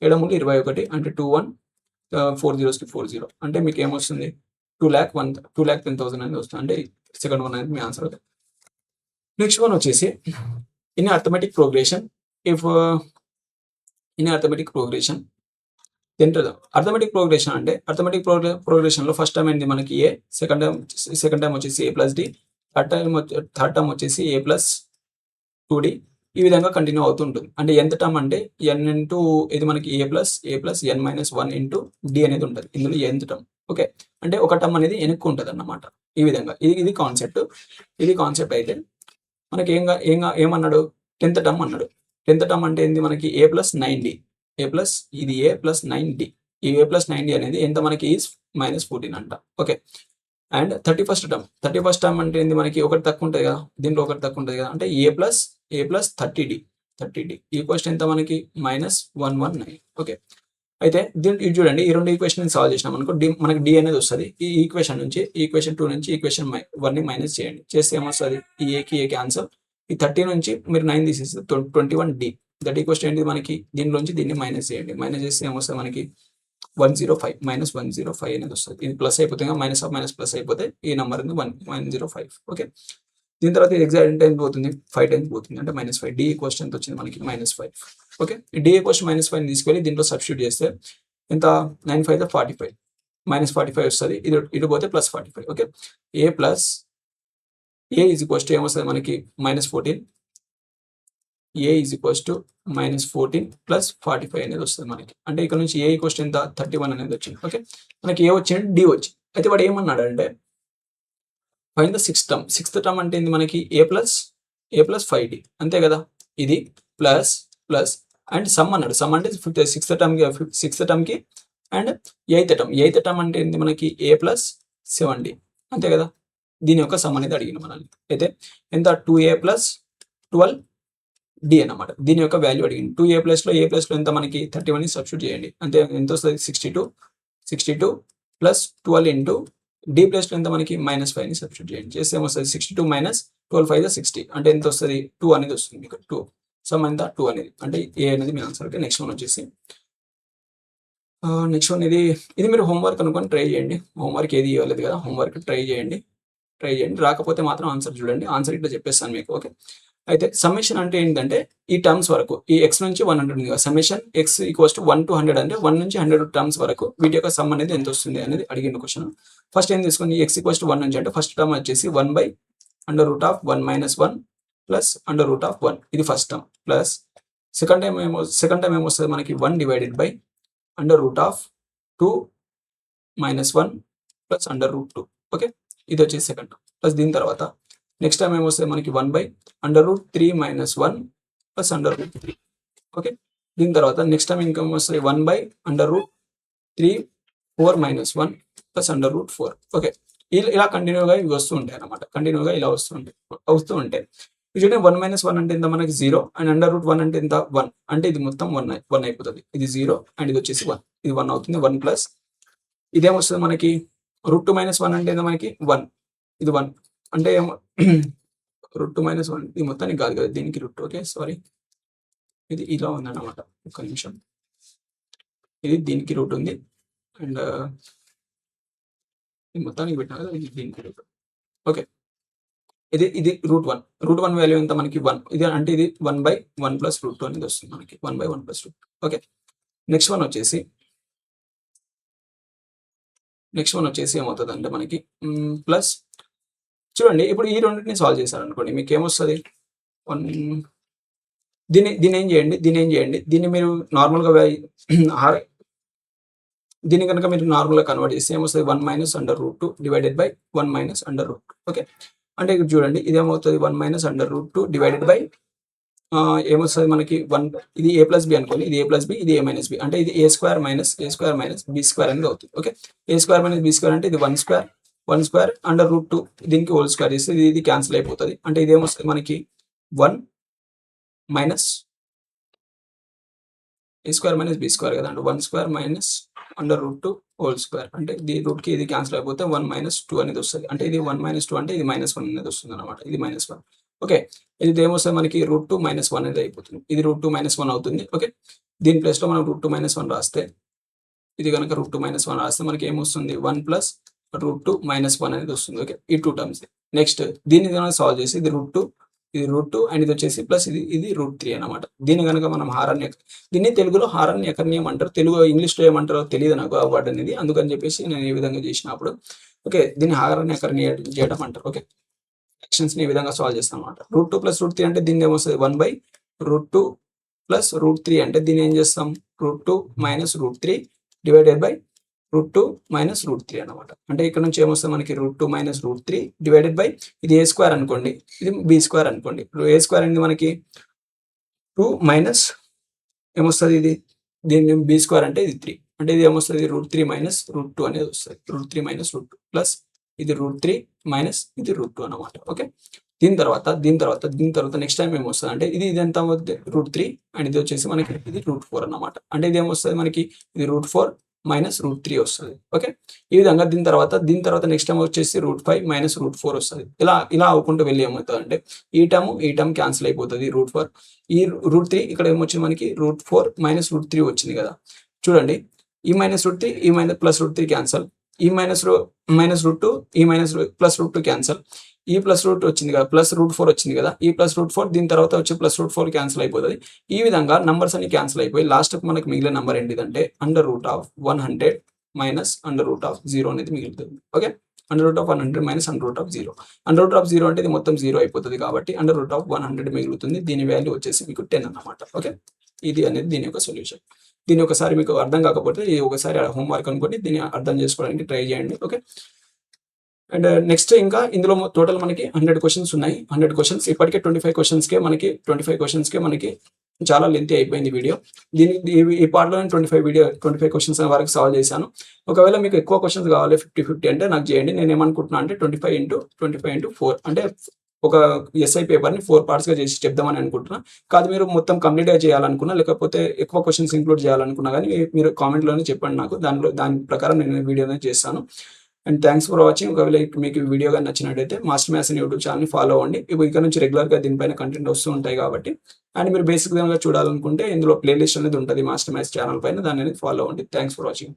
7 మూడు 21 అంటే 21 4 zeros కి 40 అంటే మీకు ఏమొస్తుంది 2,10,000 అనేది వస్తుంది. అంటే సెకండ్ వన్ అనేది మీ ఆన్సర్. నెక్స్ట్ వన్ వచ్చేసి in arithmetic progression if in arithmetic progression తింటుంది. అర్థమెటిక్ ప్రోగ్రెషన్ అంటే అర్థమెటిక్ ప్రోగ్రెషన్లో ఫస్ట్ టైం ఏంటి మనకి ఏ, సెకండ్ టైం వచ్చేసి ఏ ప్లస్ డి, థర్డ్ టర్మ్ వచ్చేసి ఏ ప్లస్ 2d ఈ విధంగా కంటిన్యూ అవుతుంటుంది. అంటే ఎంత టర్మ్ అంటే ఎన్ ఇంటూ ఇది మనకి ఏ ప్లస్ n-1 ఇంటూ డి అనేది ఉంటుంది. ఇందులో ఎంత టర్మ్. ఓకే. అంటే ఒక టర్మ్ అనేది వెనక్కు ఉంటుంది అన్నమాట. ఈ విధంగా ఇది కాన్సెప్ట్ అయితే మనకి ఏమన్నాడు 10th టర్మ్ అన్నాడు. 10th టర్మ్ అంటే ఏంది మనకి ఏ ప్లస్ 9d ఇది ఏ ప్లస్ 9d ఈ ఏ ప్లస్ 9d అనేది ఎంత మనకి ఈజ్ -14 అంట. ఓకే. అండ్ 31st టర్మ్ అంటే ఏంది మనకి ఒకటి తక్కువ ఉంటుంది కదా, దీంట్లో ఒకటి తక్కువ ఉంటుంది కదా, అంటే ఏ ప్లస్ 30d ఈక్వల్స్ ఎంత మనకి -119. ఓకే. అయితే ఇది చూడండి, ఈ రెండు ఈక్వేషన్ సాల్వ్ చేసినాం అనుకో మనకి డి అనేది వస్తుంది. ఈ ఈక్వేషన్ 2 నుంచి ఈక్వేషన్ 1 ని మైనస్ చేయండి. చేస్తే ఏమొస్తుంది ఈ ఏ క్యాన్సల్, ఈ 30 నుంచి మీరు 9 తీసేస్తే 21d దట్ ఈక్వల్స్ ఏంటి మనకి దీనిలోంచి దీన్ని మైనస్ చేయండి. మైనస్ చేస్తే ఏమొస్తుంది మనకి 105 -105 అనేది వస్తుంది. ఇది ప్లస్ అయిపోతుంది, మైనస్ ప్లస్ అయిపోతే ఈ నెంబర్ ఉంది 105. ఓకే. దీని తర్వాత ఎగ్జాక్ట్ ఎంత పోతుంది 5 టైమ్స్ పోతుంది అంటే -5. డి ఈక్వల్స్ ఎంత వచ్చింది మనకి -5. ఓకే. డి ఈక్వల్స్ -5 తీసుకెళ్ళి దీంట్లో సబ్స్టిట్యూట్ చేస్తే ఎంత 9 5 45 -45 వస్తుంది. ఇటు పోతే +45. Okay. A plus A is equals to ఏమొస్తుంది మనకి -14 ఏ ఈజ్ ఈక్వల్స్ టు -14 + 45 అనేది వస్తుంది మనకి. అంటే ఇక్కడ నుంచి ఏ ఈక్వల్స్ ఎంత 31 అనేది వచ్చింది. ఓకే. మనకి ఏ వచ్చింది డి వచ్చింది. అయితే వాడు ఏమన్నాడు అంటే ఫైండ్ ద సిక్స్త్ టర్మ్ అంటే ఏంది మనకి ఏ ప్లస్ 5d అంతే కదా. ఇది ప్లస్ అండ్ సమ్ అన్నాడు. సమ్ అంటే సిక్స్త్ టర్మ్కి అండ్ ఎయిత్ టర్మ్ అంటే ఏంది మనకి ఏ ప్లస్ 7d అంతే కదా. దీని యొక్క సమ్ అనేది అడిగిన మనల్ని. అయితే ఎంత 2a + 12d అన్నమాట. దీని యొక్క వాల్యూ అడిగింది. 2a ప్లస్లో ఎంత మనకి 31 సబ్స్టిట్యూట్ చేయండి. అంటే ఎంత వస్తుంది 62 + 12 ఇంటూ డి ప్లస్లో ఎంత మనకి -5 ని సబ్స్టిట్యూట్ చేయండి. చేస్తే ఏమొస్తుంది 62 - 12 5 60 అంటే ఎంత వస్తుంది 2 అనేది వస్తుంది మీకు. 2 సమ్ ఎంత 2 అనేది అంటే ఏ అనేది మీ ఆన్సర్. ఓకే. నెక్స్ట్ వన్ వచ్చేసి ఇది మీరు హోంవర్క్ అనుకొని ట్రై చేయండి. హోంవర్క్ ఏది ఇవ్వలేదు కదా, హోంవర్క్ ట్రై చేయండి. రాకపోతే మాత్రం ఆన్సర్ చూడండి. ఆన్సర్ ఇట్లా చెప్పేస్తాను మీకు. ఓకే. అయితే సమ్మేషన్ అంటే ఏంటంటే ఈ టర్మ్స్ వరకు ఈ x నుంచి 100 ఉంది కదా, summation x equals to 1 to 100 అంటే 1 నుంచి 100 టర్మ్స్ వరకు వీటి యొక్క సమ్ అనేది ఎంత వస్తుంది అనేది అడిగిన క్వశ్చన్. ఫస్ట్ ఏం తీసుకుంది x ఈక్వల్స్ టు 1 నుంచి అంటే ఫస్ట్ టర్మ్ వచ్చేసి 1/√1 - 1 ప్లస్ √1 ఇది first term plus second time ఏమొస్తుంది మనకి 1 డివైడెడ్ బై √2 - 1 ప్లస్ √2. ఓకే. ఇది వచ్చేసి సెకండ్ టర్మ్ ప్లస్ దీని తర్వాత నెక్స్ట్ టైం ఏమొస్తుంది మనకి 1/√3 - 1 ప్లస్ √3. ఓకే. దీని తర్వాత నెక్స్ట్ టైం ఇంకా వస్తుంది 1/√3 4 - 1 ప్లస్ √4. ఓకే. ఇలా కంటిన్యూగా ఇవి వస్తూ ఉంటాయి అన్నమాట. కంటిన్యూగా ఇలా వస్తూ ఉంటాయి. చూడండి 1 - 1 అంటే ఎంత మనకి 0 అండ్ √1 అంటే ఎంత 1 అంటే ఇది మొత్తం 1 అయిపోతుంది. ఇది 0 అండ్ ఇది వచ్చేసి 1 ఇది 1 అవుతుంది. 1 ప్లస్ ఇదేమొస్తుంది మనకి √2 - 1 అంటే ఎంత మనకి 1 ఇది 1 అంటే √2 - 1 ఇది మొత్తానికి కాదు కదా, దీనికి రూట్. ఓకే. సారీ, ఇది ఇలా ఉందన్నమాట. ఒక్క నిమిషం, ఇది దీనికి రూట్ ఉంది అండ్ ఇది మొత్తానికి పెట్టినా కదా, ఇది దీనికి రూట్. ఓకే. ఇది √1 వాల్యూ ఎంత మనకి 1 ఇది అంటే ఇది 1/1 + √2 అనేది వస్తుంది మనకి 1/1 + √2. ఓకే. నెక్స్ట్ వన్ వచ్చేసి ఏమవుతుంది అంటే మనకి ప్లస్ చూడండి ఇప్పుడు ఈ రెండింటిని సాల్వ్ చేశారనుకోండి మీకు ఏమొస్తుంది 1 దీన్ని ఏం చేయండి దీన్ని మీరు నార్మల్గా దీన్ని కనుక మీరు నార్మల్గా కన్వర్ట్ చేస్తే ఏమొస్తుంది 1 - డివైడెడ్ బై 1 - ఓకే. అంటే ఇక్కడ చూడండి ఇదేమవుతుంది 1 - డివైడెడ్ బై ఏమొస్తుంది మనకి 1 ఇది a ప్లస్ బి అనుకోండి, ఇది a ప్లస్ బి, ఇది a మైనస్ బి, అంటే ఇది a square minus b square అనేది అవుతుంది. Okay, a square minus b square అంటే ఇది 1 స్క్వేర్ √2 దీనికి హోల్ స్క్వేర్ చేస్తే ఇది క్యాన్సిల్ అయిపోతుంది. అంటే ఇదేమొస్తుంది మనకి 1 minus a square minus b square కదండి, 1 స్క్వేర్ మైనస్ √2 హోల్ స్క్వేర్, అంటే ఇది రూట్కి ఇది క్యాన్సిల్ అయిపోతే 1 - 2 అనేది వస్తుంది. అంటే ఇది 1 - 2 అంటే ఇది -1 అనేది వస్తుంది అనమాట, ఇది -1. ఓకే, ఇది ఏమొస్తుంది మనకి √2 - 1 అనేది అయిపోతుంది, ఇది √2 - 1 అవుతుంది. ఓకే, దీని ప్లేస్లో మనం √2 - 1 రాస్తే, ఇది కనుక √2 - 1 రాస్తే మనకి ఏమొస్తుంది 1 + √2 - 1 అనేది వస్తుంది. ఓకే, ఈ 2 టర్మ్స్. నెక్స్ట్ దీన్ని కనుక సాల్వ్ చేసి ఇది √2 అండ్ ఇది వచ్చేసి ప్లస్ ఇది √3 అనమాట. దీన్ని కనుక మనం దీన్ని తెలుగులో హారాన్యకర్ణీయం అంటారు, ఇంగ్లీష్లో ఏమంటారో తెలియదు నాకు ఆ వర్డ్ అనేది, అందుకని చెప్పేసి నేను ఈ విధంగా చేసినప్పుడు ఓకే దీన్ని హారాన్యకర్ణీయం చేయడం అంటారు. ఓకే, ఫ్రాక్షన్స్ని ఈ విధంగా సాల్వ్ చేస్తాం అనమాట. √2 + √3 అంటే దీన్ని ఏమొస్తుంది 1/√2 + √3 అంటే దీన్ని ఏం చేస్తాం √2 - √3 డివైడెడ్ బై √2 - √3 అనమాట. అంటే ఇక్కడ నుంచి ఏమొస్తుంది మనకి √2 - √3 డివైడెడ్ బై ఇది a స్క్వేర్ అనుకోండి, ఇది b స్క్వేర్ అనుకోండి. ఇప్పుడు a స్క్వేర్ అనేది మనకి 2 మైనస్ ఏమొస్తుంది ఇది దీన్ని b స్క్వేర్ అంటే ఇది 3, అంటే ఇది ఏమొస్తుంది √3 - √2 అనేది వస్తుంది, √3 - √2 ప్లస్ ఇది √3 మైనస్ ఇది √2 అనమాట. ఓకే, దీని తర్వాత నెక్స్ట్ టైం ఏమొస్తుంది అంటే ఇది ఎంత అవుతుంది √3 అండ్ ఇది వచ్చేసి మనకి ఇది √4 అనమాట. అంటే ఇది ఏమొస్తుంది మనకి ఇది √4 - √3 వస్తుంది. ఓకే, ఈ విధంగా దీని తర్వాత నెక్స్ట్ టైం వచ్చేసి √5 - √4 వస్తుంది. ఇలా అవ్వకుంటూ వెళ్ళి ఏమవుతుంది అంటే ఈ టర్మ్ క్యాన్సిల్ అయిపోతుంది, √4 ఈ √3 ఇక్కడ ఏమొచ్చింది మనకి √4 - √3 వచ్చింది కదా. చూడండి ఈ -√3 ఈ +√3 క్యాన్సల్, ఈ -√2 ఈ +√2 క్యాన్సల్, ఈ +√2 వచ్చింది కదా, +√4 వచ్చింది కదా, ఈ +√4 దీని తర్వాత వచ్చి +√4 క్యాన్సిల్ అయిపోతుంది. ఈ విధంగా నంబర్స్ అన్ని క్యాన్సిల్ అయిపోయి లాస్ట్కి మనకి మిగిలిన నెంబర్ ఏంటిదంటే √100 - √0 అనేది మిగులుతుంది. ఓకే, √100 - √0 అంటే ఇది మొత్తం 0 అయిపోతుంది కాబట్టి √100 మిగులుతుంది. దీని వాల్యూ వచ్చేసి మీకు 10 అన్నమాట. ఓకే, ఇది అనేది దీని యొక్క సొల్యూషన్. దీన్ని ఒకసారి మీకు అర్థం కాకపోతే ఒకసారి హోంవర్క్ అనుకోండి, దీన్ని అర్థం చేసుకోవడానికి ట్రై చేయండి. ఓకే, అండ్ నెక్స్ట్ ఇంకా ఇందులో టోటల్ మనకి 100 క్వశ్చన్స్ ఉన్నాయి. 100 క్వశ్చన్స్ ఇప్పటికే 25 క్వశ్చన్స్కే మనకి చాలా లెంతీ అయిపోయింది వీడియో. ఈ పార్ట్లో నేను 25 క్వశ్చన్స్ వరకు సాల్వ్ చేశాను. ఒకవేళ మీకు ఎక్కువ క్వశ్చన్స్ కావాలి 50 అంటే నాకు చేయండి. నేను ఏమనుకుంటున్నా అంటే 25 × 4 అంటే ఒక ఎస్ఐ పేపర్ని 4 పార్ట్స్గా చేసి చెప్దామని అనుకుంటున్నా. కాదు మీరు మొత్తం కంప్లీట్గా చేయాలనుకున్నా, లేకపోతే ఎక్కువ క్వశ్చన్స్ ఇంక్లూడ్ చేయాలనుకున్నా కానీ మీరు కామెంట్లోనే చెప్పండి నాకు, దాని ప్రకారం నేను వీడియో అనేది చేస్తాను. And thanks for watching. ఒకవేళ మీకు వీడియో కానీ నచ్చినట్టయితే మాస్టర్ మ్యాథ్స్ యూట్యూబ్ ఛానల్ని ఫాలో అవ్వండి. ఇక్కడ నుంచి రెగ్యులర్గా దీనిపైన కంటెంట్ వస్తూ ఉంటాయి కాబట్టి. అండ్ మీరు బేసిక్గా చూడాలనుకుంటే ఇందులో ప్లేలిస్ట్ అనేది ఉంటుంది మాస్టర్ మ్యాథ్స్ ఛానల్ పైన, దాన్ని అనేది ఫాలో అవ్వండి. Thanks for watching.